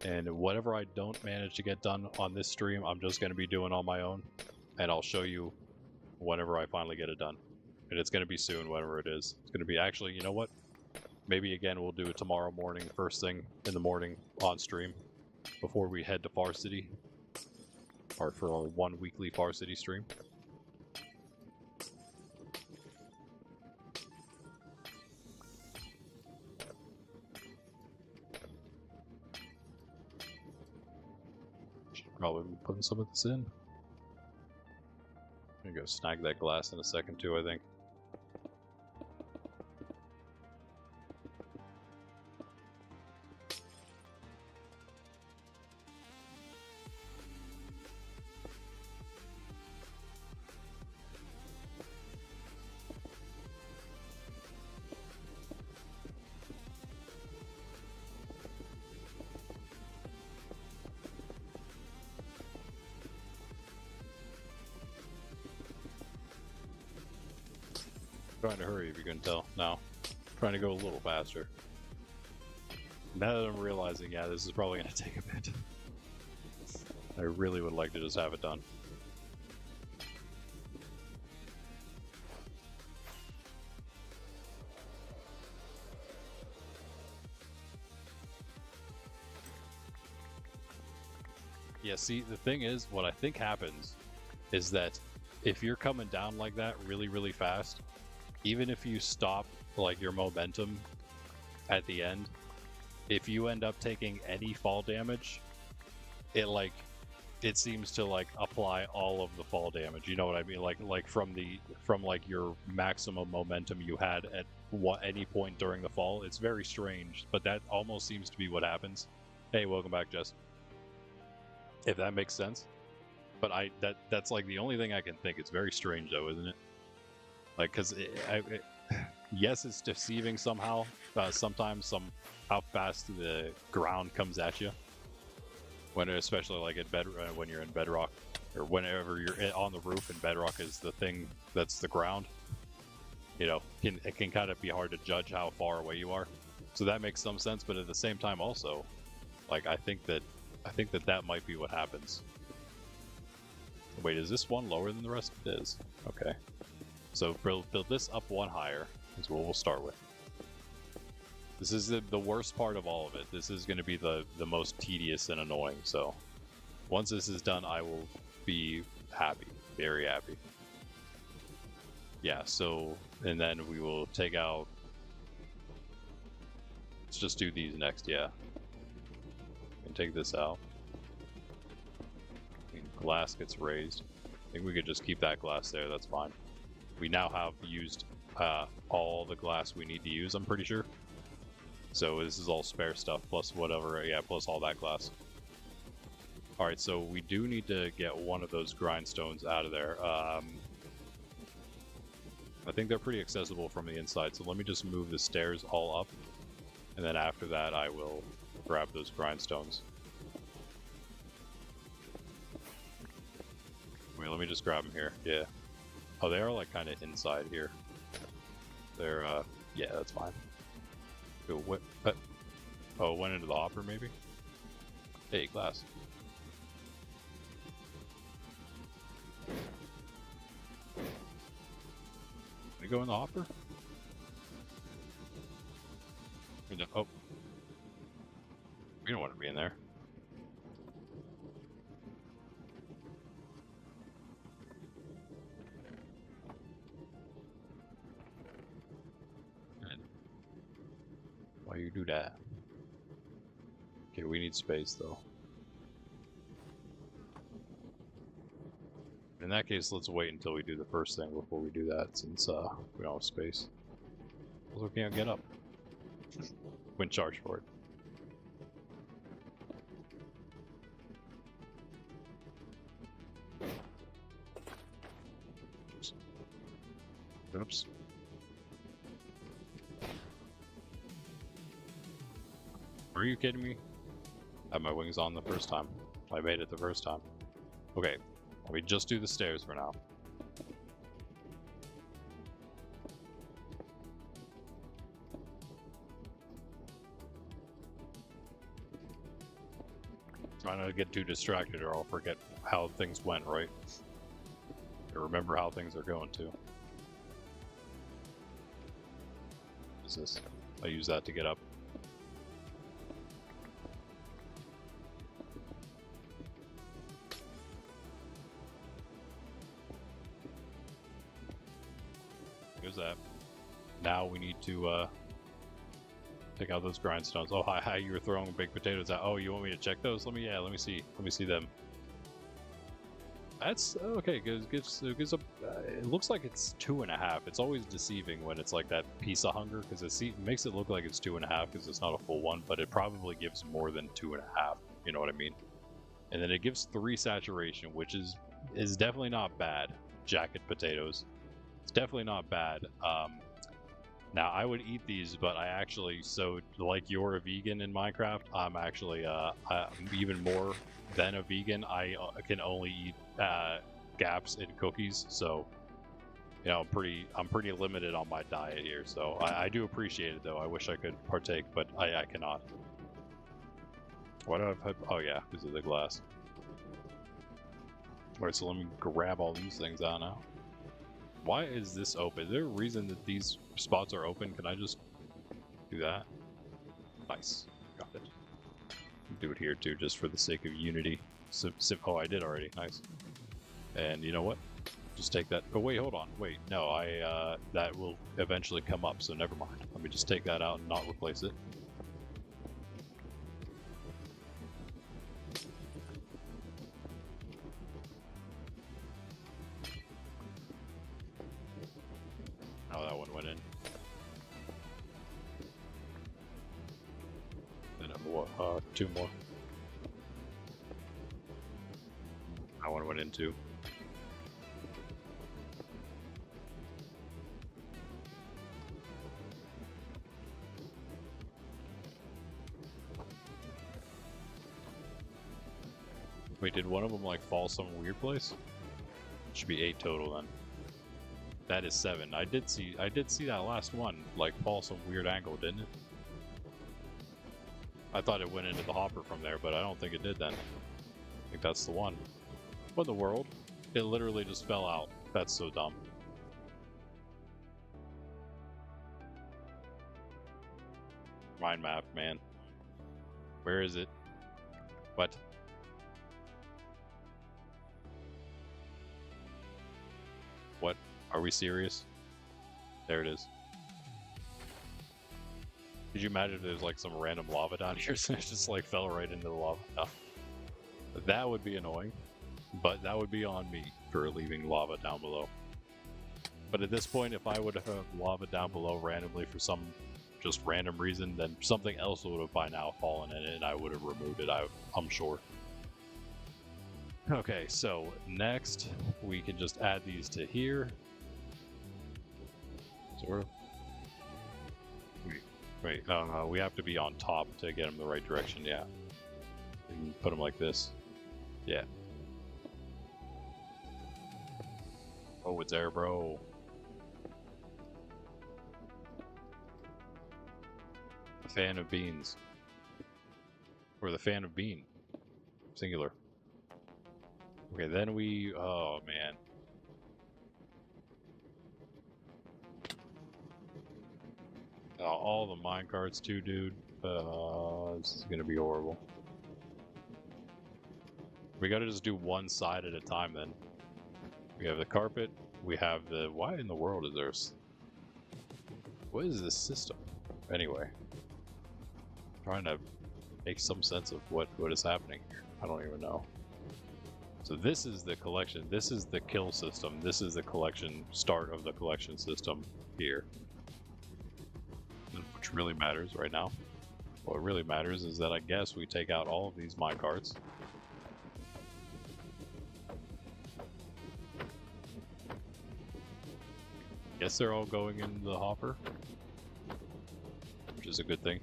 And whatever I don't manage to get done on this stream, I'm just going to be doing on my own, and I'll show you whenever I finally get it done. And it's going to be soon, whatever it is. It's going to be, actually, you know what? Maybe again, we'll do it tomorrow morning, first thing in the morning on stream, before we head to Far City, or for our 1 weekly Far City stream. Should probably be putting some of this in. I'm gonna go snag that glass in a second too, I think. Trying to hurry if you can tell. No. Trying to go a little faster. Now that I'm realizing, yeah, this is probably going to take a bit. I really would like to just have it done. Yeah, see, the thing is, what I think happens is that if you're coming down like that really, really fast, even if you stop like your momentum at the end, if you end up taking any fall damage, it seems to like apply all of the fall damage. You know what I mean? Like from like your maximum momentum you had at any point during the fall. It's very strange, but that almost seems to be what happens. Hey, welcome back, Jess. If that makes sense. But that's like the only thing I can think. It's very strange though, isn't it? Like, because yes, it's deceiving somehow. Sometimes how fast the ground comes at you. Especially like at when you're in bedrock, or whenever you're on the roof and bedrock is the thing that's the ground. You know, it can kind of be hard to judge how far away you are. So that makes some sense, but at the same time also, like I think that might be what happens. Wait, is this one lower than the rest? It is. Okay. So build this up 1 higher is what we'll start with. This is the worst part of all of it. This is going to be the most tedious and annoying. So once this is done, I will be happy, very happy. Yeah, so, and then we will take out, let's just do these next, yeah. And take this out. glass gets raised. I think we could just keep that glass there, that's fine. We now have used all the glass we need to use, I'm pretty sure. So this is all spare stuff, plus whatever, yeah, plus all that glass. Alright, so we do need to get one of those grindstones out of there. I think they're pretty accessible from the inside, so let me just move the stairs all up. And then after that, I will grab those grindstones. Wait, let me just grab them here. Yeah. Oh, they are like kind of inside here. They're, yeah, that's fine. Go, what? Oh, it went into the hopper maybe? Hey, glass. Can it go in the hopper? Oh. We don't want to be in there. Why you do that? Okay, we need space though. In that case, let's wait until we do the first thing before we do that, since we don't have space. Also, can't get up. Wouldn't charge for it. Oops. Are you kidding me? I had my wings on the first time. I made it the first time. Okay, let me just do the stairs for now. Trying not to get too distracted or I'll forget how things went, right? I remember how things are going too. What is this? I use that to get up. Here's that. Now we need to take out those grindstones. Oh, hi, you were throwing big potatoes out. Oh, you want me to check those? Let me see them. That's okay, because it looks like it's 2.5. It's always deceiving when it's like that piece of hunger, because it makes it look like it's 2.5 because it's not a full one, but it probably gives more than 2.5. You know what I mean? And then it gives 3 saturation, which is definitely not bad. Jacket potatoes. It's definitely not bad. Now, I would eat these, but I actually, so like you're a vegan in Minecraft, I'm actually I'm even more than a vegan. I can only eat gaps in cookies, so you know I'm pretty limited on my diet here. So I do appreciate it though. I wish I could partake, but I cannot. Why do I have? Oh yeah, because of the glass. All right, so let me grab all these things out now. Why is this open? Is there a reason that these spots are open? Can I just do that? Nice. Got it. Do it here too, just for the sake of unity. Oh, I did already. Nice. And you know what? Just take that. Oh, wait, hold on. Wait, no, that will eventually come up, so never mind. Let me just take that out and not replace it. Oh, that one went in. Then what? 2 more. That one went in too. Wait, did one of them like fall some weird place? Should be 8 total then. That is 7. I did see that last one like fall some weird angle, didn't it? I thought it went into the hopper from there, but I don't think it did then. I think that's the one. What in the world? It literally just fell out. That's so dumb. Mind map, man. Where is it? What? What? Are we serious? There it is. Could you imagine if there's like some random lava down here and it just like fell right into the lava? No. That would be annoying. but that would be on me for leaving lava down below. But at this point, if I would have lava down below randomly for some just random reason, then something else would have by now fallen in it and I would have removed it, I'm sure. Okay, so next we can just add these to here. Sort of. Wait, we have to be on top to get them the right direction, yeah. We can put them like this. Yeah. Oh, it's there, bro. The fan of beans. Or the fan of bean. Singular. Okay, then we... Oh, man. All the minecarts too, dude. This is gonna be horrible. We gotta just do one side at a time then. We have the carpet. We have the... Why in the world is there... What is this system? Anyway. Trying to make some sense of what is happening here. I don't even know. So this is the collection. This is the kill system. This is the collection, start of the collection system here. Which really matters right now. What really matters is that I guess we take out all of these minecarts. Guess they're all going in the hopper, which is a good thing.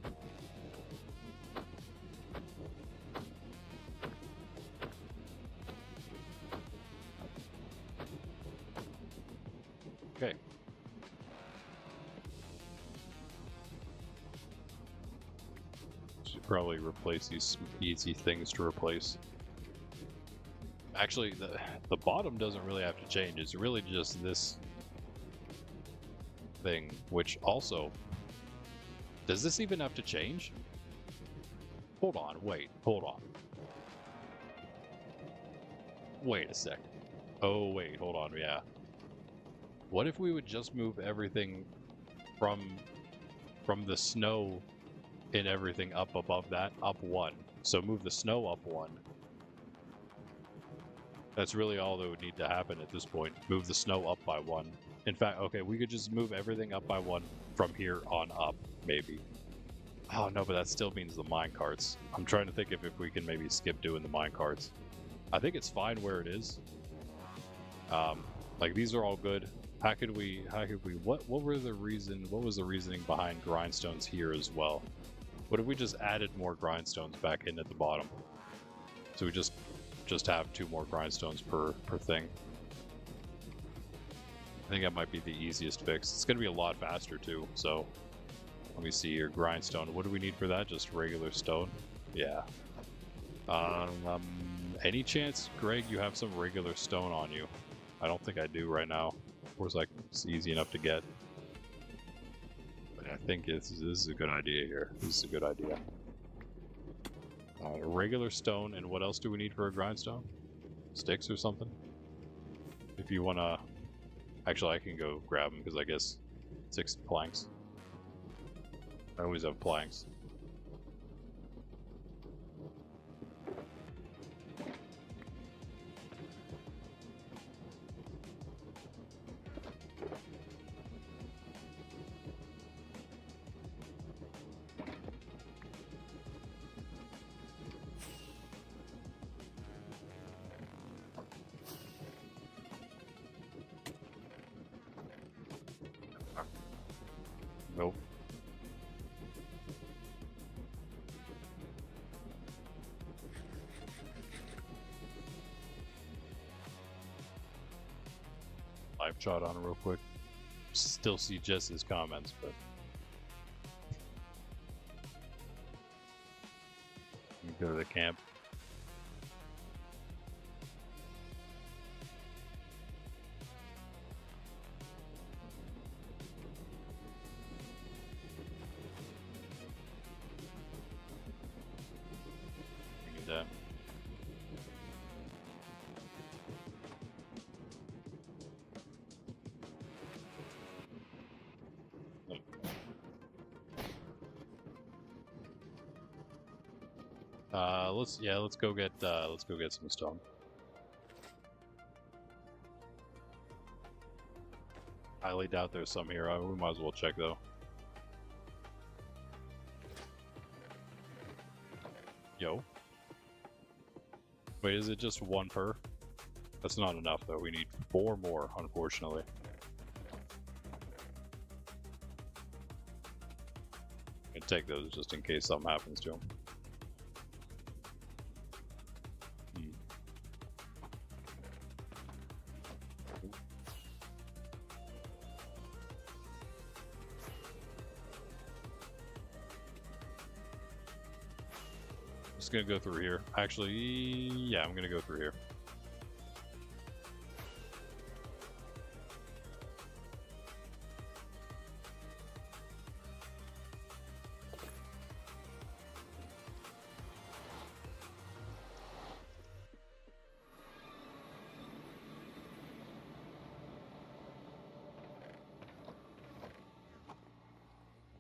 Okay. Should probably replace these easy things to replace. Actually, the bottom doesn't really have to change. It's really just this thing, which also... Does this even have to change? Hold on, wait, hold on. Wait a sec. Oh, wait, hold on, yeah. What if we would just move everything from the snow and everything up above that, up one. So move the snow up one. That's really all that would need to happen at this point. Move the snow up by one. In fact, okay, we could just move everything up by one from here on up, maybe. Oh no, but that still means the minecarts. I'm trying to think if we can maybe skip doing the minecarts. I think it's fine where it is. Like these are all good. How could we, what was the reasoning behind grindstones here as well? What if we just added more grindstones back in at the bottom? So we just have 2 more grindstones per thing. I think that might be the easiest fix. It's going to be a lot faster too, so let me see here. Grindstone, what do we need for that? Just regular stone? Yeah. Any chance, Greg, you have some regular stone on you? I don't think I do right now. Of course, like, it's easy enough to get. But I think this is a good idea here. This is a good idea. Regular stone, and what else do we need for a grindstone? Sticks or something? If you want to... Actually, I can go grab them, because I guess 6 planks. I always have planks. Nope. Live shot on it real quick. Still see Jess's comments, but you go to the camp. Let's go get some stone. highly doubt there's some here. We might as well check though. Yo. Wait, is it just one per? That's not enough though. We need 4 more, unfortunately. I can take those just in case something happens to them. Just gonna go through here. Actually, yeah, I'm gonna go through here.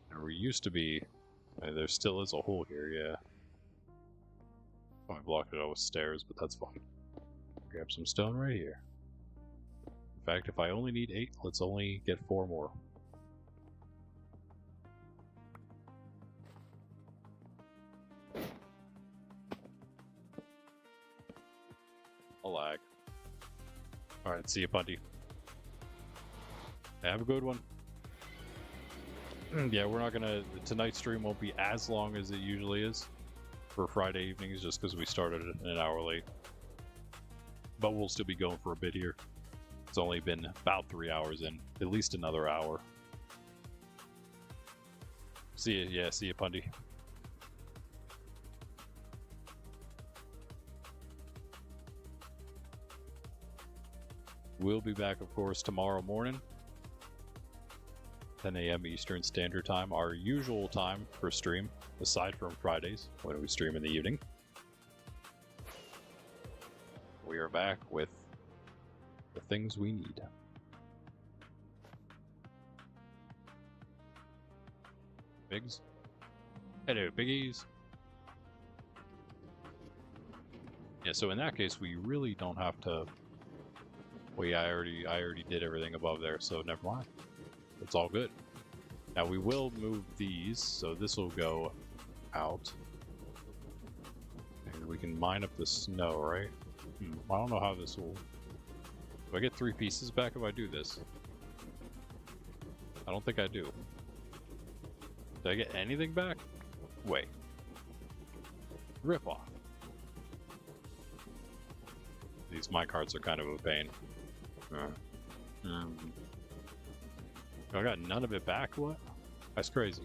There used to be, there still is a hole here, yeah. I blocked it out with stairs, but that's fine. Grab some stone right here. In fact, if I only need 8, let's only get 4 more. A lag. Alright, see you, Punty. Have a good one. Yeah, we're not gonna... Tonight's stream won't be as long as it usually is for Friday evenings, just because we started an hour late. But we'll still be going for a bit here. It's only been about 3 hours in. At least another hour. See ya, yeah, see ya, Pundy. We'll be back, of course, tomorrow morning. 10 a.m. Eastern Standard Time, our usual time for stream, aside from Fridays, when we stream in the evening. We are back with the things we need. Biggs? Hello, Biggies! Yeah, so in that case, we really don't have to... Well, yeah, I already did everything above there, so never mind. It's all good. Now we will move these, so this will go out. And we can mine up the snow, right? I don't know how this will... Do I get 3 pieces back if I do this? I don't think I do. Do I get anything back? Wait. Rip off. These minecarts are kind of a pain. I got none of it back? What? That's crazy.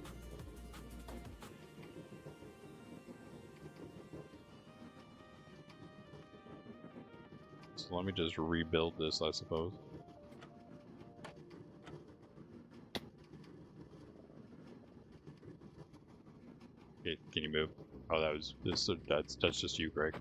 So let me just rebuild this, I suppose. Okay, can you move? Oh, that was this. That's just you, Greg.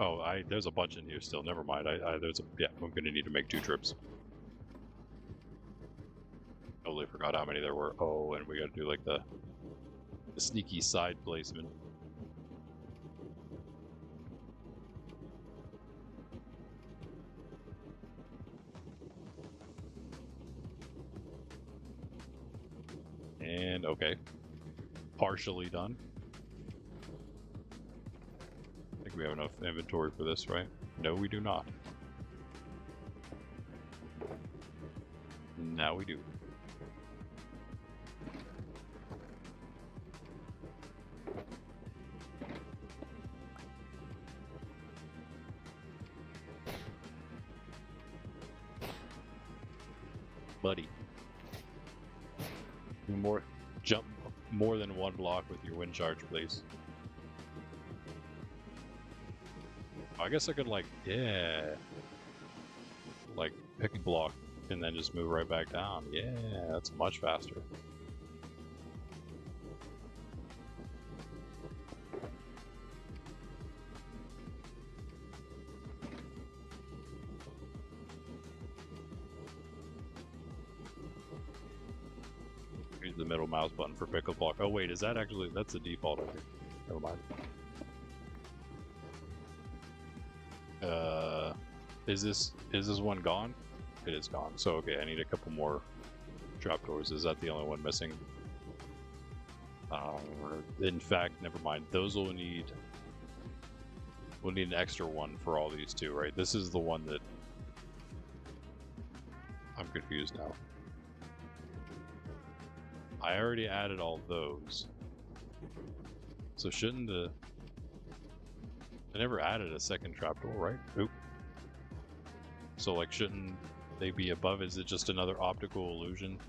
Oh, there's a bunch in here still. Never mind. Yeah, I'm gonna need to make 2 trips. Totally forgot how many there were. Oh, and we gotta do like the sneaky side placement. And okay, partially done. I think we have enough inventory for this, right? No, we do not. Now we do. Buddy. Jump more than 1 block with your wind charge, please. I guess I could, like, yeah. Like, pick a block and then just move right back down. Yeah, that's much faster. use the middle mouse button for pickle block. Oh wait, is that actually, that's the default, I think. Never mind. Is this one gone? It is gone. So okay, I need a couple more trapdoors. Is that the only one missing? In fact, never mind. Those will need. We'll need an extra one for all these two, right? This is the one that I'm confused now. I already added all those. So shouldn't the... I never added a second trapdoor, right? Oop. So like shouldn't they be above? Is it just another optical illusion?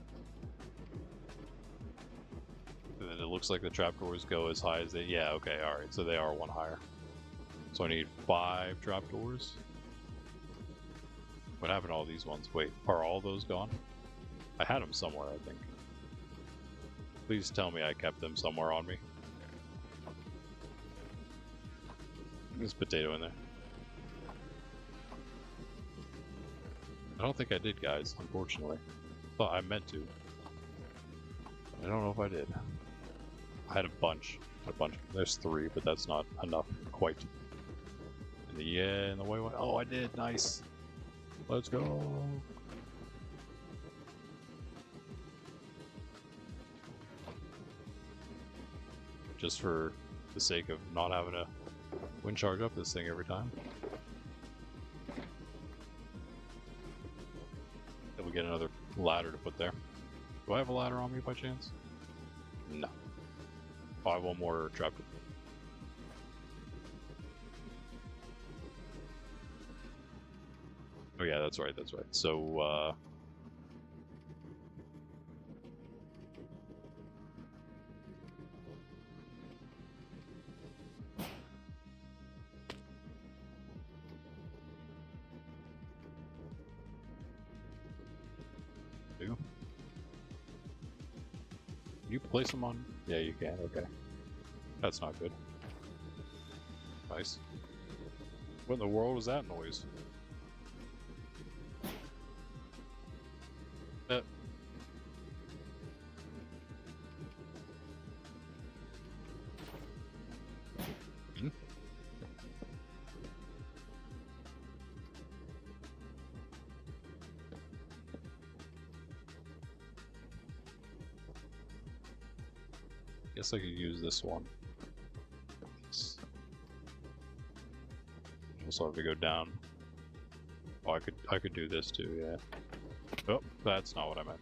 And then it looks like the trapdoors go as high as they... Yeah, okay, alright. So they are one higher. So I need 5 trapdoors. What happened to all these ones? Wait, are all those gone? I had them somewhere, I think. Please tell me I kept them somewhere on me. There's potato in there. I don't think I did, guys, unfortunately. Thought I meant to. I don't know if I did. I had a bunch. There's 3, but that's not enough quite. In the way. Oh, I did. Nice. Let's go. Just for the sake of not having to wind charge up this thing every time. Then we get another ladder to put there. Do I have a ladder on me by chance? No. Oh, I have one more trap. Oh yeah, that's right, that's right. So, Can you place them on? Yeah, you can, okay. That's not good. Nice. What in the world was that noise? Guess I could use this one. Also have to go down. Oh, I could do this too, yeah. Oh, that's not what I meant.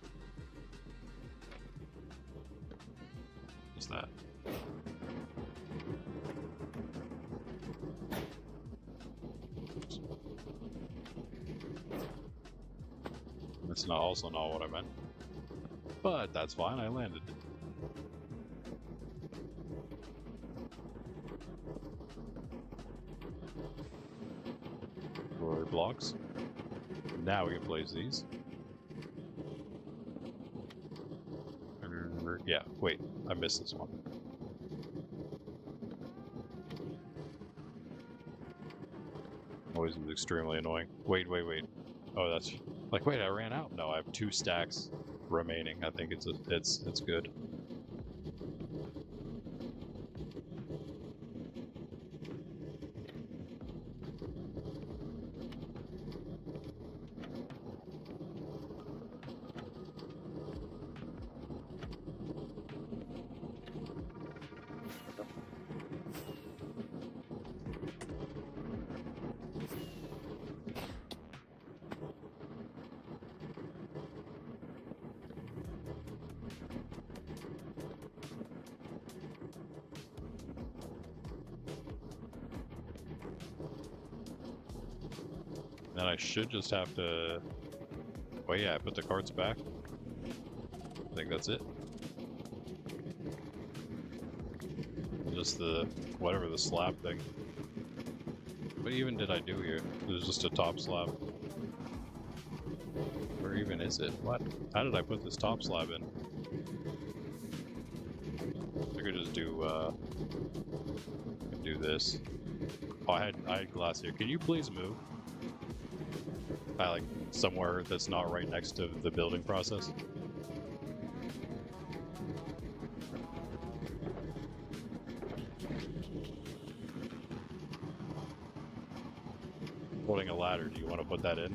What's that? That's also not what I meant. But that's fine, I landed. Blocks. Now we can place these. Yeah, wait, I missed this one. Noise is extremely annoying. Wait. Oh, that's like, wait, I ran out. No, I have 2 stacks remaining. I think it's good. Then I should just have to... Oh yeah, I put the carts back. I think that's it. Just the... whatever the slab thing. What even did I do here? There's just a top slab. Where even is it? What? How did I put this top slab in? I could just do this. Oh, I had glass here. Can you please move? Like somewhere that's not right next to the building process. Putting a ladder. Do you want to put that in?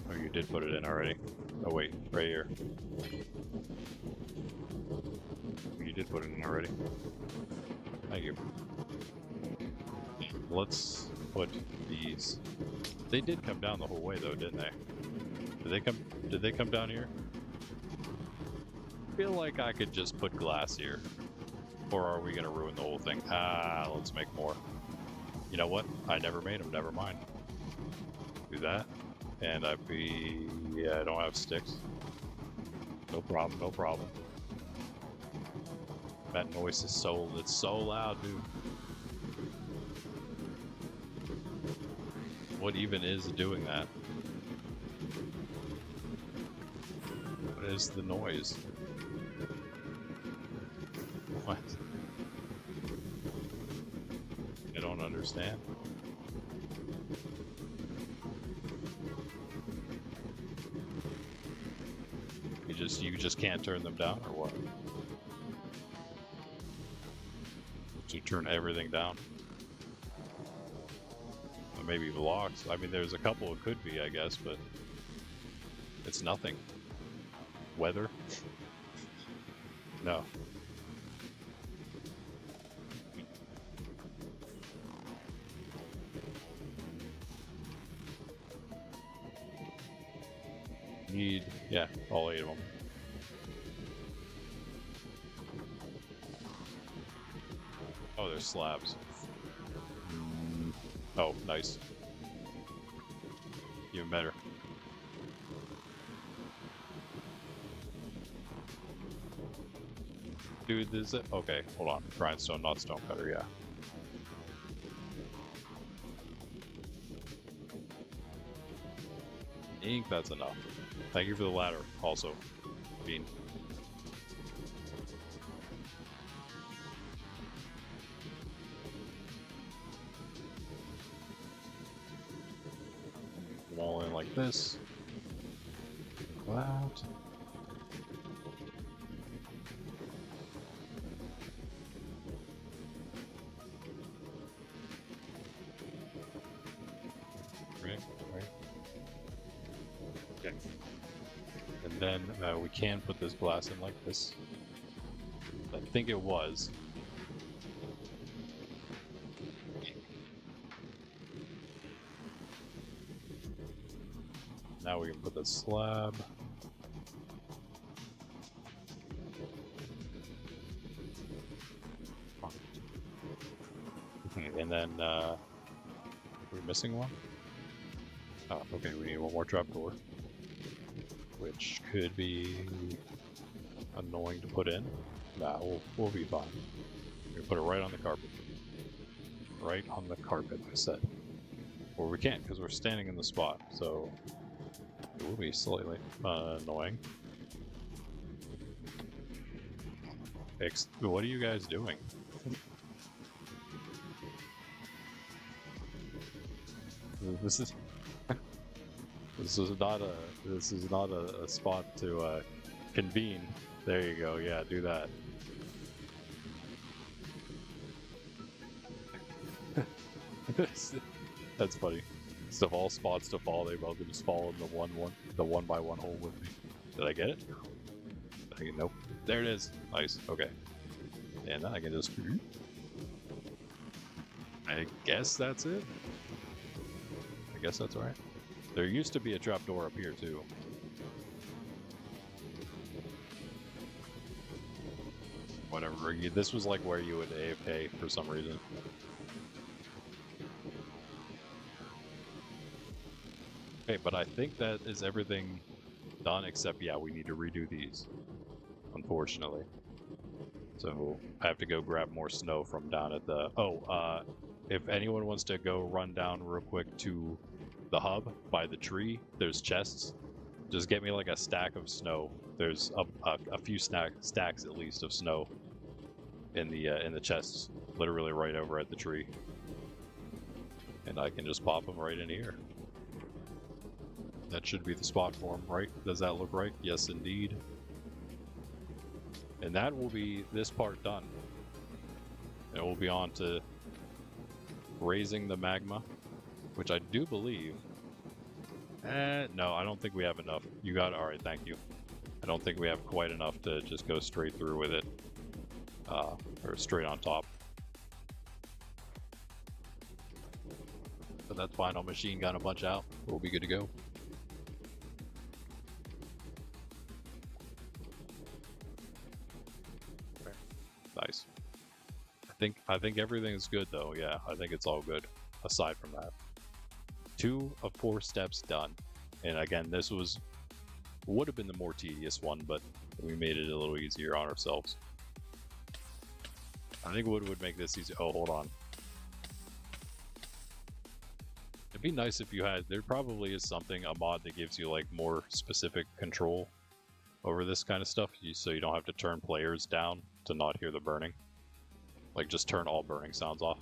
Oh, you did put it in already. Oh wait, right here. You did put it in already. Thank you. Let's put these. They did come down the whole way though, didn't they? Did they come down here? I feel like I could just put glass here. Or are we gonna ruin the whole thing? Ah, let's make more. You know what? I never made them, never mind. Do that. And yeah, I don't have sticks. No problem, no problem. That noise is it's so loud, dude. What even is doing that? What is the noise? What? I don't understand. You just can't turn them down, or what? To turn everything down? Or maybe blocks. I mean, there's a couple it could be, I guess, but it's nothing. Weather? No. Need, yeah, all 8 of them. Oh, there's slabs. Oh, nice. Even better. Dude, is it? Okay, hold on. Grindstone, not stonecutter, yeah. I think that's enough. Thank you for the ladder, also, Bean. All in like this. That. Right. Okay. And then we can put this glass in like this. I think it was. Now we can put the slab. And then, we're missing one? Oh, okay, we need one more trapdoor. Which could be annoying to put in. Nah, we'll be fine. We put it right on the carpet. Right on the carpet, I said. Or we can't, because we're standing in the spot, so it will be slightly annoying. What are you guys doing? This is not a spot to convene. There you go. Yeah, do that. That's funny. Instead of all spots to fall, they both just fall in the one by one hole with me. Did I get it? Nope. There it is. Nice. Okay. And then I can just. I guess that's it. I guess that's right. There used to be a trapdoor up here too. Whatever. This was like where you would AFK for some reason. Okay, but I think that is everything done except, yeah, we need to redo these, unfortunately. So I have to go grab more snow from down at the... Oh, if anyone wants to go run down real quick to the hub by the tree, there's chests. Just get me like a stack of snow. There's a few stacks at least of snow in the chests, literally right over at the tree. And I can just pop them right in here. That should be the spot for them, right? Does that look right? Yes, indeed. And that will be this part done. And we'll be on to raising the magma which I do believe. No, I don't think we have enough. You got it. All right, thank you. I don't think we have quite enough to just go straight through with it, or straight on top. But that's fine. I'll machine gun a bunch out. We'll be good to go. Okay. Nice. I think everything's good though. Yeah, I think it's all good. Aside from that, 2 of 4 steps done. And again, this would have been the more tedious one, but we made it a little easier on ourselves. I think wood would make this easy. Oh, hold on. It'd be nice if you had, there probably is something, a mod that gives you like more specific control over this kind of stuff, so you don't have to turn players down to not hear the burning. Like just turn all burning sounds off.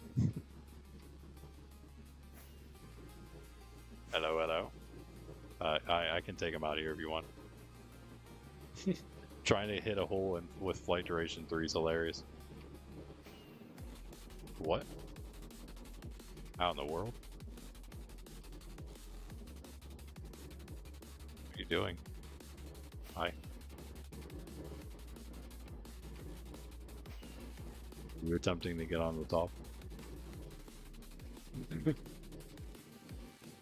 Hello, hello. I can take him out of here if you want. Trying to hit a hole with flight duration 3 is hilarious. What? How in the world? What are you doing? Hi. You're attempting to get on the top.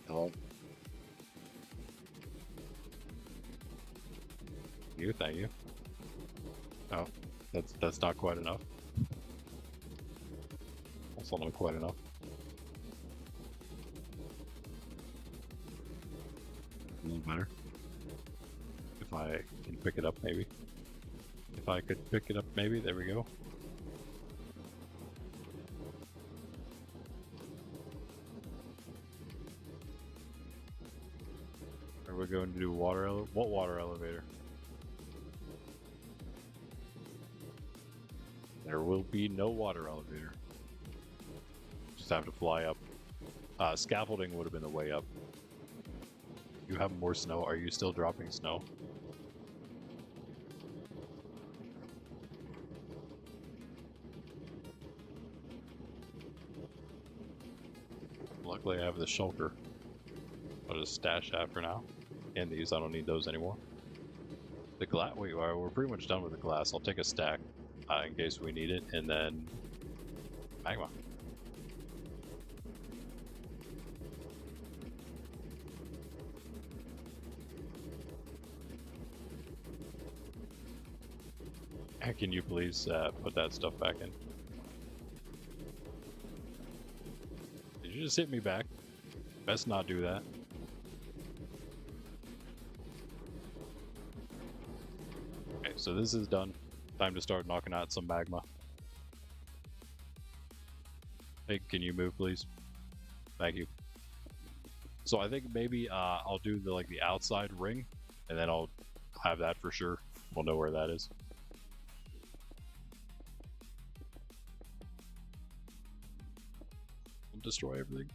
Hello? Thank you. Oh, that's not quite enough. Also not quite enough. A little better. If I can pick it up, maybe. If I could pick it up, maybe. There we go. Are we going to do water elevator? What water elevator? There will be no water elevator. Just have to fly up. Scaffolding would have been the way up. You have more snow. Are you still dropping snow? Luckily I have the shulker. I'll just stash that for now. And these, I don't need those anymore. The glass, wait, we're pretty much done with the glass. I'll take a stack in case we need it, and then magma. Can you please put that stuff back in? Did you just hit me back? Best not do that. Okay, so this is done. Time to start knocking out some magma. Hey, can you move, please? Thank you. So I think maybe I'll do the outside ring, and then I'll have that for sure. We'll know where that is. We'll destroy everything.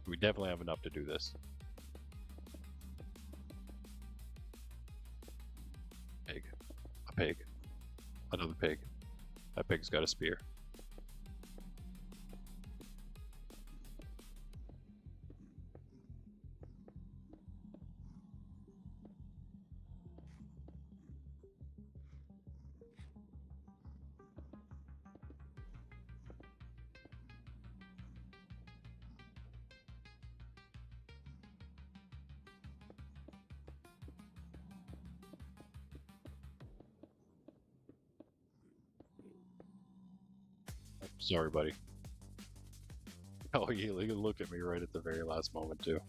We definitely have enough to do this. Pig. A pig. Another pig. That pig's got a spear. Sorry, buddy. Oh, he looked at me right at the very last moment, too.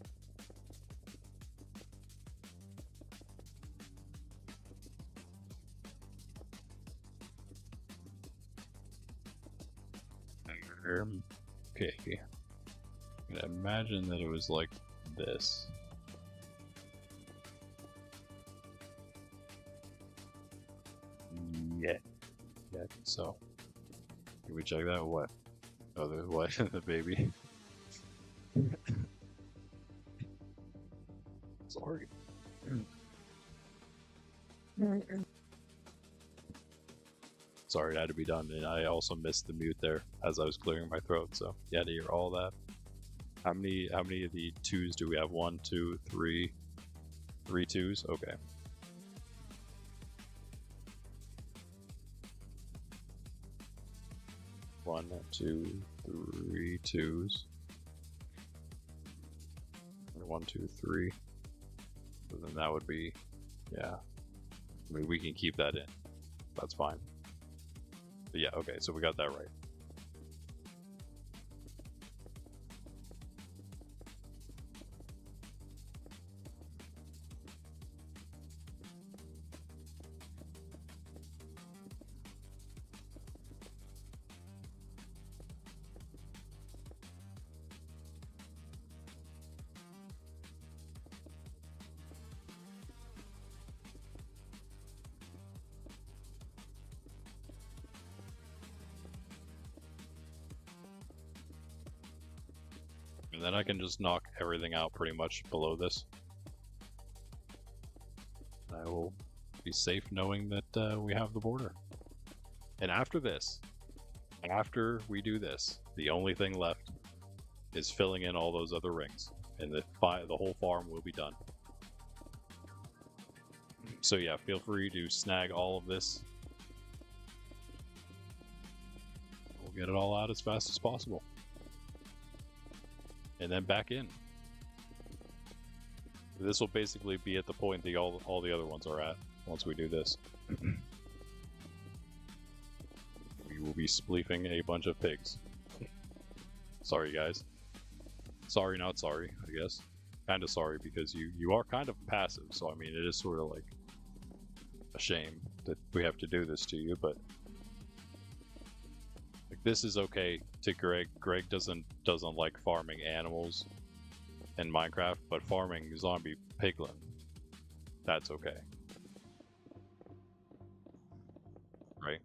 Okay. I'm gonna imagine that it was like this. Yeah. So. Can we check that? What? Oh, the what? The baby. Sorry. Sorry, it had to be done, and I also missed the mute there as I was clearing my throat, so you had to hear all that. How many of the 2s do we have? 1, 2, 3. 3 2s? Okay. One, 2, 3 2s. 1, 2, 3. So then that would be, yeah. I mean, we can keep that in. That's fine. But yeah, okay, so we got that right. And then I can just knock everything out pretty much below this. I will be safe knowing that we have the border. And after this, after we do this, the only thing left is filling in all those other rings, and the whole farm will be done. So yeah, feel free to snag all of this. We'll get it all out as fast as possible. And then back in. This will basically be at the point that all the other ones are at once we do this. We will be spleefing a bunch of pigs. Sorry, guys. Sorry, not sorry, I guess. Kind of sorry because you are kind of passive, so I mean it is sort of like a shame that we have to do this to you, but like, this is okay to Greg. Greg doesn't like farming animals in Minecraft, but farming zombie piglin, that's okay. Right?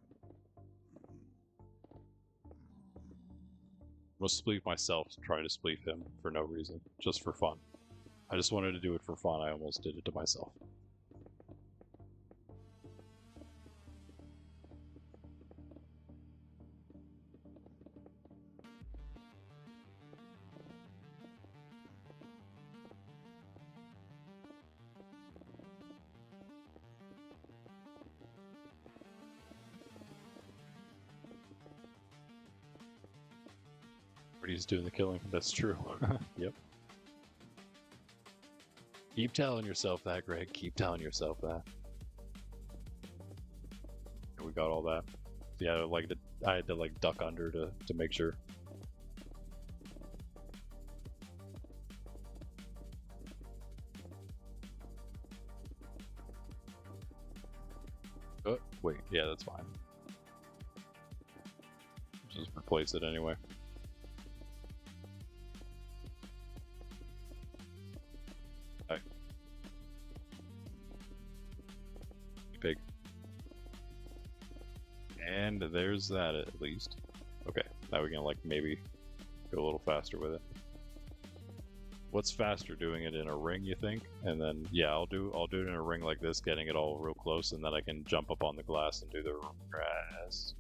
I'll spleef myself, try to spleef him for no reason, just for fun. I just wanted to do it for fun, I almost did it to myself. He's doing the killing. That's true. Yep. Keep telling yourself that, Greg. Keep telling yourself that. And we got all that. Yeah, like I had to like duck under to make sure. Oh, wait. Yeah, that's fine. Just replace it anyway. Pig. And there's that at least. Okay, now we can like maybe go a little faster with it. What's faster, doing it in a ring, you think? And then yeah, I'll do it in a ring like this, getting it all real close, and then I can jump up on the glass and do the rest.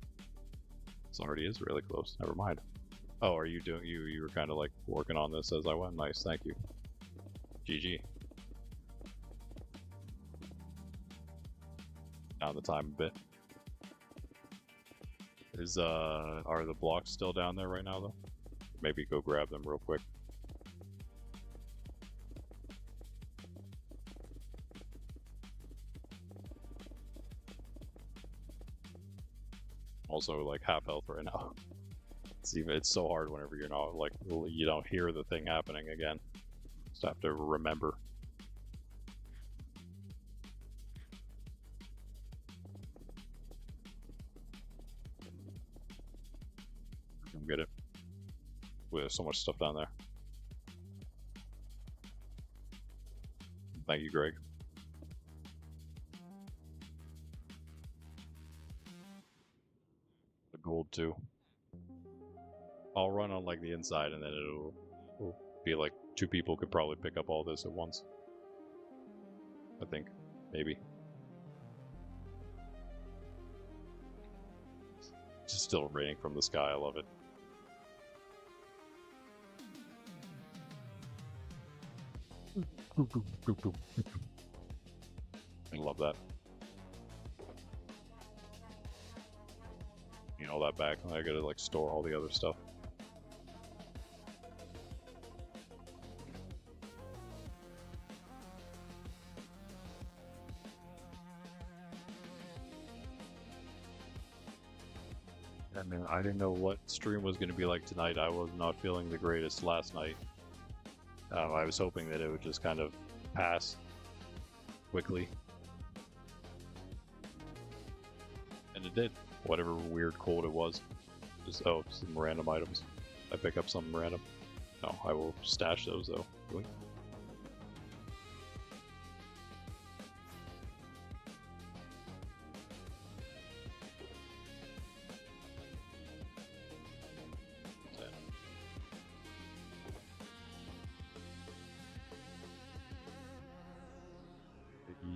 This already is really close. Never mind. Oh, are you doing you were kind of like working on this as I went? Nice, thank you. GG. Down the time a bit. Are the blocks still down there right now though? Maybe go grab them real quick. Also like half health right now. It's so hard whenever you're not like you don't hear the thing happening again. Just have to remember. Get it. We have so much stuff down there. Thank you, Greg. The gold too. I'll run on like the inside, and then it'll be like 2 people could probably pick up all this at once. I think, maybe. It's still raining from the sky. I love it. I love that. You know, that back, I gotta like store all the other stuff. I mean, I didn't know what stream was going to be like tonight. I was not feeling the greatest last night. I was hoping that it would just kind of pass quickly. And it did. Whatever weird cold it was. Just, oh, some random items. I pick up something random. No, I will stash those though. Really?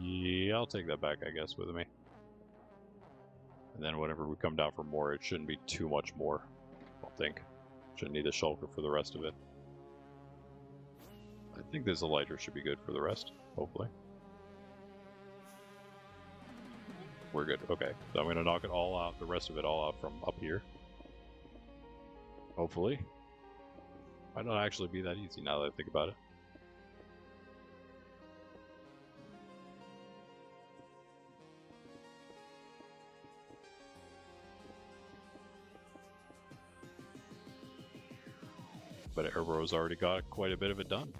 Yeah, I'll take that back, I guess, with me. And then whenever we come down for more, it shouldn't be too much more, I don't think. Shouldn't need a shulker for the rest of it. I think this lighter should be good for the rest, hopefully. We're good, okay. So I'm gonna knock it all out, the rest of it all out from up here. Hopefully. Might not actually be that easy now that I think about it. But Airbrow's already got quite a bit of it done.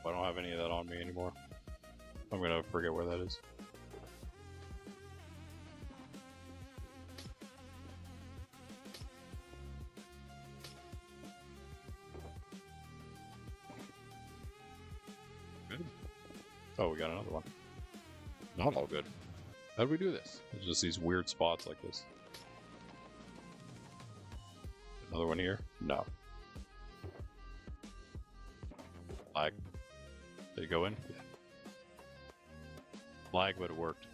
I don't have any of that on me anymore. I'm gonna forget where that is. Good. Oh, we got another one. Not all good. How do we do this? There's just these weird spots like this. Another one here? No. Lag. Did it go in? Yeah. Lag, but it worked.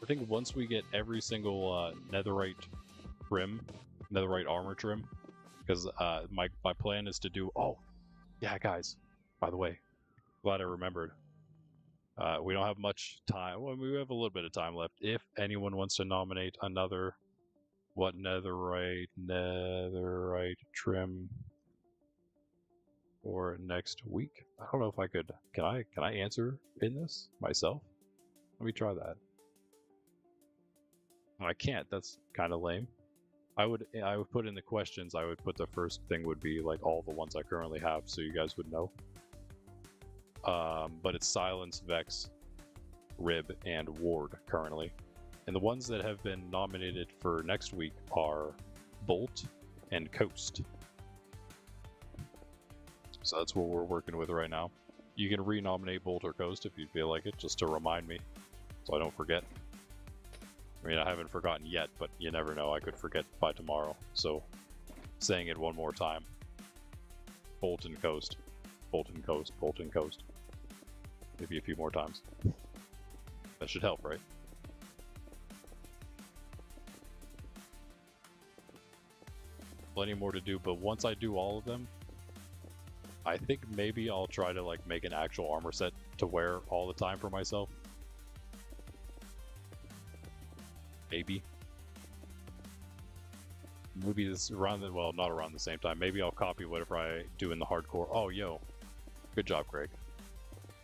I think once we get every single netherite armor trim, because my plan is to do. Oh, yeah, guys. By the way, glad I remembered. We don't have much time. Well, we have a little bit of time left. If anyone wants to nominate another, what netherite trim for next week? I don't know if I could. Can I answer in this myself? Let me try that. I can't. That's kind of lame. I would put in the questions. I would put the first thing would be like all the ones I currently have, so you guys would know. But it's Silence, Vex, Rib, and Ward currently, and the ones that have been nominated for next week are Bolt and Coast. So that's what we're working with right now. You can re-nominate Bolt or Coast if you feel like it, just to remind me, so I don't forget. I mean, I haven't forgotten yet, but you never know. I could forget by tomorrow. So, saying it one more time. Bolt and Coast. Bolt and Coast. Bolt and Coast. Maybe a few more times. That should help, right? Plenty more to do, but once I do all of them, I think maybe I'll try to like make an actual armor set to wear all the time for myself. Maybe. Maybe this around the, well, not around the same time. Maybe I'll copy whatever I do in the hardcore. Oh, yo. Good job, Greg.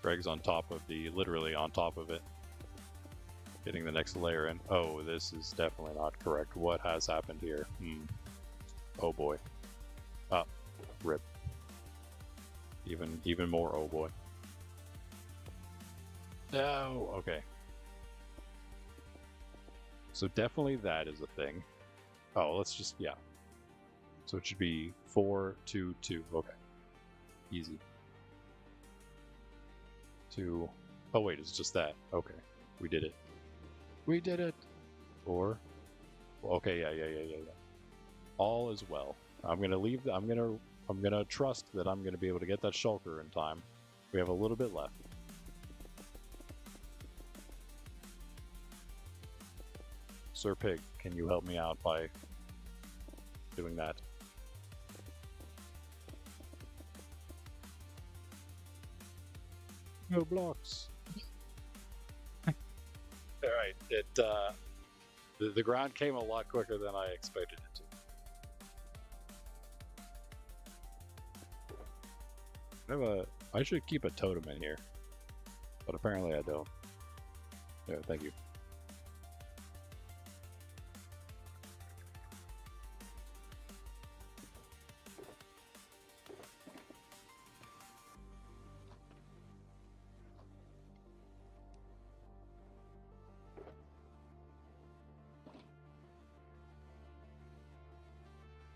Greg's on top of the, literally on top of it. Getting the next layer in. Oh, this is definitely not correct. What has happened here? Oh boy. Ah, rip. Even more oh boy. No, okay. So definitely that is a thing. Oh, let's just, yeah. So it should be 4, 2, 2. Okay. Easy. 2. Oh, wait, it's just that. Okay. We did it. We did it! 4. Okay, yeah. All is well. I'm gonna leave. I'm gonna trust that I'm gonna be able to get that shulker in time. We have a little bit left. Sir Pig, can you help me out by doing that? No blocks. All right. The ground came a lot quicker than I expected it to. I should keep a totem in here, but apparently I don't. Yeah, thank you.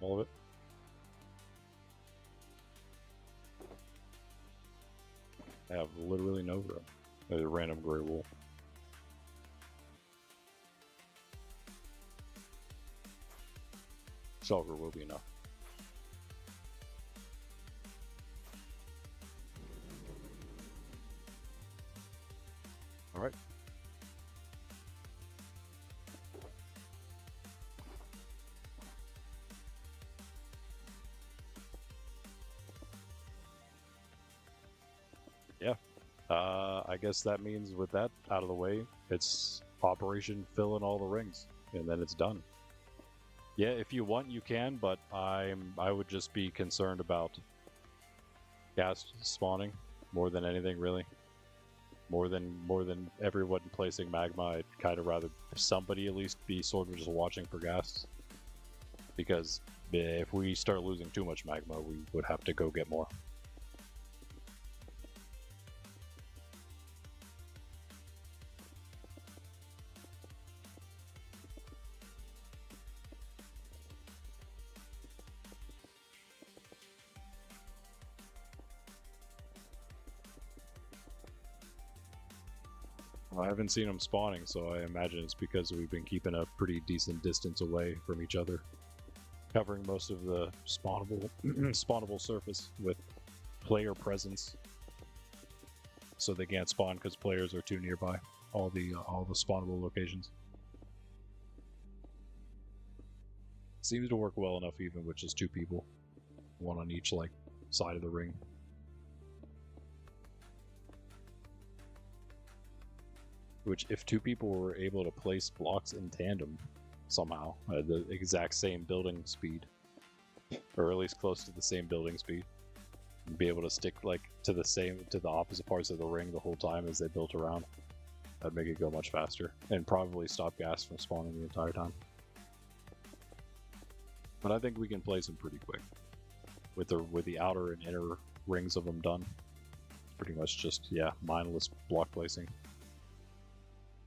All of it. I have literally no room. There's a random gray wool. Shulker will be enough. All right. Yeah. I guess that means with that out of the way, it's Operation Fill in all the rings, and then it's done. Yeah, if you want, you can, but I would just be concerned about gas spawning more than anything, really. More than everyone placing magma, I'd kind of rather somebody at least be sort of just watching for gas. Because if we start losing too much magma, we would have to go get more. I haven't seen them spawning, so I imagine it's because we've been keeping a pretty decent distance away from each other, covering most of the spawnable surface with player presence, so they can't spawn because players are too nearby. All the spawnable locations seems to work well enough, even with just 2 people, 1 on each side of the ring. Which, if 2 people were able to place blocks in tandem somehow at the exact same building speed, or at least close to the same building speed, and be able to stick to the opposite parts of the ring the whole time as they built around, that'd make it go much faster and probably stop gas from spawning the entire time. But I think we can place them pretty quick with the outer and inner rings of them done. Pretty much just, yeah, mindless block placing.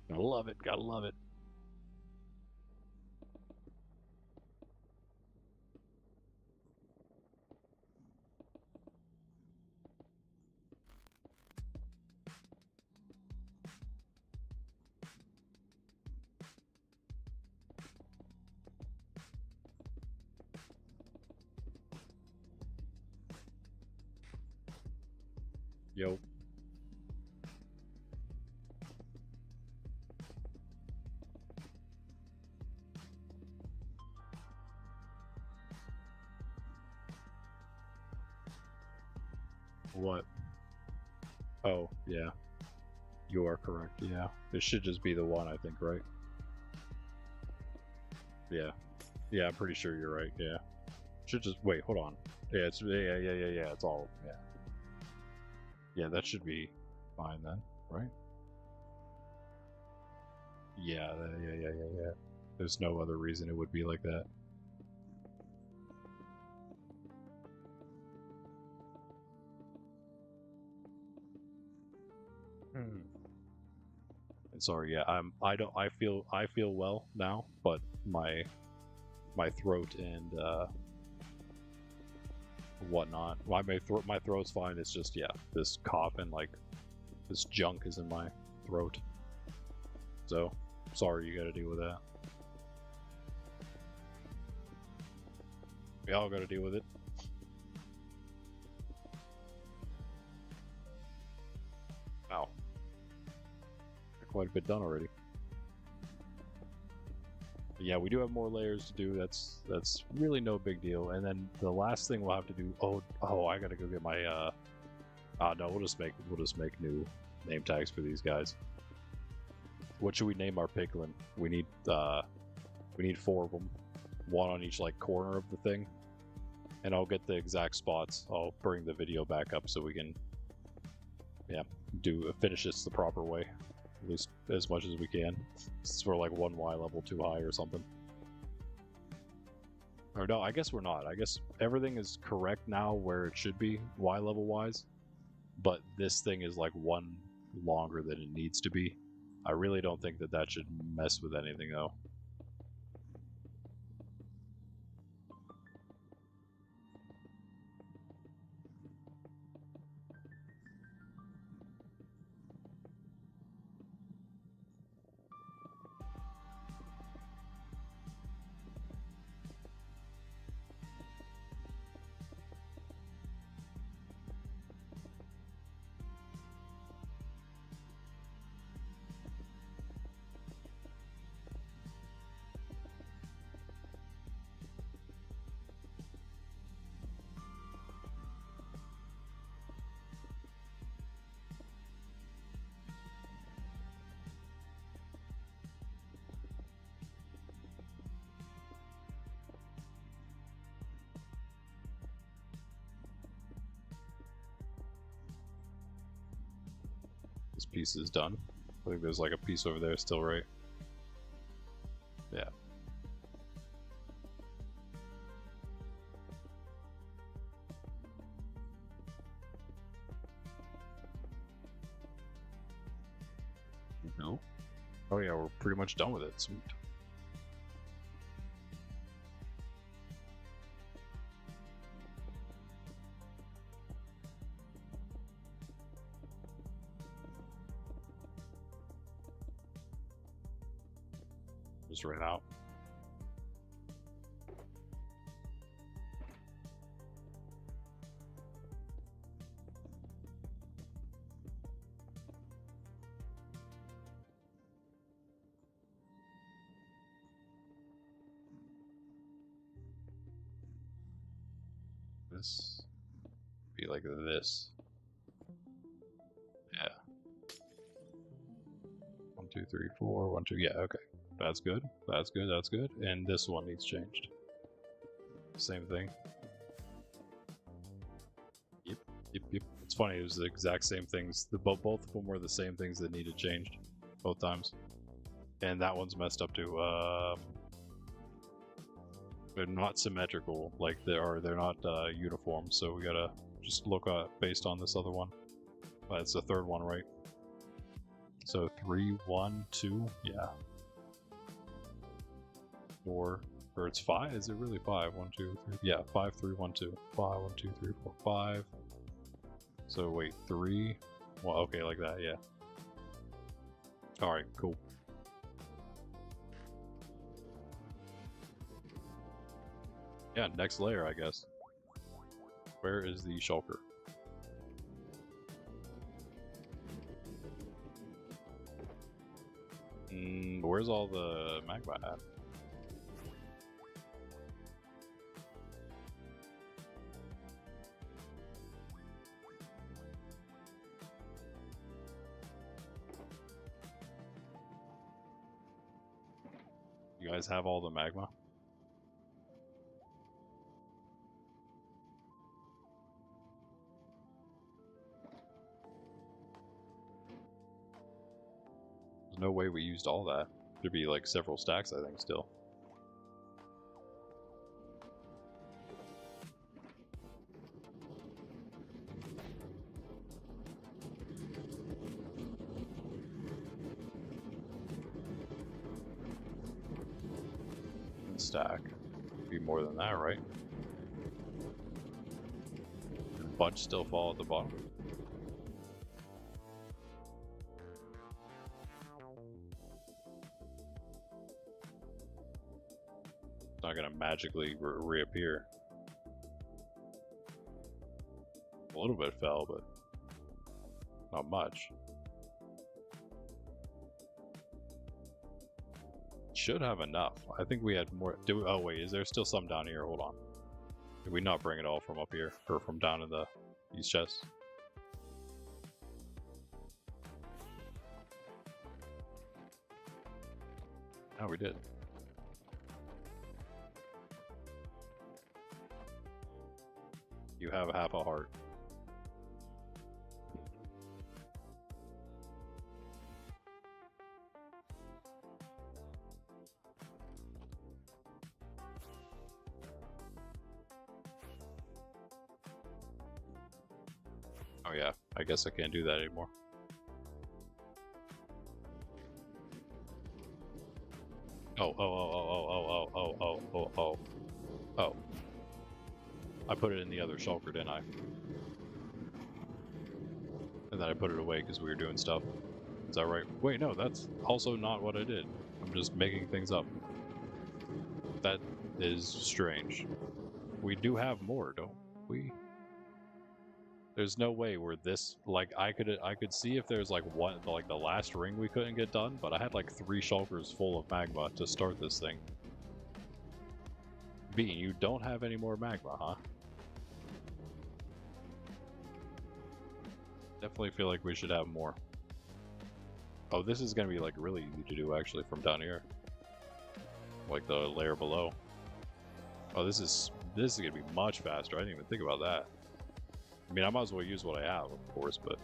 Gotta love it, gotta love it. Yo. What? Oh, yeah. You are correct, yeah. It should just be the 1, I think, right? Yeah. Yeah, I'm pretty sure you're right, yeah. Should just, wait, hold on. Yeah, it's, yeah, it's all, yeah. Yeah, that should be fine then, right? Yeah. There's no other reason it would be like that. And sorry, yeah, I feel well now, but my throat and whatnot. My throat's fine. It's just, yeah, this cough and like this junk is in my throat. So sorry, you got to deal with that. We all got to deal with it. Wow, quite a bit done already. But yeah, we do have more layers to do. That's really no big deal. And then the last thing we'll have to do. Oh, I gotta go get my. No, we'll just make new name tags for these guys. What should we name our piglin? We need 4 of them, 1 on each like corner of the thing. And I'll get the exact spots. I'll bring the video back up so we can, yeah, finish this the proper way, at least as much as we can. It's for like 1 Y level too high or something. Or no, I guess we're not. I guess everything is correct now where it should be Y level wise, but this thing is like 1 longer than it needs to be. I really don't think that should mess with anything though. This piece is done. I think there's like a piece over there still, right? Yeah. No. Oh yeah, we're pretty much done with it. Sweet. Just ran out. This be like this. Yeah. 1, 2, 3, 4. 1, 2. Yeah. Okay. That's good. That's good. That's good. And this one needs changed. Same thing. Yep. Yep. Yep. It's funny. It was the exact same things. Both of them were the same things that needed changed both times. And that one's messed up too. They're not symmetrical. Like they're not uniform. So we gotta just look based on this other one. It's the third one, right? So 3, 1, 2. Yeah. 4, or it's 5? Is it really 5? 1, 2, 3. Yeah, 5, 3, 1, 2. 5, 1, 2, 3, 4, 5. So wait, 3. Well, okay, like that, yeah. Alright, cool. Yeah, next layer, I guess. Where is the shulker? Where's all the magma at? You guys have all the magma? There's no way we used all that. There'd be like several stacks, I think, still. stack. Be more than that, right? Did a bunch still fall at the bottom? It's not gonna magically reappear. A little bit fell, but not much. Should have enough. I think we had more. Oh wait, is there still some down here? Hold on. Did we not bring it all from up here or from down in the these chests? No, we did. You have half a heart. Oh yeah, I guess I can't do that anymore. Oh. I put it in the other shulker, didn't I? And then I put it away because we were doing stuff. Is that right? Wait, no, that's also not what I did. I'm just making things up. That is strange. We do have more, don't we? There's no way we're this, like, I could see if there's like one, like the last ring we couldn't get done, but I had like 3 shulkers full of magma to start this thing. Bean, you don't have any more magma, huh? Definitely feel like we should have more. Oh, this is gonna be like really easy to do actually from down here. Like the layer below. Oh, this is gonna be much faster. I didn't even think about that. I mean, I might as well use what I have, of course, but...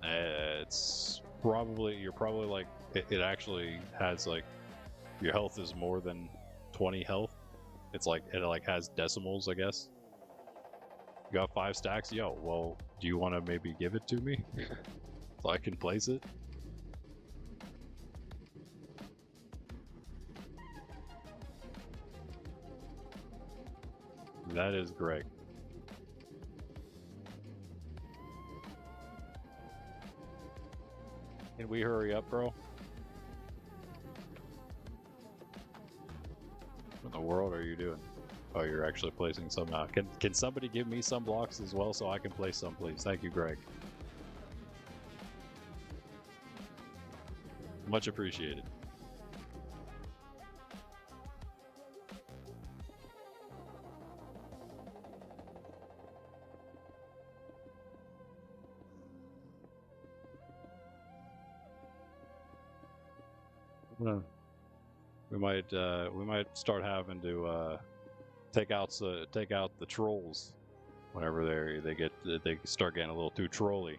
It's probably, you're probably like, it actually has like, your health is more than 20 health. It's like, it like has decimals, I guess. You got 5 stacks? Yo, well, do you want to maybe give it to me? So I can place it? That is Greg. Can we hurry up, bro? What in the world are you doing? Oh, you're actually placing some now. Can somebody give me some blocks as well so I can place some, please? Thank you, Greg. Much appreciated. We might start having to take out the trolls whenever they start getting a little too trolly.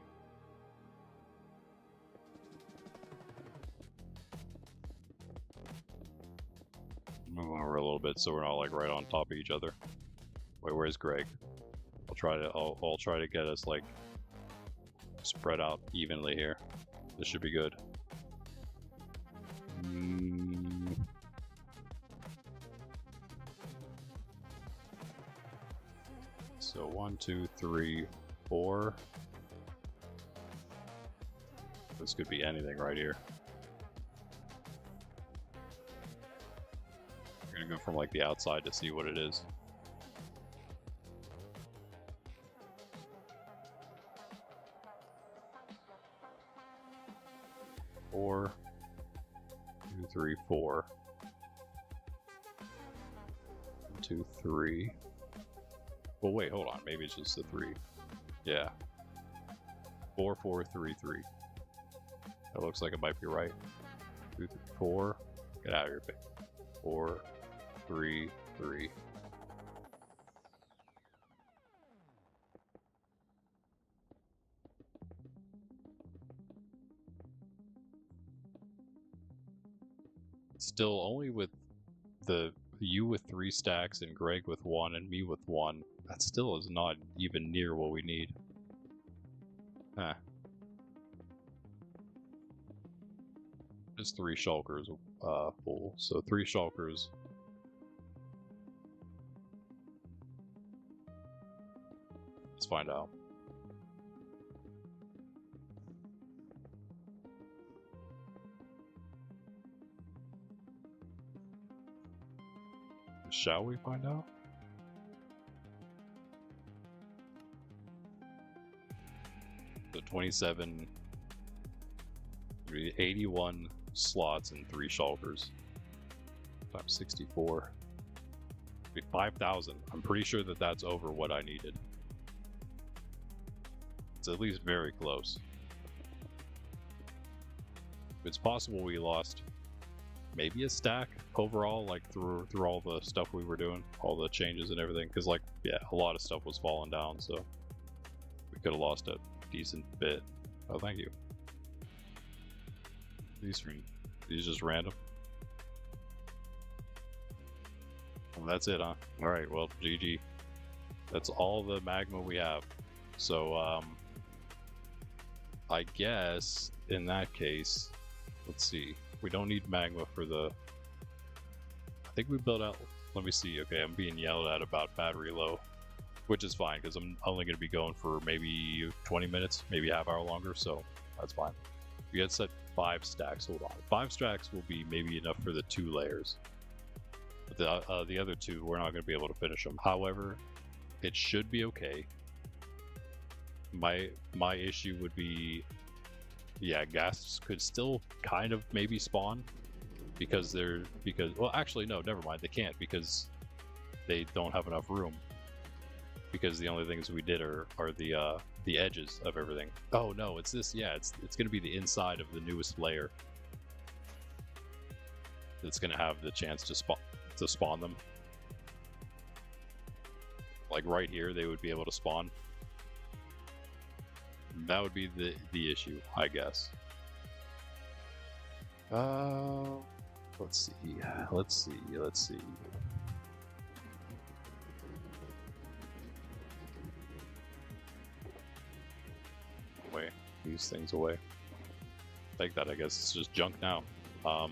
Move over a little bit so we're not like right on top of each other. Wait, where's Greg? I'll try to get us like spread out evenly here. This should be good. So 1, 2, 3, 4. This could be anything right here. We're gonna go from like the outside to see what it is. Four, 2, 3, 4. 1, 2, 3. Well, wait, hold on. Maybe it's just the 3. Yeah. 4, 4, 3, 3. That looks like it might be right. 2, 3, 4. Get out of here, babe. 4, 3, 3. Still only with you with 3 stacks and Greg with 1 and me with 1. That still is not even near what we need. Huh. Just 3 shulkers full. So 3 shulkers. Let's find out. Shall we find out? So 27, 81 slots and 3 shulkers. Times 64. 5,000. I'm pretty sure that that's over what I needed. It's at least very close. It's possible we lost maybe a stack overall, like through all the stuff we were doing, all the changes and everything, because like, yeah, a lot of stuff was falling down, so we could have lost a decent bit. Oh, thank you. These just random. Well, that's it, huh? All right, well, GG. That's all the magma we have. So I guess in that case, let's see. We don't need magma for the... I think we built out... Let me see. Okay, I'm being yelled at about battery low, which is fine because I'm only going to be going for maybe 20 minutes, maybe a half hour longer, so that's fine. We had set 5 stacks. Hold on. 5 stacks will be maybe enough for the 2 layers. But the other 2, we're not going to be able to finish them. However, it should be okay. My issue would be... Yeah, ghasts could still kind of maybe spawn because well, actually no, never mind, they can't because they don't have enough room, because the only things we did are the edges of everything. Oh no, it's this. Yeah, it's gonna be the inside of the newest layer that's gonna have the chance to spawn them. Like right here, they would be able to spawn. That would be the issue, I guess. Let's see. Away. These things away. Take that, I guess. It's just junk now. I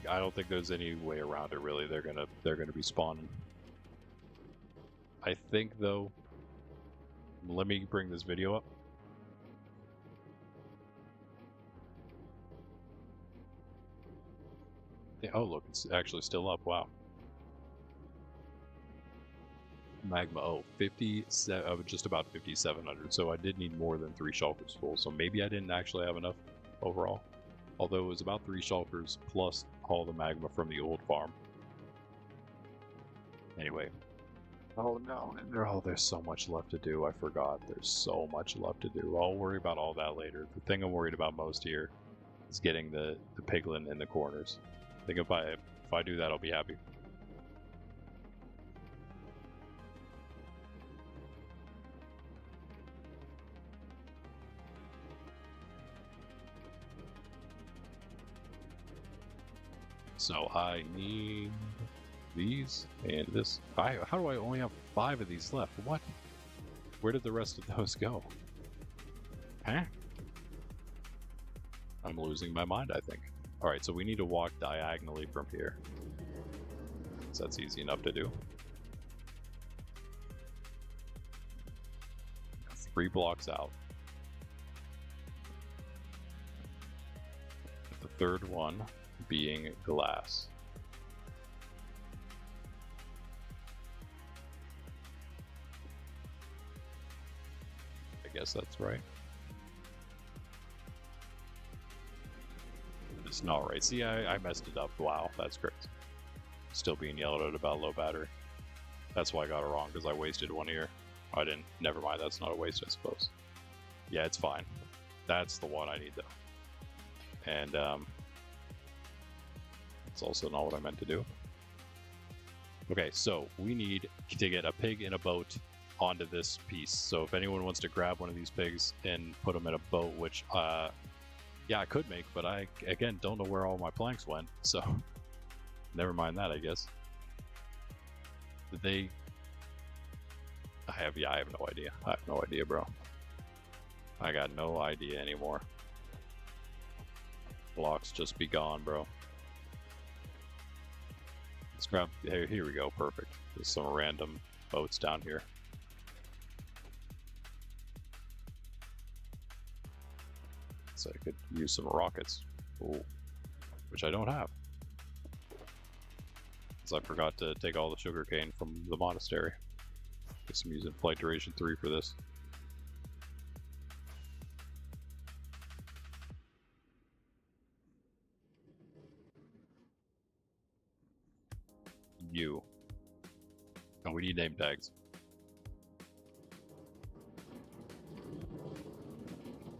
don't think there's any way around it, really. They're gonna be spawning. I think, though, let me bring this video up. Yeah, oh, look, it's actually still up. Wow. Magma, oh, 57, just about 5,700. So I did need more than 3 shulkers full. So maybe I didn't actually have enough overall. Although it was about 3 shulkers plus all the magma from the old farm. Anyway. Oh no, there's so much left to do. I forgot. There's so much left to do. I'll worry about all that later. The thing I'm worried about most here is getting the piglin in the corners. I think if I do that, I'll be happy. So I need these and this. How do I only have 5 of these left? What? Where did the rest of those go? Huh? I'm losing my mind, I think. Alright, so we need to walk diagonally from here. So that's easy enough to do. 3 blocks out. The 3rd one being glass. I guess that's right. It's not right. See, I messed it up. Wow, that's great. Still being yelled at about low battery. That's why I got it wrong, because I wasted one here. I didn't. Never mind, that's not a waste, I suppose. Yeah, it's fine. That's the one I need, though. And, it's also not what I meant to do. Okay, so we need to get a pig in a boat onto this piece. So if anyone wants to grab one of these pigs and put them in a boat, which, yeah, I could make, but I, again, don't know where all my planks went, so never mind that, I guess. Did they... I have no idea. I have no idea, bro. I got no idea anymore. Blocks just be gone, bro. Let's grab. Here we go. Perfect. There's some random boats down here. So I could use some rockets. Ooh. Which I don't have. Because I forgot to take all the sugarcane from the monastery. Guess I'm using flight duration 3 for this. You. Oh, we need name tags.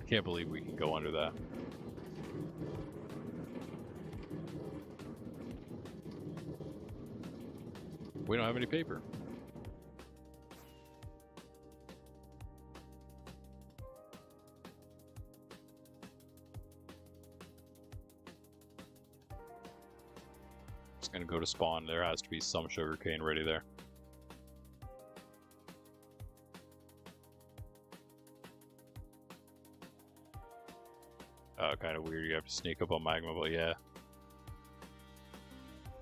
I can't believe we can go under that. We don't have any paper. Just gonna go to spawn. There has to be some sugarcane ready there. Kind of weird. You have to sneak up on magma, but yeah.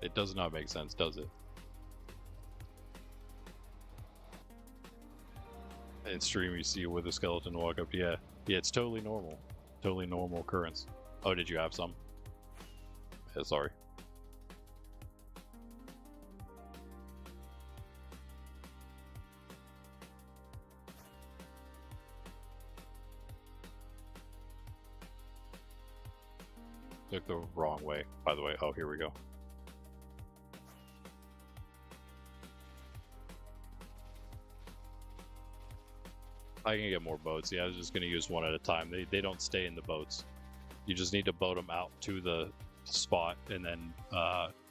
It does not make sense, does it? In stream, you see with a skeleton walk up. Yeah, it's totally normal. Totally normal occurrence. Oh, did you have some? Yeah, sorry. Took the wrong way, by the way. Oh, here we go. I can get more boats. Yeah, I was just going to use one at a time. They don't stay in the boats. You just need to boat them out to the spot and then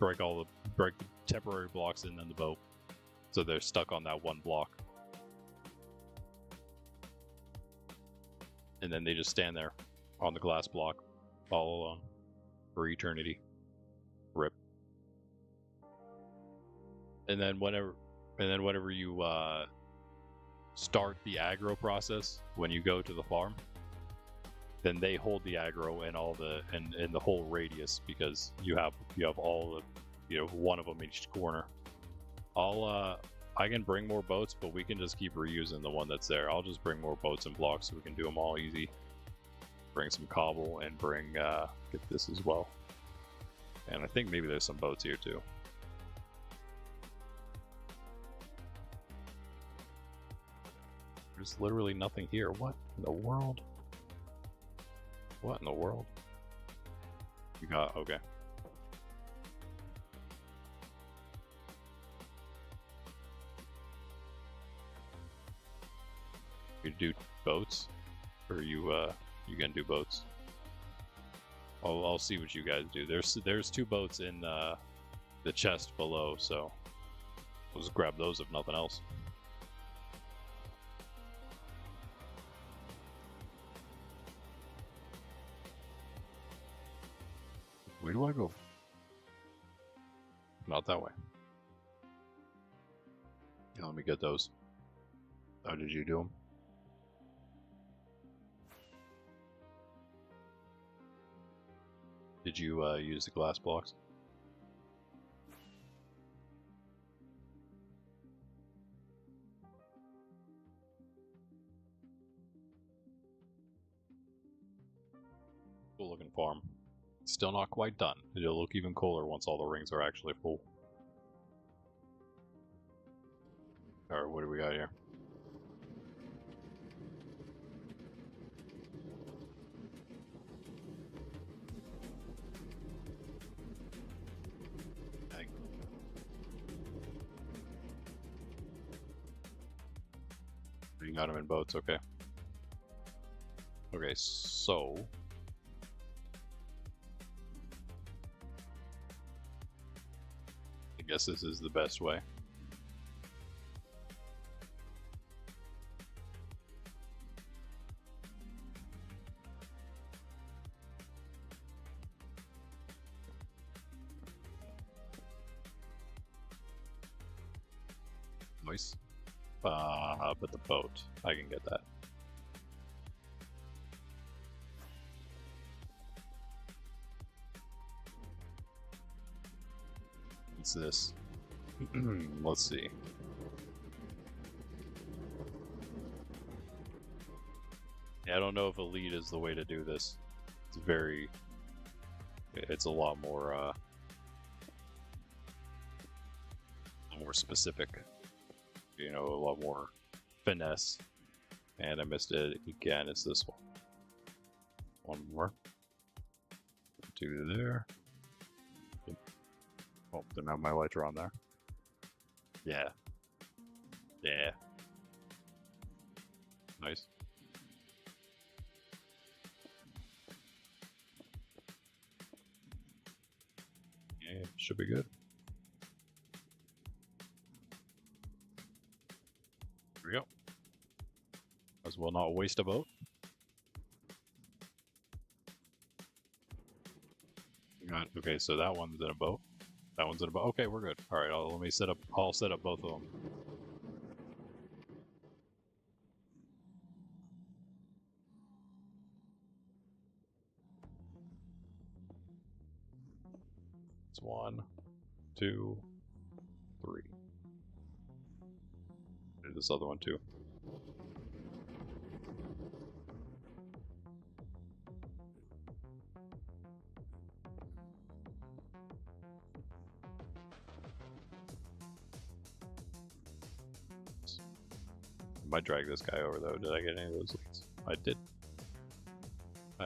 break the temporary blocks and then the boat. So they're stuck on that one block. And then they just stand there on the glass block all alone for eternity. Rip. And then whenever you start the aggro process, when you go to the farm, then they hold the aggro and all the and the whole radius, because you have all the one of them each corner. I can bring more boats, but we can just keep reusing the one that's there. I'll just bring more boats and blocks so we can do them all easy. Bring some cobble and bring get this as well. And I think maybe there's some boats here too. There's literally nothing here. What in the world? What in the world? You got, okay. You do boats? Or you gonna do boats? I'll see what you guys do. There's 2 boats in the chest below, so we'll just grab those if nothing else. Where do I go? Not that way. Yeah, let me get those. How did you do them? Did you use the glass blocks? Cool looking farm. Still not quite done. It'll look even cooler once all the rings are actually full. Alright, what do we got here? Dang. You got them in boats, okay. Okay, so I guess this is the best way. Nice. But the boat, I can get that. What's this? Let's see. Yeah, I don't know if elite is the way to do this. It's a lot more specific. You know, a lot more finesse. And I missed it again. It's this one. One more. Two there. Oh, then now my lights are on there. Yeah. Yeah. Nice. Yeah, should be good. Here we go. As well not waste a boat. Okay, so that one's in a boat. That one's in a boat. Okay, we're good. All right, let me set up. I'll set up both of them. It's 1, 2, 3. Do this other one too. I might drag this guy over though. Did I get any of those leads? I did.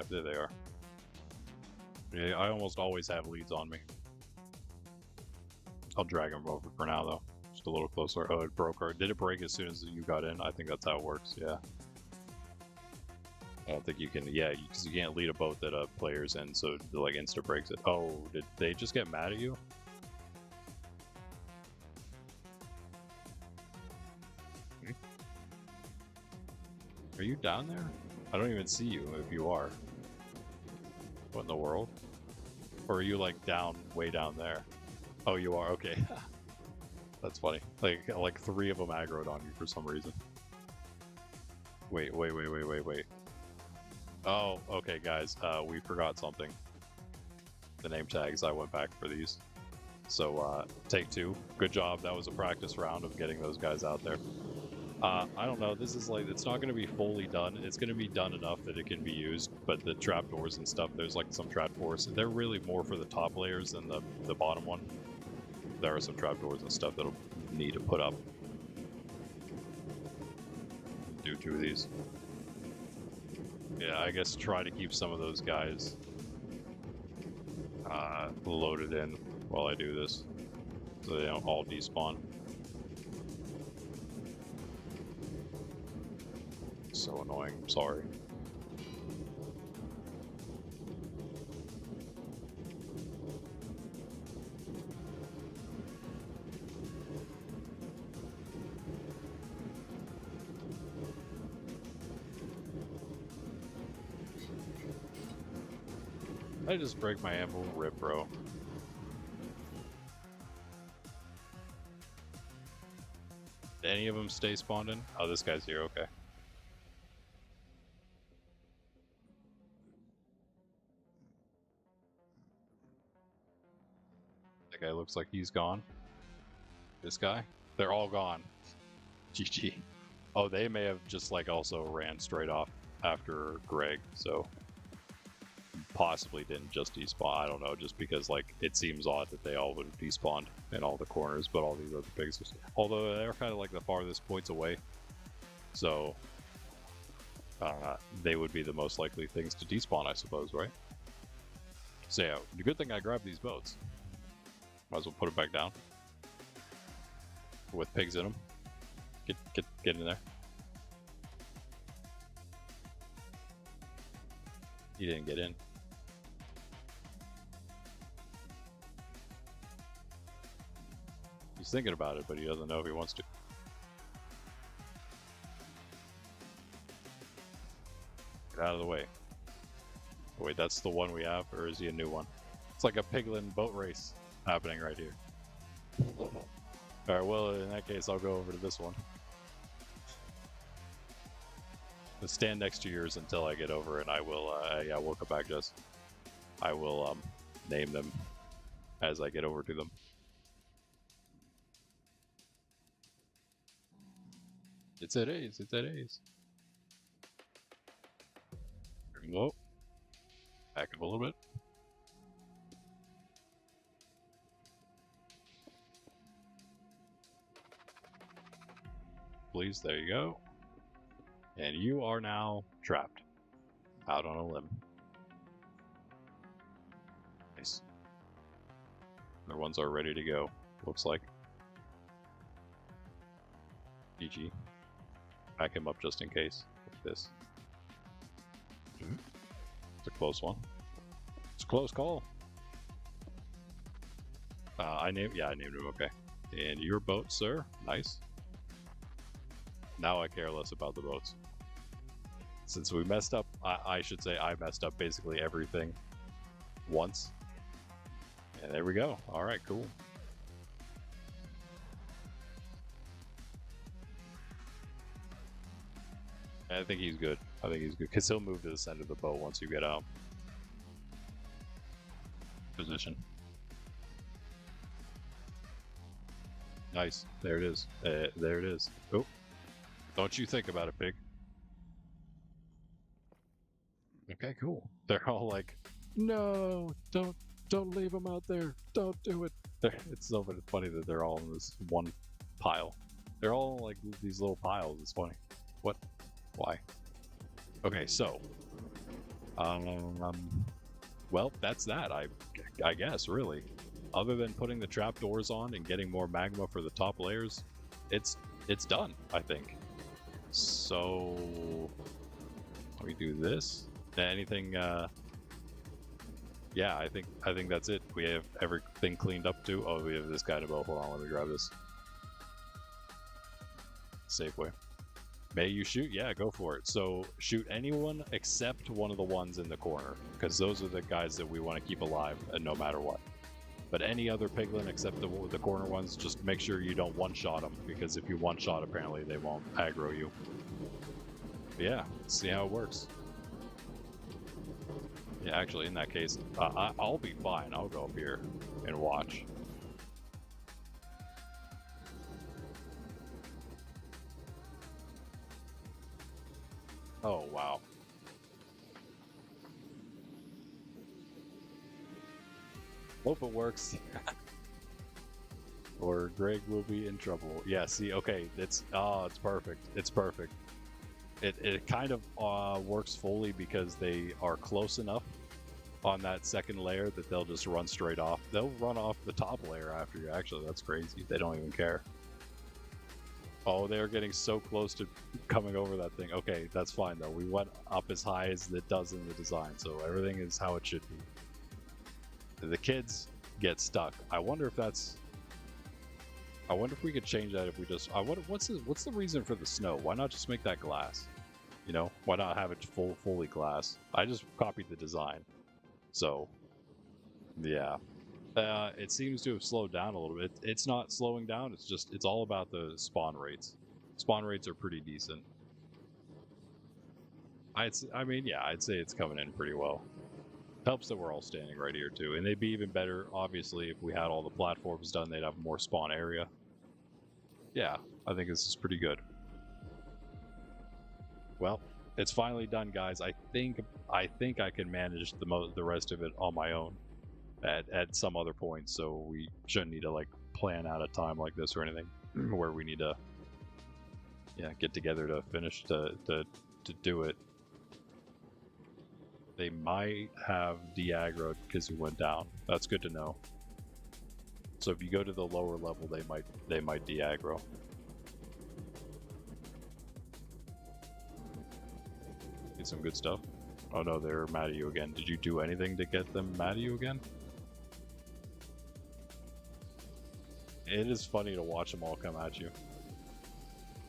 There they are. Yeah, I almost always have leads on me. I'll drag them over for now though. Just a little closer. Oh, it broke. Or did it break as soon as you got in? I think that's how it works. Yeah. I don't think you can. Yeah, because you can't lead a boat that a player's in, so it, like insta breaks it. Oh, did they just get mad at you? Are you down there? I don't even see you if you are. What in the world? Or are you like down, way down there? Oh, you are? Okay. That's funny. Like 3 of them aggroed on you for some reason. Wait. Oh, okay, guys. We forgot something. The name tags, I went back for these. So, take 2. Good job. That was a practice round of getting those guys out there. I don't know, this is like, it's not going to be fully done. It's going to be done enough that it can be used, but the trapdoors and stuff, there's like some trapdoors. They're really more for the top layers than the bottom one. There are some trapdoors and stuff that'll need to put up. Do 2 of these. Yeah, I guess try to keep some of those guys loaded in while I do this, so they don't all despawn. So annoying, I'm sorry. I just break my ammo, rip, bro. Did any of them stay spawned in? Oh, this guy's here, okay. That guy looks like he's gone. This guy? They're all gone. GG. Oh, they may have just like also ran straight off after Greg, so possibly didn't just despawn. I don't know, just because like it seems odd that they all would have despawned in all the corners, but all these other pigs, although they're kind of like the farthest points away, so they would be the most likely things to despawn, I suppose, right? So yeah, the good thing I grabbed these boats. Might as well put it back down with pigs in them. Get in there. He didn't get in. He's thinking about it, but he doesn't know if he wants to. Get out of the way. Oh, wait, that's the one we have, or is he a new one? It's like a piglin boat race happening right here. Alright, well, in that case, I'll go over to this one. stand next to yours until I get over, and I will. Yeah, we'll come back, Jess. I will name them as I get over to them. It's at A's. It's at A's. Whoa. Back up a little bit. Please, there you go. And you are now trapped out on a limb. Nice. Other ones are ready to go, looks like. GG. Back him up just in case. Like this. It's a close one. It's a close call. I named him, okay. And your boat, sir. Nice. Now I care less about the boats. Since we messed up, I should say I messed up basically everything once. And there we go. Alright, cool. I think he's good. I think he's good. Because he'll move to the center of the boat once you get out. Position. Nice. There it is. There it is. Oh. Don't you think about it, pig. Okay, cool. They're all like, no, don't leave them out there. Don't do it. It's so funny that they're all in this one pile. They're all like these little piles. It's funny. What? Why? Okay, so, well, that's that. I guess really, other than putting the trapdoors on and getting more magma for the top layers, it's done. I think. So, let me do this. Anything? Yeah, I think that's it. We have everything cleaned up too. Oh, we have this guy to bow. Hold on, let me grab this. Safeway. May you shoot? Yeah, go for it. So shoot anyone except one of the ones in the corner, because those are the guys that we want to keep alive, no matter what. But any other piglin except the corner ones, just make sure you don't one-shot them, because if you one-shot, apparently they won't aggro you. But yeah, see how it works. Yeah, actually, in that case, I'll be fine. I'll go up here and watch. Oh, wow. Hope it works. Or Greg will be in trouble. Yeah, see, okay, it's perfect. It's perfect. It kind of works fully because they are close enough on that second layer that they'll just run straight off. They'll run off the top layer after you, actually. That's crazy. They don't even care. Oh, they're getting so close to coming over that thing. Okay, that's fine though. We went up as high as it does in the design, so everything is how it should be. The kids get stuck. I wonder if we could change that if we just... what's the reason for the snow? Why not just make that glass? You know, why not have it fully glass? I just copied the design. So, yeah. It seems to have slowed down a little bit. It's not slowing down, it's all about the spawn rates. Spawn rates are pretty decent. I mean, yeah, I'd say it's coming in pretty well. Helps that we're all standing right here too, and they'd be even better, obviously, if we had all the platforms done. They'd have more spawn area. Yeah, I think this is pretty good. Well, it's finally done, guys. I think I can manage the rest of it on my own at some other point, so we shouldn't need to like plan out a time like this or anything where we need to get together to finish to do it. They might have de-aggroed because we went down. That's good to know. So if you go to the lower level, they might de-aggro. Get some good stuff. Oh no, they're mad at you again. Did you do anything to get them mad at you again? It is funny to watch them all come at you.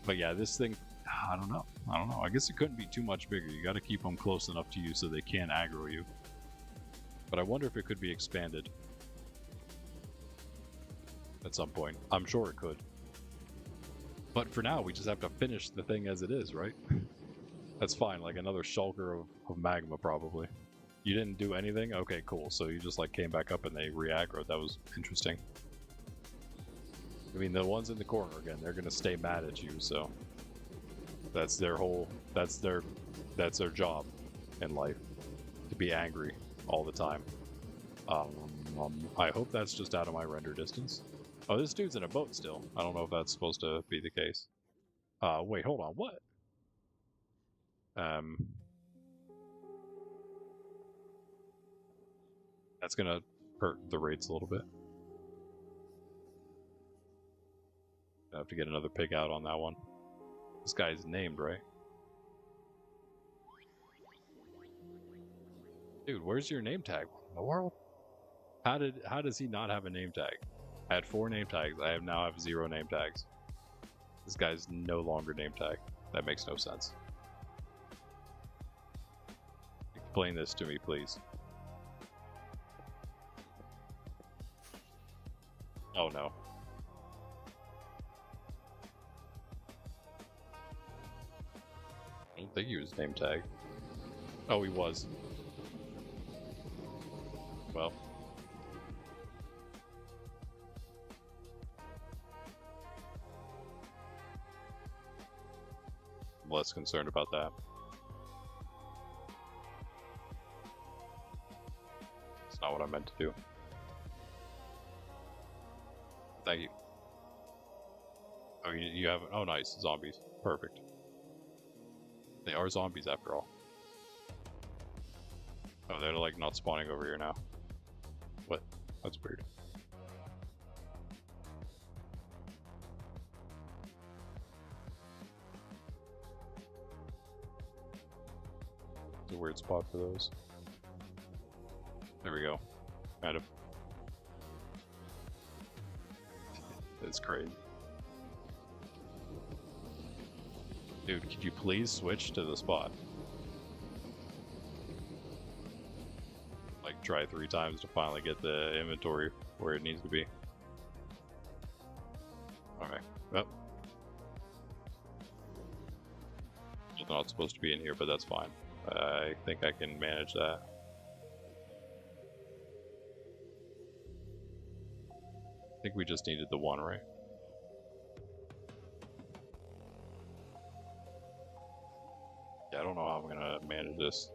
But yeah, this thing, I don't know. I guess it couldn't be too much bigger. You got to keep them close enough to you so they can't aggro you. But I wonder if it could be expanded at some point. I'm sure it could. But for now, we just have to finish the thing as it is, right? That's fine, like another shulker of magma probably. You didn't do anything? Okay, cool. So you just like came back up and they re-aggroed. That was interesting. I mean, the ones in the corner again, they're gonna stay mad at you, so that's their job in life, to be angry all the time. I hope that's just out of my render distance. Oh, this dude's in a boat still. I don't know if that's supposed to be the case. Wait, hold on, what? That's gonna hurt the rates a little bit. I have to get another pig out on that one. This guy's named, right? Dude, where's your name tag? What in the world? How does he not have a name tag? I had 4 name tags. I now have 0 name tags. This guy's no longer name tag. That makes no sense. Explain this to me, please. Oh no. I don't think he was name tag. Oh, he was. Well. I'm less concerned about that. It's not what I meant to do. Thank you. Oh, you haven't. Oh, nice. Zombies. Perfect. They are zombies after all. Oh, they're like not spawning over here now. What? That's weird. It's a weird spot for those. There we go. Kind of. It's crazy. Dude, could you please switch to the spot? Like, try 3 times to finally get the inventory where it needs to be. Okay. Well. It's not supposed to be in here, but that's fine. I think I can manage that. I think we just needed the 1, right? Yeah, I don't know how I'm gonna manage this.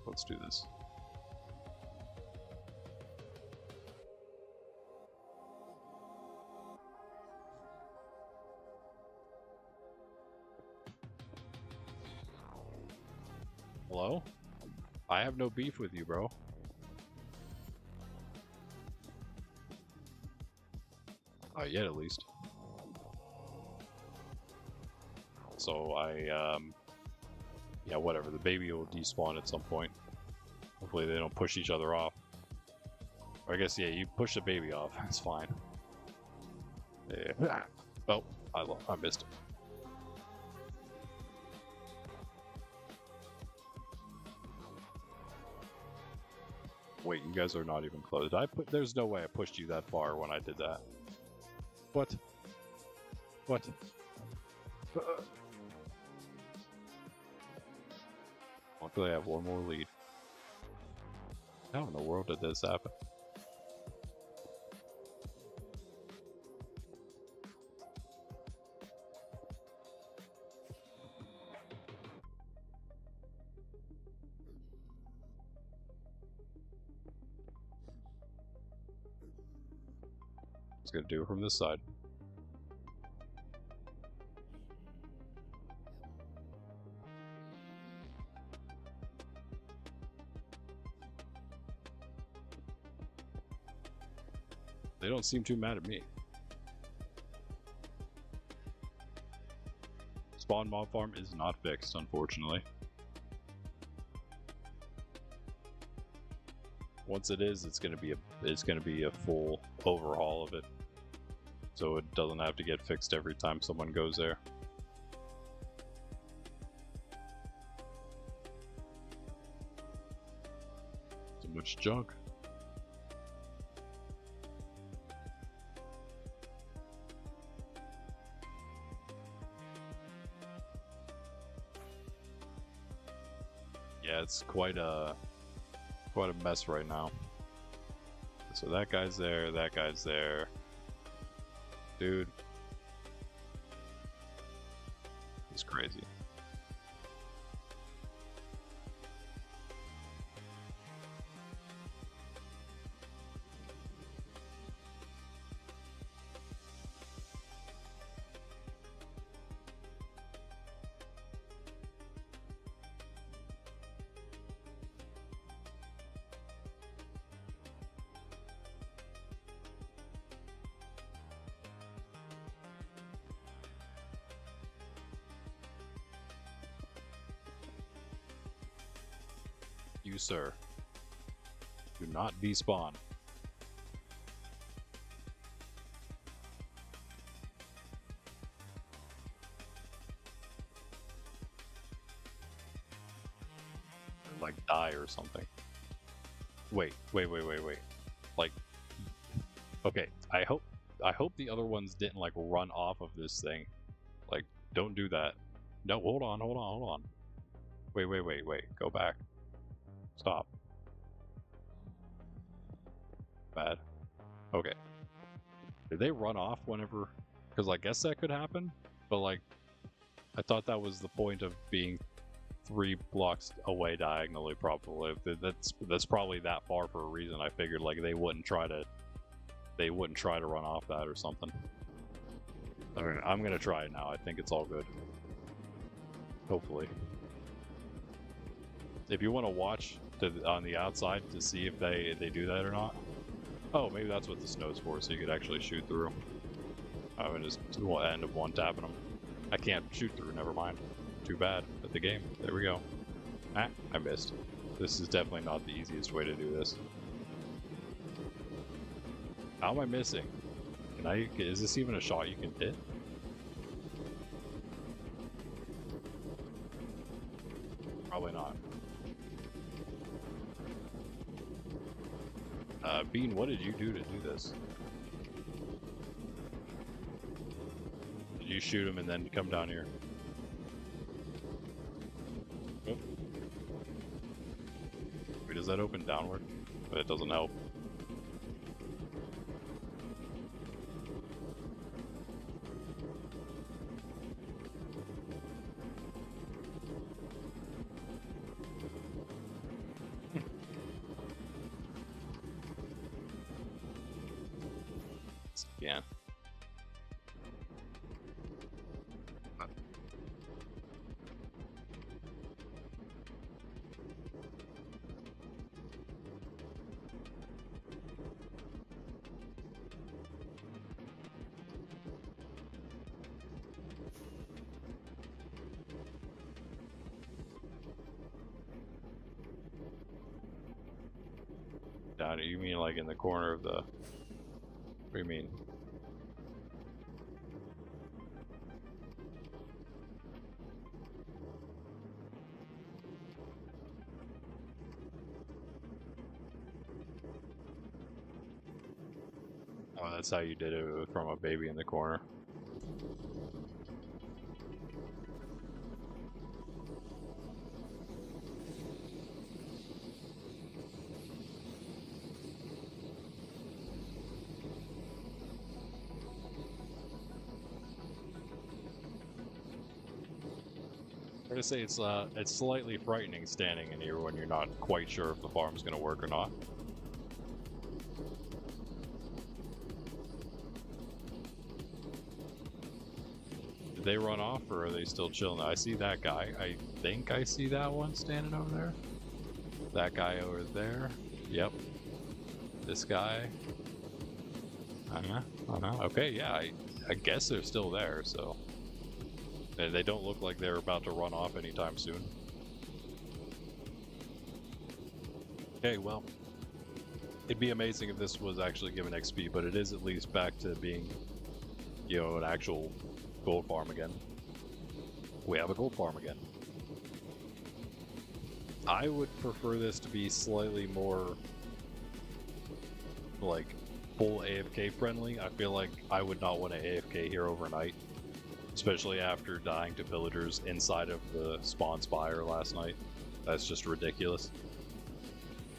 Let's do this. Hello? I have no beef with you, bro. Not yet, at least. So yeah, whatever. The baby will despawn at some point. Hopefully they don't push each other off. Or I guess, yeah, you push the baby off. That's fine. Yeah. Oh, I missed it. Wait, you guys are not even close. There's no way I pushed you that far when I did that. What? What? Luckily I have 1 more lead. How in the world did this happen? It's gonna do it from this side. They don't seem too mad at me. Spawn mob farm is not fixed, unfortunately. Once it is, it's gonna be a full overhaul of it, so it doesn't have to get fixed every time someone goes there. Too much junk. Yeah, it's quite a mess right now. So that guy's there, that guy's there. Dude. It's crazy. You, sir, do not despawn. Or like die or something. Wait. Like, okay, I hope the other ones didn't like run off of this thing. Like, don't do that. No, hold on. Wait. Go back. Stop. Bad. Okay. Did they run off whenever? Because I guess that could happen, but like, I thought that was the point of being 3 blocks away diagonally. Probably that's probably that far for a reason. I figured like they wouldn't try to run off that or something. Alright, I'm gonna try it now. I think it's all good. Hopefully. If you want to watch on the outside to see if they do that or not. Oh, maybe that's what the snow's for, so you could actually shoot through. I would just end up one tapping them. I can't shoot through, never mind. Too bad at the game. There we go. Ah, I missed. This is definitely not the easiest way to do this. How am I missing? Is this even a shot you can hit? Probably not. Bean, what did you do to do this? Did you shoot him and then come down here? Oh. Wait, does that open downward? But it doesn't help. Yeah. Down, you mean like in the corner of the... What do you mean? Oh, that's how you did it from a baby in the corner. I'm gonna say it's slightly frightening standing in here when you're not quite sure if the farm's gonna work or not. Did they run off or are they still chilling? I see that guy. I think I see that one standing over there. That guy over there. Yep. This guy. Okay, yeah, I guess they're still there, so. They don't look like they're about to run off anytime soon. Okay, well, it'd be amazing if this was actually given XP, but it is at least back to being, you know, an actual gold farm again. We have a gold farm again. I would prefer this to be slightly more, like, full AFK friendly. I feel like I would not want to AFK here overnight. Especially after dying to villagers inside of the spawn spire last night. That's just ridiculous.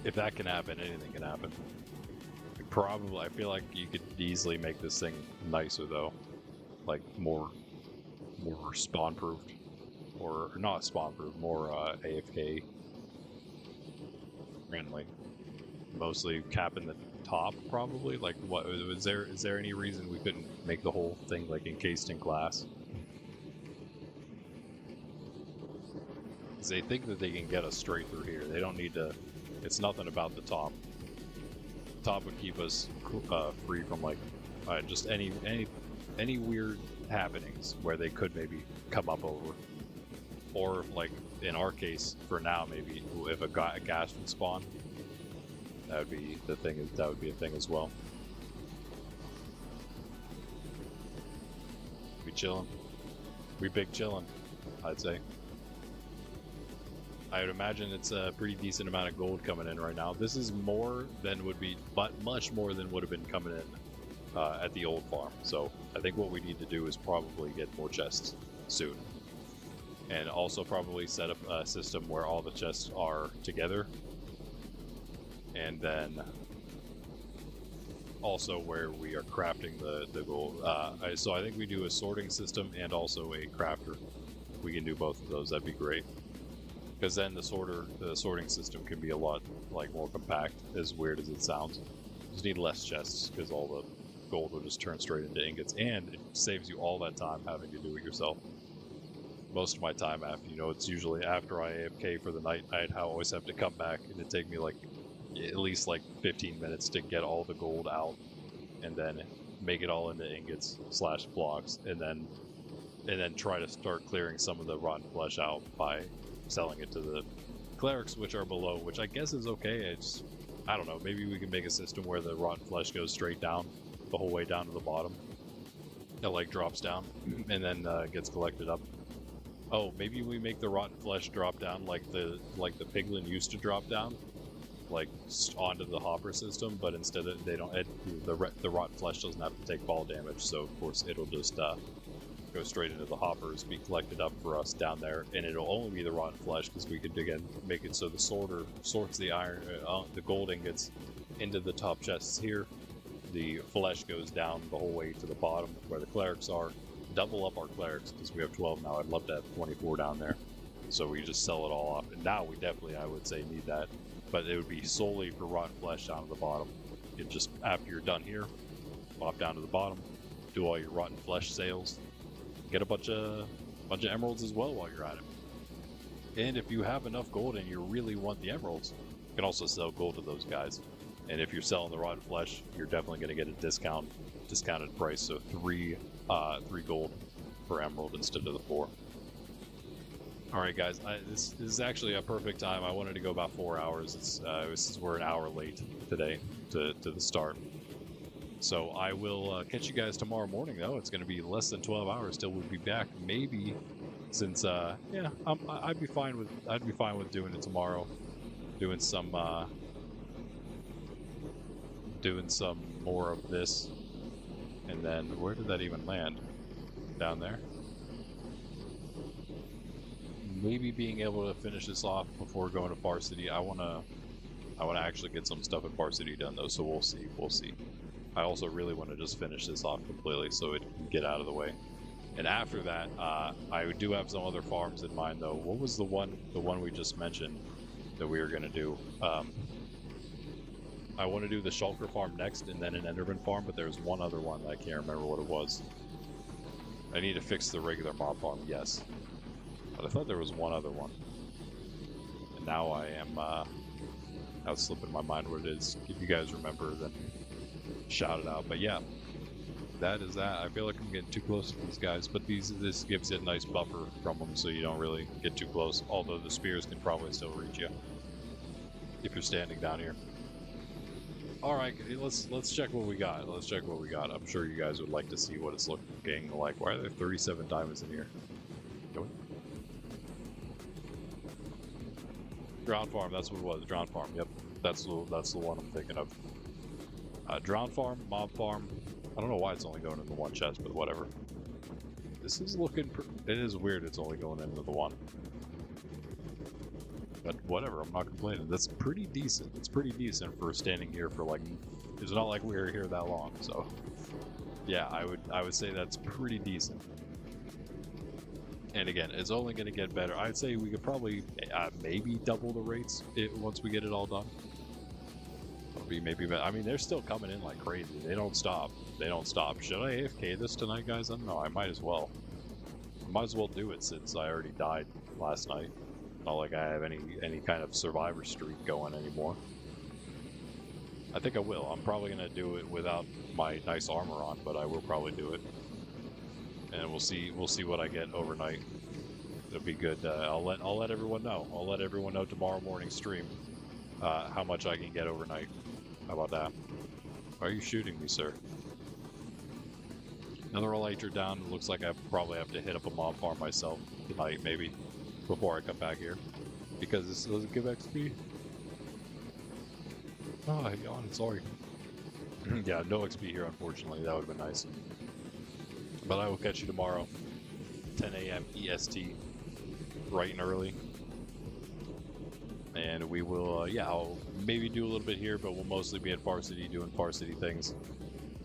If that can happen, anything can happen. Probably, I feel like you could easily make this thing nicer though, like more spawn proofed, or not spawn proof, more AFK friendly. Mostly capping the top, probably. Like, what is there any reason we couldn't make the whole thing like encased in glass? Because they think that they can get us straight through here. They don't need to. It's nothing about the top. The top would keep us free from like just any weird happenings where they could maybe come up over, or like in our case for now, maybe if a gas would spawn, that would be the thing. That would be a thing as well. We chilling. We big chilling, I'd say. I would imagine it's a pretty decent amount of gold coming in right now. This is more than would be, but much more than would have been coming in at the old farm. So I think what we need to do is probably get more chests soon. And also probably set up a system where all the chests are together. And then also where we are crafting the gold. So I think we do a sorting system and also a crafter. We can do both of those, that'd be great. Because then the sorting system can be a lot like more compact, as weird as it sounds. You just need less chests because all the gold will just turn straight into ingots, and it saves you all that time having to do it yourself. Most of my time after, it's usually after I AFK for the night, I'd always have to come back, and it'd take me like at least like 15 minutes to get all the gold out, and then make it all into ingots / blocks, and then try to start clearing some of the rotten flesh out by selling it to the clerics, which are below, which I guess is okay. I don't know, maybe we can make a system where the rotten flesh goes straight down the whole way down to the bottom. It like drops down and then gets collected up. Oh, maybe we make the rotten flesh drop down like the piglin used to drop down, like onto the hopper system, but instead of the rotten flesh doesn't have to take fall damage, so of course it'll just go straight into the hoppers, be collected up for us down there, and it'll only be the rotten flesh because we could again make it so the sorter sorts the iron, the gold ingots into the top chests here. The flesh goes down the whole way to the bottom where the clerics are. Double up our clerics because we have 12 now. I'd love to have 24 down there, so we just sell it all off. And now we definitely, I would say, need that, but it would be solely for rotten flesh down to the bottom. You just after you're done here, pop down to the bottom, do all your rotten flesh sales. Get a bunch of emeralds as well while you're at it. And if you have enough gold and you really want the emeralds, you can also sell gold to those guys. And if you're selling the rotten flesh, you're definitely going to get a discounted price. So three gold per emerald instead of the 4. All right, guys. This is actually a perfect time. I wanted to go about 4 hours. We're an hour late today to the start. So I will catch you guys tomorrow morning, though. It's going to be less than 12 hours till we'll be back. Maybe, since I'd be fine with doing it tomorrow. Doing some more of this, and then where did that even land? Down there. Maybe being able to finish this off before going to Far City. I wanna actually get some stuff at Far City done though. So we'll see. I also really want to just finish this off completely so it can get out of the way. And after that, I do have some other farms in mind though. What was the one we just mentioned that we were going to do? I want to do the Shulker farm next and then an Enderman farm, but there's one other one that I can't remember what it was. I need to fix the regular mob farm, yes. But I thought there was one other one. And now I am, now it's slipping my mind what it is. If you guys remember, then shout it out. But yeah, that is that. I feel like I'm getting too close to these guys, but this gives it a nice buffer from them so you don't really get too close, although the spears can probably still reach you if you're standing down here. Alright, let's check what we got. I'm sure you guys would like to see what it's looking like. Why are there 37 diamonds in here? Drown farm, that's what it was. Drown farm, yep. That's the one I'm thinking of. Drown farm, mob farm. I don't know why it's only going into one chest, but whatever. This is looking... It is weird it's only going into the one. But whatever, I'm not complaining. That's pretty decent. It's pretty decent for standing here for like. It's not like we were here that long, so yeah, I would say that's pretty decent. And again, it's only going to get better. I'd say we could probably maybe double the rates once we get it all done. It'll be maybe better. I mean, they're still coming in like crazy. They don't stop. They don't stop. Should I AFK this tonight, guys? I don't know. I might as well. I might as well do it since I already died last night. Not like I have any kind of survivor streak going anymore. I think I will. I'm probably gonna do it without my nice armor on, but I will probably do it. And we'll see what I get overnight. It'll be good. I'll let everyone know. I'll let everyone know tomorrow morning stream how much I can get overnight. How about that? Why are you shooting me, sir? Another elytra down. It looks like I probably have to hit up a mob farm myself tonight, maybe, before I come back here, because this doesn't give XP. Oh, I yawned. Sorry. Yeah, no XP here, unfortunately. That would have been nice. But I will catch you tomorrow, 10 a.m. EST, bright and early. And we will, yeah, I'll maybe do a little bit here, but we'll mostly be at Varsity doing Varsity things,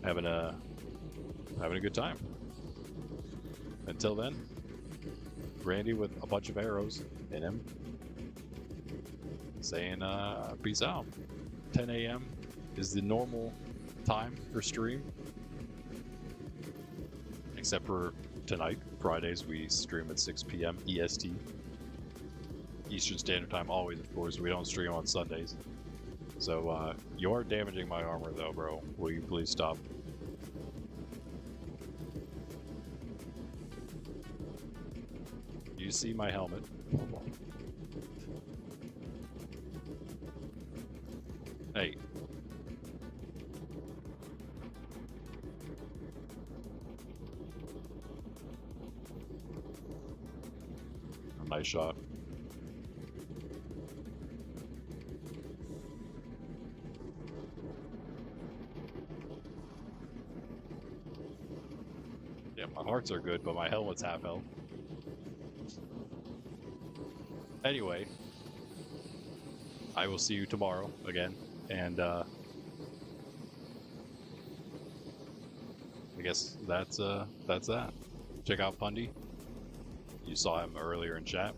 having a good time. Until then, Randy with a bunch of arrows in him, saying peace out. 10 a.m. is the normal time for stream. Except for tonight, Fridays, we stream at 6 p.m. EST. Eastern Standard Time, always, of course. We don't stream on Sundays. So, you are damaging my armor, though, bro. Will you please stop? You see my helmet. Hey. Nice shot. Yeah, my hearts are good, but my helmet's half health. Anyway, I will see you tomorrow again, and I guess that's that. Check out Pundy. You saw him earlier in chat.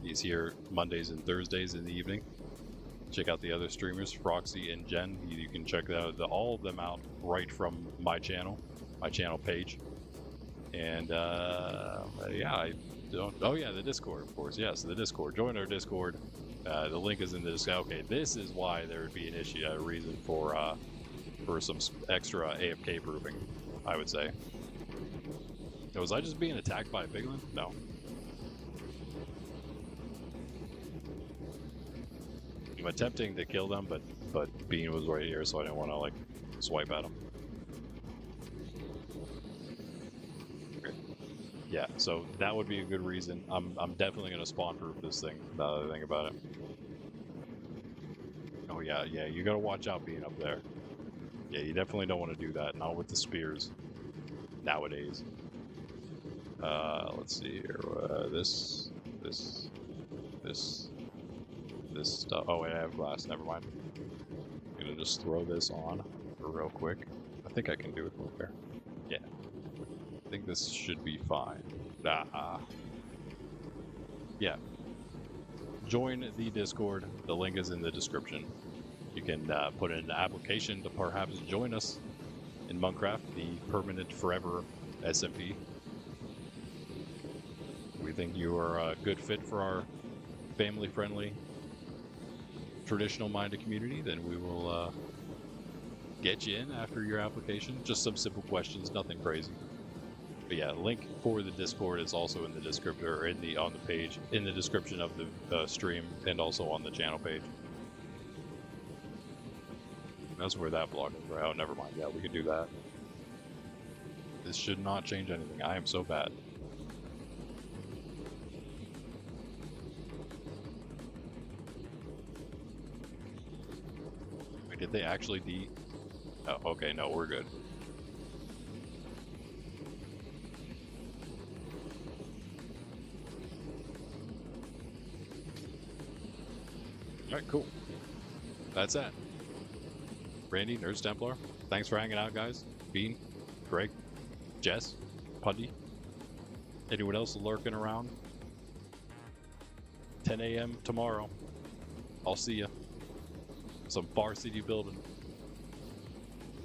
He's here Mondays and Thursdays in the evening. Check out the other streamers, Froxy and Jen. You can check all of them out right from my channel page. And yeah, I don't. Oh yeah, the Discord, of course. Yes, the Discord. Join our Discord. The link is in the description. Okay, this is why there would be an issue, a reason for some extra AFK proofing, I would say. Was I just being attacked by a piglin? No. I'm attempting to kill them, but Bean was right here, so I didn't want to like swipe at him. Okay. Yeah, so that would be a good reason. I'm definitely gonna spawn proof this thing. Now that I think about it. Oh yeah, you gotta watch out being up there. Yeah, you definitely don't want to do that. Not with the spears nowadays. Let's see here. This stuff. Oh wait, I have glass. Never mind. I'm gonna just throw this on real quick. I think I can do it from there. Yeah. I think this should be fine. Yeah. Join the Discord. The link is in the description. You can put in an application to perhaps join us in Monkraft, the permanent forever SMP. We think you are a good fit for our family-friendly, traditional-minded community, then we will get you in after your application. Just some simple questions, nothing crazy. But yeah, link for the Discord is also in the description, or on the page, in the description of the stream, and also on the channel page. That's where that block is. Right? Oh, never mind. Yeah, we can do that. This should not change anything. I am so bad. Wait, did they actually Oh, okay, no, we're good. All right, cool. That's it. Randy, Nerds Templar, thanks for hanging out, guys. Bean, Greg, Jess, Pundy. Anyone else lurking around? 10 a.m. tomorrow. I'll see you. Some Far City building.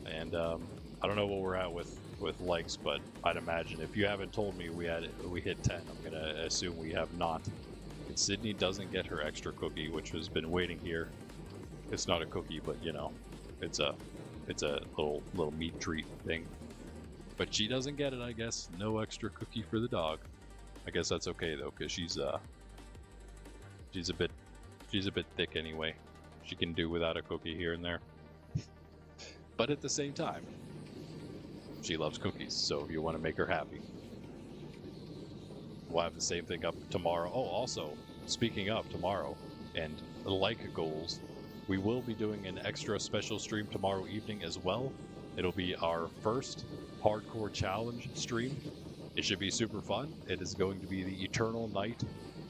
And I don't know what we're at with likes, but I'd imagine if you haven't told me we hit 10, I'm gonna assume we have not. And Sydney doesn't get her extra cookie, which has been waiting here. It's not a cookie, but you know, it's a little meat treat thing. But she doesn't get it, I guess. No extra cookie for the dog. I guess that's okay though, because she's a bit thick anyway. She can do without a cookie here and there. But at the same time, she loves cookies, so if you want to make her happy. We'll have the same thing up tomorrow. Oh, also, speaking of tomorrow, and like goals, we will be doing an extra special stream tomorrow evening as well. It'll be our first hardcore challenge stream. It should be super fun. It is going to be the Eternal Night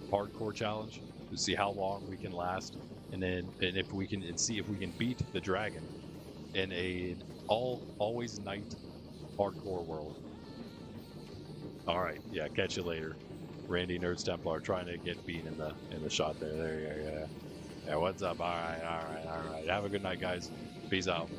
hardcore challenge to see how long we can last, and if we can see if we can beat the dragon in a always night hardcore world. All right, yeah, catch you later. Randy Nerds Templar trying to get Bean in the shot there. There you go. Yeah, what's up? All right. Have a good night, guys. Peace out.